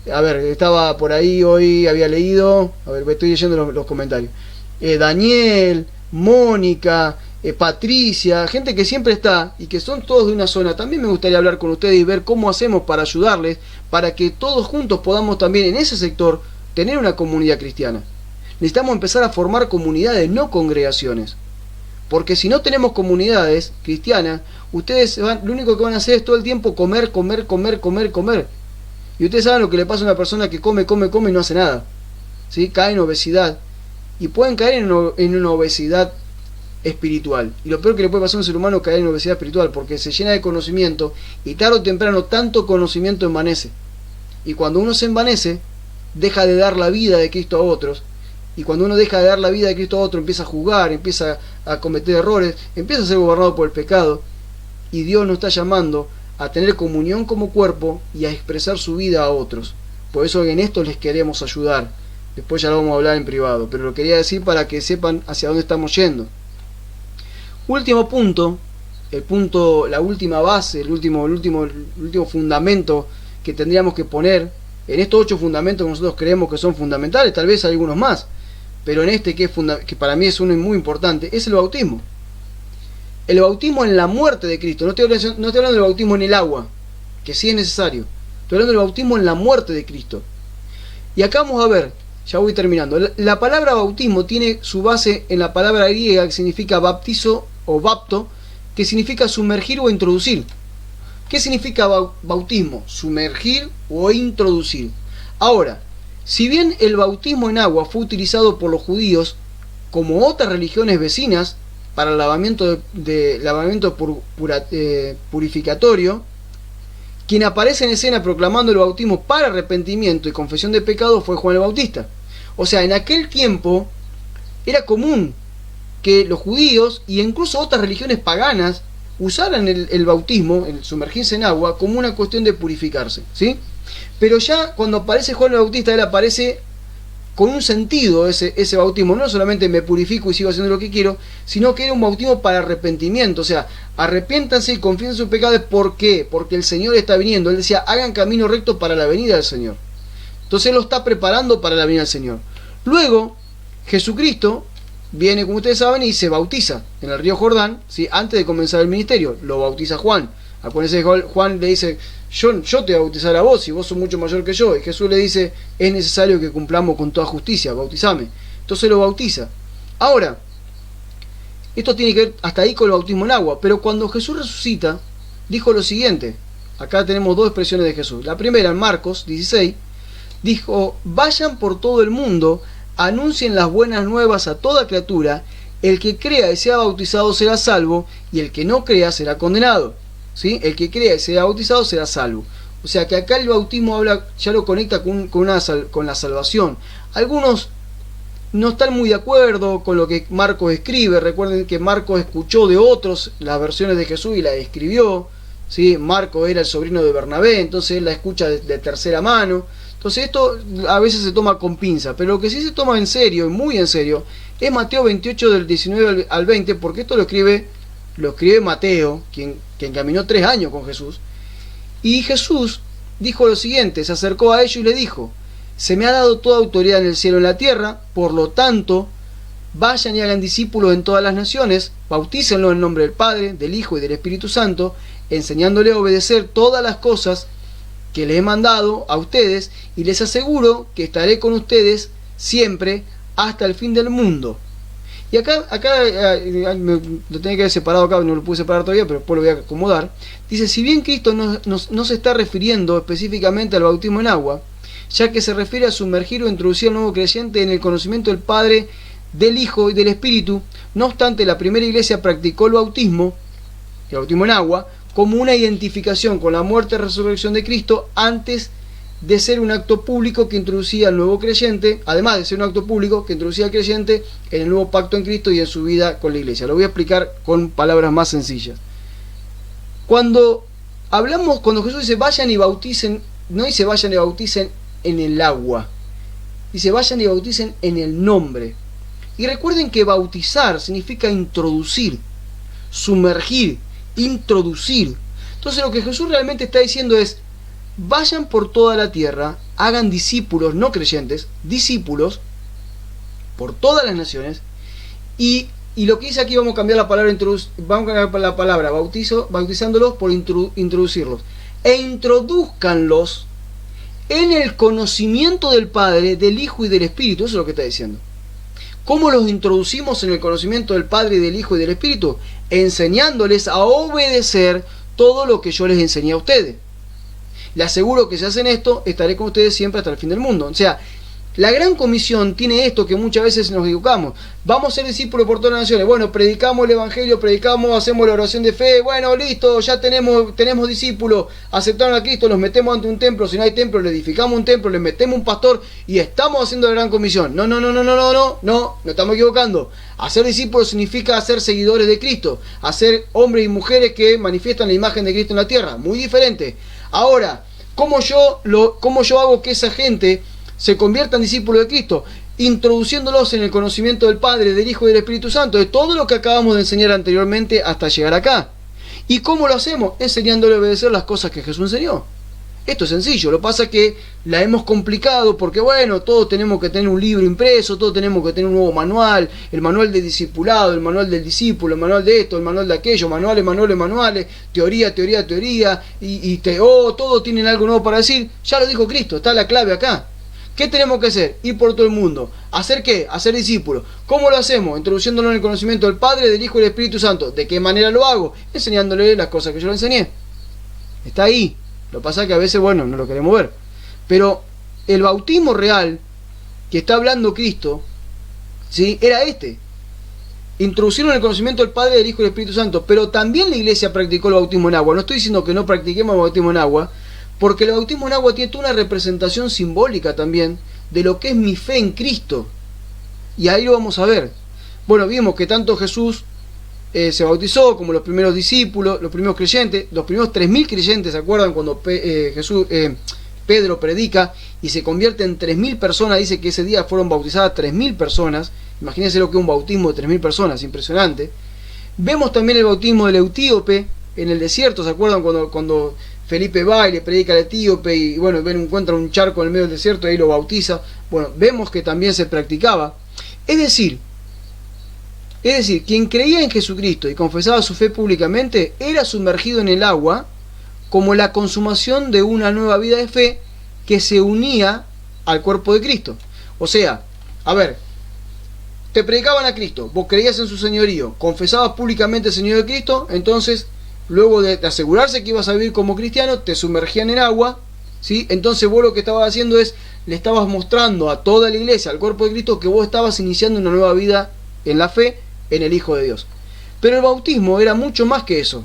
a ver, estaba por ahí hoy, había leído, a ver, estoy leyendo los comentarios, Daniel, Mónica, Patricia, gente que siempre está y que son todos de una zona, también me gustaría hablar con ustedes y ver cómo hacemos para ayudarles, para que todos juntos podamos también en ese sector tener una comunidad cristiana. Necesitamos empezar a formar comunidades, no congregaciones. Porque si no tenemos comunidades cristianas, ustedes lo único que van a hacer es todo el tiempo comer, comer, comer, comer, comer. Y ustedes saben lo que le pasa a una persona que come, come, come y no hace nada. ¿Sí? Cae en obesidad. Y pueden caer en una obesidad espiritual. Y lo peor que le puede pasar a un ser humano es caer en obesidad espiritual, porque se llena de conocimiento y tarde o temprano tanto conocimiento envanece. Y cuando uno se envanece, deja de dar la vida de Cristo a otros. Y cuando uno deja de dar la vida de Cristo a otro, empieza a juzgar, empieza a cometer errores, empieza a ser gobernado por el pecado. Y Dios nos está llamando a tener comunión como cuerpo y a expresar su vida a otros. Por eso en esto les queremos ayudar. Después ya lo vamos a hablar en privado, pero lo quería decir para que sepan hacia dónde estamos yendo. Último punto, la última base, el último fundamento que tendríamos que poner en estos 8 fundamentos que nosotros creemos que son fundamentales, tal vez hay algunos más, pero en este que para mí es uno muy importante, es el bautismo. El bautismo en la muerte de Cristo. No estoy hablando del bautismo en el agua, que sí es necesario. Estoy hablando del bautismo en la muerte de Cristo. Y acá vamos a ver, ya voy terminando. La palabra bautismo tiene su base en la palabra griega que significa baptizo o bapto, que significa sumergir o introducir. ¿Qué significa bautismo? Sumergir o introducir. Ahora, si bien el bautismo en agua fue utilizado por los judíos como otras religiones vecinas para el lavamiento purificatorio, quien aparece en escena proclamando el bautismo para arrepentimiento y confesión de pecado fue Juan el Bautista. O sea, en aquel tiempo era común que los judíos e incluso otras religiones paganas usaran el bautismo, el sumergirse en agua, como una cuestión de purificarse, ¿sí? Pero ya cuando aparece Juan el Bautista, él aparece con un sentido ese bautismo. No solamente me purifico y sigo haciendo lo que quiero, sino que era un bautismo para arrepentimiento. O sea, arrepiéntanse y confiesen sus pecados. ¿Por qué? Porque el Señor está viniendo. Él decía, hagan camino recto para la venida del Señor. Entonces Él lo está preparando para la venida del Señor. Luego, Jesucristo viene, como ustedes saben, y se bautiza en el río Jordán, ¿sí? Antes de comenzar el ministerio. Lo bautiza Juan. Acuérdense que Juan le dice, yo te voy a bautizar a vos, y vos sos mucho mayor que yo. Y Jesús le dice, es necesario que cumplamos con toda justicia, bautizame. Entonces lo bautiza. Ahora, esto tiene que ver hasta ahí con el bautismo en agua. Pero cuando Jesús resucita, dijo lo siguiente. Acá tenemos 2 expresiones de Jesús. La primera, en Marcos 16, dijo, vayan por todo el mundo, anuncien las buenas nuevas a toda criatura, el que crea y sea bautizado será salvo, y el que no crea será condenado. ¿Sí? El que crea y sea bautizado será salvo. O sea que acá el bautismo ya lo conecta con la salvación. Algunos no están muy de acuerdo con lo que Marcos escribe. Recuerden que Marcos escuchó de otros las versiones de Jesús y la escribió, ¿sí? Marcos era el sobrino de Bernabé, entonces él la escucha de tercera mano. Entonces esto a veces se toma con pinza, pero lo que sí se toma en serio, y muy en serio, es Mateo 28 del 19 al 20, porque esto lo escribe Mateo, quien caminó 3 años con Jesús. Y Jesús dijo lo siguiente, se acercó a ellos y le dijo, se me ha dado toda autoridad en el cielo y en la tierra, por lo tanto, vayan y hagan discípulos en todas las naciones, bautícenlos en nombre del Padre, del Hijo y del Espíritu Santo, enseñándole a obedecer todas las cosas que les he mandado a ustedes, y les aseguro que estaré con ustedes siempre hasta el fin del mundo. Y acá lo tenía que haber separado acá, no lo pude separar todavía, pero después lo voy a acomodar. Dice, si bien Cristo no se está refiriendo específicamente al bautismo en agua, ya que se refiere a sumergir o introducir al nuevo creyente en el conocimiento del Padre, del Hijo y del Espíritu, no obstante la primera iglesia practicó el bautismo en agua, como una identificación con la muerte y resurrección de Cristo antes de ser un acto público que introducía al nuevo creyente, además de ser un acto público que introducía al creyente en el nuevo pacto en Cristo y en su vida con la iglesia. Lo voy a explicar con palabras más sencillas. Cuando Jesús dice vayan y bauticen, no dice vayan y bauticen en el agua, dice vayan y bauticen en el nombre. Y recuerden que bautizar significa introducir, sumergir, introducir. Entonces lo que Jesús realmente está diciendo es, vayan por toda la tierra, hagan discípulos no creyentes, discípulos por todas las naciones, y Y lo que dice aquí, vamos a cambiar la palabra, vamos a cambiar la palabra bautizándolos por introducirlos. E introduzcanlos en el conocimiento del Padre, del Hijo y del Espíritu. Eso es lo que está diciendo. ¿Cómo los introducimos en el conocimiento del Padre, del Hijo y del Espíritu? Enseñándoles a obedecer todo lo que yo les enseñé a ustedes. Les aseguro que si hacen esto, estaré con ustedes siempre hasta el fin del mundo. O sea, la gran comisión tiene esto que muchas veces nos equivocamos. Vamos a ser discípulos por todas las naciones. Bueno, predicamos el evangelio, hacemos la oración de fe. Bueno, listo, ya tenemos discípulos, aceptaron a Cristo, los metemos ante un templo. Si no hay templo, le edificamos un templo, le metemos un pastor y estamos haciendo la gran comisión. No estamos equivocando. Hacer discípulos significa hacer seguidores de Cristo, hacer hombres y mujeres que manifiestan la imagen de Cristo en la tierra. Muy diferente. Ahora, ¿cómo yo hago que esa gente se conviertan en discípulos de Cristo? Introduciéndolos en el conocimiento del Padre, del Hijo y del Espíritu Santo, de todo lo que acabamos de enseñar anteriormente hasta llegar acá. ¿Y cómo lo hacemos? Enseñándole a obedecer las cosas que Jesús enseñó. Esto es sencillo, lo que pasa es que la hemos complicado porque, bueno, todos tenemos que tener un libro impreso, todos tenemos que tener un nuevo manual, el manual de discipulado, el manual del discípulo, el manual de esto, el manual de aquello, manuales, teoría, todos tienen algo nuevo para decir. Ya lo dijo Cristo, está la clave acá. ¿Qué tenemos que hacer? Ir por todo el mundo. ¿Hacer qué? Hacer discípulos. ¿Cómo lo hacemos? Introduciéndolo en el conocimiento del Padre, del Hijo y del Espíritu Santo. ¿De qué manera lo hago? Enseñándole las cosas que yo le enseñé. Está ahí. Lo que pasa es que a veces, bueno, no lo queremos ver. Pero el bautismo real que está hablando Cristo, ¿sí?, era este. Introducirlo en el conocimiento del Padre, del Hijo y del Espíritu Santo. Pero también la iglesia practicó el bautismo en agua. No estoy diciendo que no practiquemos el bautismo en agua, porque el bautismo en agua tiene toda una representación simbólica también de lo que es mi fe en Cristo. Y ahí lo vamos a ver. Bueno, vimos que tanto Jesús se bautizó como los primeros discípulos, los primeros creyentes, los primeros 3.000 creyentes. ¿Se acuerdan cuando Pedro predica y se convierte en 3.000 personas? Dice que ese día fueron bautizadas 3.000 personas. Imagínense lo que es un bautismo de 3.000 personas, impresionante. Vemos también el bautismo del etíope en el desierto. ¿Se acuerdan cuando Felipe va y le predica al etíope y bueno, encuentra un charco en el medio del desierto y ahí lo bautiza? Bueno, vemos que también se practicaba. Es decir, quien creía en Jesucristo y confesaba su fe públicamente era sumergido en el agua como la consumación de una nueva vida de fe que se unía al cuerpo de Cristo. O sea, a ver, te predicaban a Cristo, vos creías en su señorío, confesabas públicamente el señorío de Cristo, entonces luego de asegurarse que ibas a vivir como cristiano, te sumergían en agua, ¿sí? Entonces vos lo que estabas haciendo es, le estabas mostrando a toda la iglesia, al cuerpo de Cristo, que vos estabas iniciando una nueva vida en la fe, en el Hijo de Dios. Pero el bautismo era mucho más que eso.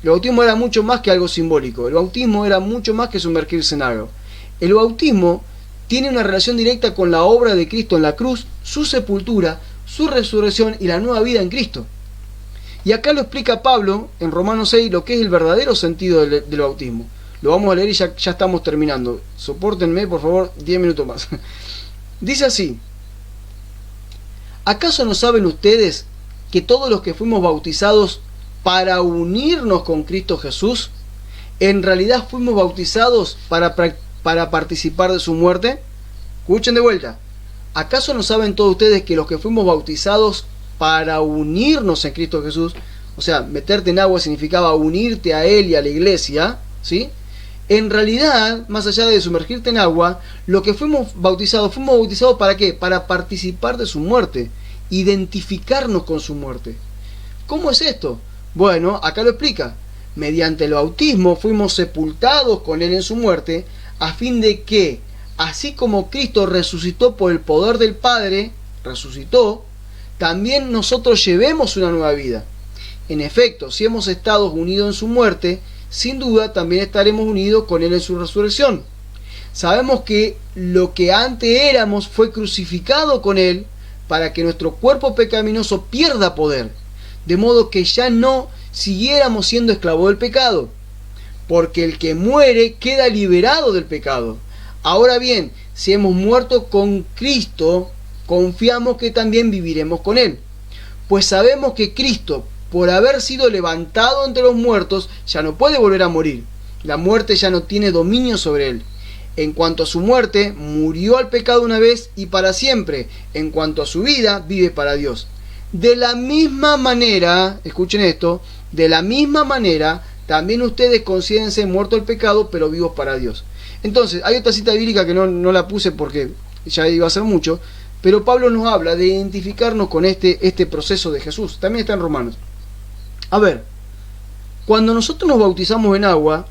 El bautismo era mucho más que algo simbólico. El bautismo era mucho más que sumergirse en algo. El bautismo tiene una relación directa con la obra de Cristo en la cruz, su sepultura, su resurrección y la nueva vida en Cristo. Y acá lo explica Pablo en Romanos 6 lo que es el verdadero sentido del bautismo. Lo vamos a leer y ya estamos terminando. Sopórtenme, por favor, 10 minutos más. Dice así: ¿acaso no saben ustedes que todos los que fuimos bautizados para unirnos con Cristo Jesús, en realidad fuimos bautizados para participar de su muerte? Escuchen de vuelta. ¿Acaso no saben todos ustedes que los que fuimos bautizados para unirnos en Cristo Jesús, o sea, meterte en agua significaba unirte a Él y a la iglesia, ¿sí? En realidad, más allá de sumergirte en agua, lo que fuimos bautizados ¿para qué? Para participar de su muerte, identificarnos con su muerte. ¿Cómo es esto? Bueno, acá lo explica. Mediante el bautismo fuimos sepultados con Él en su muerte, a fin de que, así como Cristo resucitó por el poder del Padre, resucitó, también nosotros llevemos una nueva vida. En efecto, si hemos estado unidos en su muerte, sin duda también estaremos unidos con Él en su resurrección. Sabemos que lo que antes éramos fue crucificado con Él para que nuestro cuerpo pecaminoso pierda poder, de modo que ya no siguiéramos siendo esclavos del pecado, porque el que muere queda liberado del pecado. Ahora bien, si hemos muerto con Cristo, confiamos que también viviremos con Él, pues sabemos que Cristo, por haber sido levantado entre los muertos, ya no puede volver a morir. La muerte ya no tiene dominio sobre Él. En cuanto a su muerte, murió al pecado una vez y para siempre. En cuanto a su vida, vive para Dios. De la misma manera, escuchen esto, de la misma manera, también ustedes considérense muertos al pecado, pero vivos para Dios. Entonces, hay otra cita bíblica que no la puse porque ya iba a ser mucho, pero Pablo nos habla de identificarnos con este proceso de Jesús. También está en Romanos. A ver, cuando nosotros nos bautizamos en agua,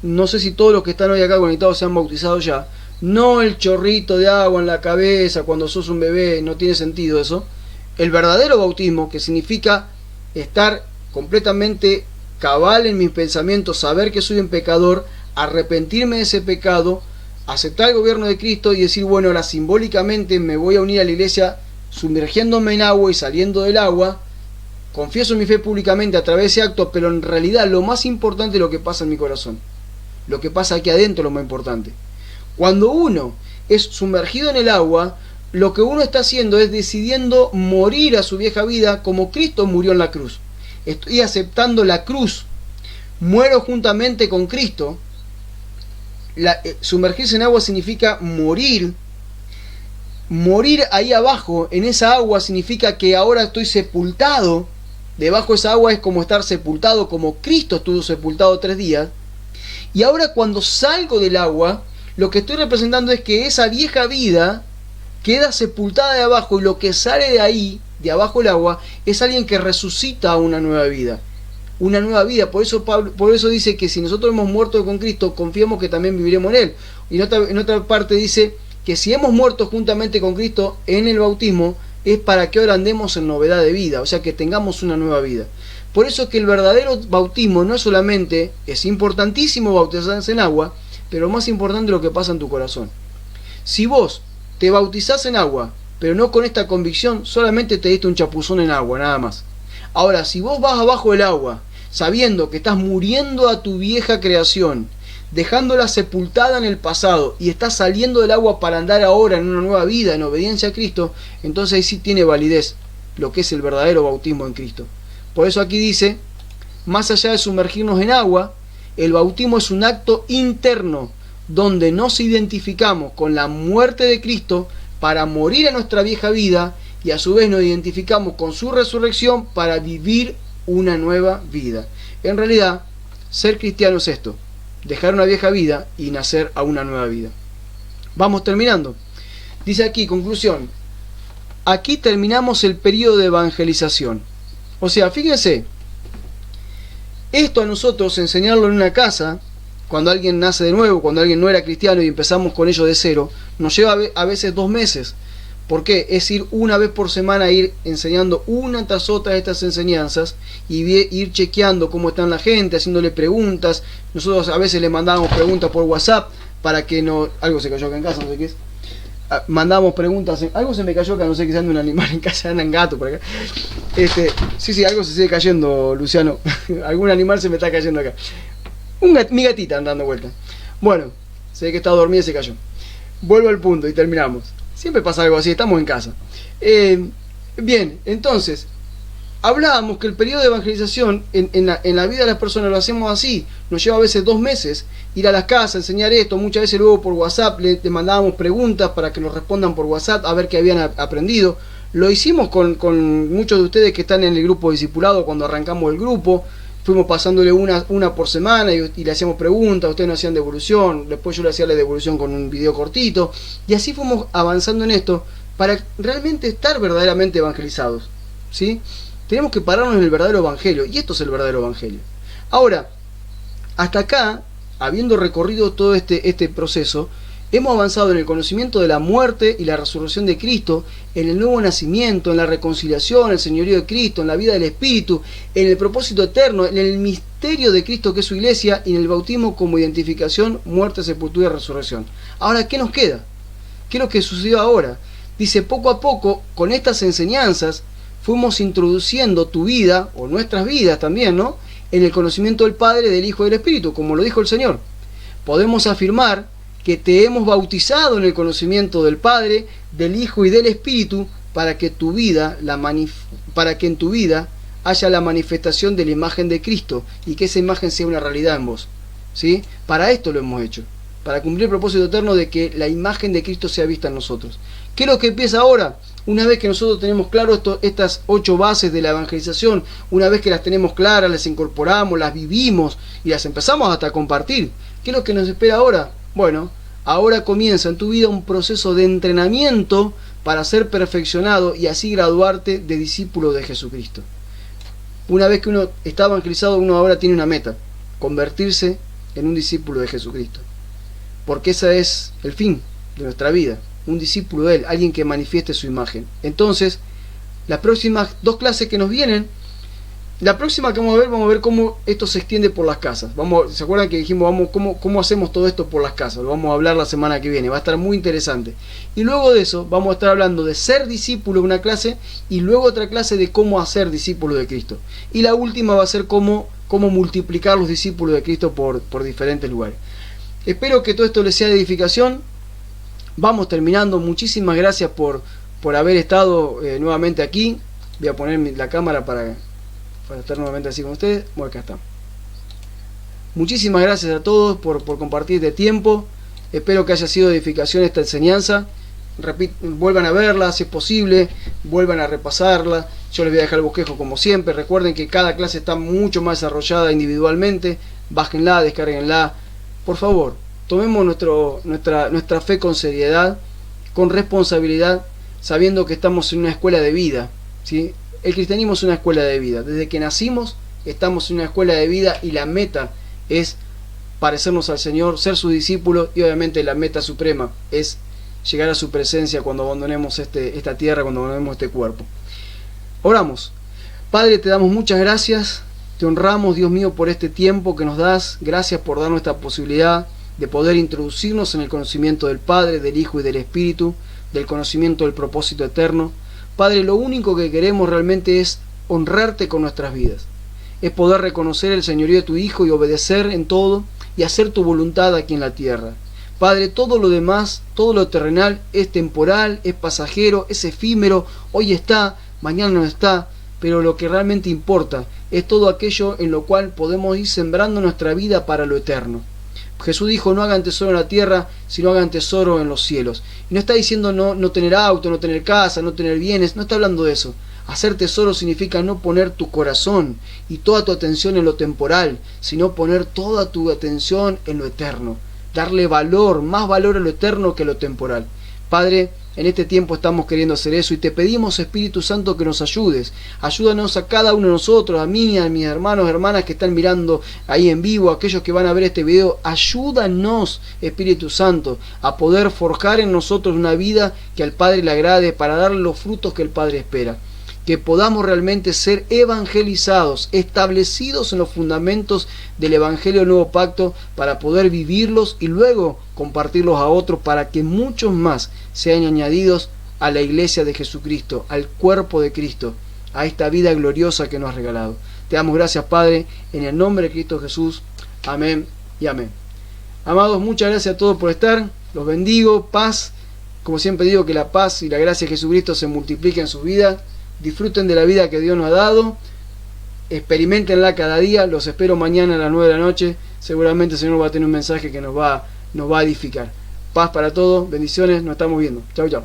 no sé si todos los que están hoy acá conectados se han bautizado ya, no el chorrito de agua en la cabeza cuando sos un bebé, no tiene sentido eso. El verdadero bautismo, que significa estar completamente cabal en mis pensamientos, saber que soy un pecador, arrepentirme de ese pecado, aceptar el gobierno de Cristo y decir, bueno, ahora simbólicamente me voy a unir a la iglesia sumergiéndome en agua y saliendo del agua, confieso mi fe públicamente a través de ese acto, pero en realidad lo más importante es lo que pasa en mi corazón. Lo que pasa aquí adentro es lo más importante. Cuando uno es sumergido en el agua, lo que uno está haciendo es decidiendo morir a su vieja vida como Cristo murió en la cruz. Estoy aceptando la cruz, muero juntamente con Cristo. Sumergirse en agua significa morir. Morir ahí abajo, en esa agua, significa que ahora estoy sepultado. Debajo de esa agua es como estar sepultado, como Cristo estuvo sepultado 3 días. Y ahora cuando salgo del agua, lo que estoy representando es que esa vieja vida queda sepultada de abajo, y lo que sale de ahí, de abajo del agua, es alguien que resucita a una nueva vida. Una nueva vida. Por eso dice que si nosotros hemos muerto con Cristo, confiemos que también viviremos en Él. Y en otra parte dice que si hemos muerto juntamente con Cristo en el bautismo, es para que ahora andemos en novedad de vida, o sea que tengamos una nueva vida. Por eso es que el verdadero bautismo no es solamente, es importantísimo bautizarse en agua, pero más importante es lo que pasa en tu corazón. Si vos te bautizás en agua, pero no con esta convicción, solamente te diste un chapuzón en agua, nada más. Ahora, si vos vas abajo del agua, sabiendo que estás muriendo a tu vieja creación, dejándola sepultada en el pasado, y estás saliendo del agua para andar ahora en una nueva vida, en obediencia a Cristo, entonces ahí sí tiene validez lo que es el verdadero bautismo en Cristo. Por eso aquí dice, más allá de sumergirnos en agua, el bautismo es un acto interno, donde nos identificamos con la muerte de Cristo para morir a nuestra vieja vida, y a su vez nos identificamos con su resurrección para vivir una nueva vida. En realidad, ser cristiano es esto: dejar una vieja vida y nacer a una nueva vida. Vamos terminando. Dice aquí, conclusión. Aquí terminamos el periodo de evangelización. O sea, fíjense, esto a nosotros enseñarlo en una casa, cuando alguien nace de nuevo, cuando alguien no era cristiano y empezamos con ello de cero, nos lleva a veces 2 meses. ¿Por qué? Es ir una vez por semana, ir enseñando una tras otra de estas enseñanzas y ir chequeando cómo están la gente, haciéndole preguntas. Nosotros a veces le mandábamos preguntas por WhatsApp para que no... Algo se cayó acá en casa, no sé qué es. Mandábamos preguntas, algo se me cayó acá, no sé qué, anda un animal en casa, andan gatos por acá. Sí, algo se sigue cayendo, Luciano. Algún animal se me está cayendo acá. Mi gatita andando vuelta. Bueno, se ve que estaba dormida y se cayó. Vuelvo al punto y terminamos. Siempre pasa algo así, estamos en casa. Bien, entonces, hablábamos que el periodo de evangelización en la vida de las personas lo hacemos así. Nos lleva a veces 2 meses ir a las casas, enseñar esto. Muchas veces luego por WhatsApp le mandábamos preguntas para que nos respondan por WhatsApp a ver qué habían aprendido. Lo hicimos con muchos de ustedes que están en el grupo discipulado cuando arrancamos el grupo. Fuimos pasándole una por semana y le hacíamos preguntas, ustedes nos hacían devolución, después yo le hacía la devolución con un video cortito, y así fuimos avanzando en esto para realmente estar verdaderamente evangelizados, ¿sí? Tenemos que pararnos en el verdadero evangelio, y esto es el verdadero evangelio. Ahora, hasta acá, habiendo recorrido todo este proceso, hemos avanzado en el conocimiento de la muerte y la resurrección de Cristo, en el nuevo nacimiento, en la reconciliación, el señorío de Cristo, en la vida del Espíritu, en el propósito eterno, en el misterio de Cristo que es su iglesia, y en el bautismo como identificación, muerte, sepultura y resurrección. Ahora, ¿qué nos queda? ¿Qué es lo que sucedió ahora? Dice, poco a poco, con estas enseñanzas, fuimos introduciendo tu vida, o nuestras vidas también, ¿no?, en el conocimiento del Padre, del Hijo y del Espíritu, como lo dijo el Señor. Podemos afirmar que te hemos bautizado en el conocimiento del Padre, del Hijo y del Espíritu, para que en tu vida haya la manifestación de la imagen de Cristo, y que esa imagen sea una realidad en vos, ¿sí? Para esto lo hemos hecho. para cumplir el propósito eterno de que la imagen de Cristo sea vista en nosotros. ¿Qué es lo que empieza ahora? Una vez que nosotros tenemos claro estas 8 bases de la evangelización, una vez que las tenemos claras, las incorporamos, las vivimos y las empezamos hasta a compartir, ¿qué es lo que nos espera ahora? Bueno, ahora comienza en tu vida un proceso de entrenamiento para ser perfeccionado y así graduarte de discípulo de Jesucristo. Una vez que uno está evangelizado, uno ahora tiene una meta: convertirse en un discípulo de Jesucristo. Porque ese es el fin de nuestra vida, un discípulo de Él, alguien que manifieste su imagen. Entonces, las próximas 2 clases que nos vienen, la próxima que vamos a ver cómo esto se extiende por las casas. ¿Se acuerdan que dijimos cómo hacemos todo esto por las casas? Lo vamos a hablar la semana que viene, va a estar muy interesante. Y luego de eso vamos a estar hablando de ser discípulo en una clase y luego otra clase de cómo hacer discípulo de Cristo. Y la última va a ser cómo multiplicar los discípulos de Cristo por diferentes lugares. Espero que todo esto les sea de edificación. Vamos terminando. Muchísimas gracias por haber estado nuevamente aquí. Voy a poner la cámara para estar nuevamente así con ustedes. Bueno, acá está. Muchísimas gracias a todos por compartir este tiempo. Espero que haya sido de edificación esta enseñanza. Vuelvan a verla si es posible, vuelvan a repasarla. Yo les voy a dejar el bosquejo como siempre. Recuerden que cada clase está mucho más desarrollada individualmente. Bájenla, descárguenla. Por favor, tomemos nuestra fe con seriedad, con responsabilidad, sabiendo que estamos en una escuela de vida, ¿sí? El cristianismo es una escuela de vida. Desde que nacimos estamos en una escuela de vida y la meta es parecernos al Señor, ser su discípulo, y obviamente la meta suprema es llegar a su presencia cuando abandonemos esta tierra, cuando abandonemos este cuerpo. Oramos. Padre, te damos muchas gracias, te honramos, Dios mío, por este tiempo que nos das. Gracias por darnos esta posibilidad de poder introducirnos en el conocimiento del Padre, del Hijo y del Espíritu, del conocimiento del propósito eterno. Padre, lo único que queremos realmente es honrarte con nuestras vidas, es poder reconocer el señorío de tu Hijo y obedecer en todo y hacer tu voluntad aquí en la tierra. Padre, todo lo demás, todo lo terrenal es temporal, es pasajero, es efímero, hoy está, mañana no está, pero lo que realmente importa es todo aquello en lo cual podemos ir sembrando nuestra vida para lo eterno. Jesús dijo: no hagan tesoro en la tierra, sino hagan tesoro en los cielos. Y no está diciendo no tener auto, no tener casa, no tener bienes, no está hablando de eso. Hacer tesoro significa no poner tu corazón y toda tu atención en lo temporal, sino poner toda tu atención en lo eterno. Darle valor, más valor a lo eterno que a lo temporal. Padre, en este tiempo estamos queriendo hacer eso y te pedimos, Espíritu Santo, que nos ayudes. Ayúdanos a cada uno de nosotros, a mí, a mis hermanos, hermanas que están mirando ahí en vivo, a aquellos que van a ver este video. Ayúdanos, Espíritu Santo, a poder forjar en nosotros una vida que al Padre le agrade para dar los frutos que el Padre espera. Que podamos realmente ser evangelizados, establecidos en los fundamentos del Evangelio del Nuevo Pacto, para poder vivirlos y luego compartirlos a otros, para que muchos más sean añadidos a la iglesia de Jesucristo, al cuerpo de Cristo, a esta vida gloriosa que nos has regalado. Te damos gracias, Padre, en el nombre de Cristo Jesús. Amén y amén. Amados, muchas gracias a todos por estar. Los bendigo. Paz. Como siempre digo, que la paz y la gracia de Jesucristo se multipliquen en sus vidas. Disfruten de la vida que Dios nos ha dado, experimentenla cada día. Los espero mañana a las 9 de la noche. Seguramente el Señor va a tener un mensaje que nos va a edificar. Paz para todos, bendiciones, nos estamos viendo. Chau, chau.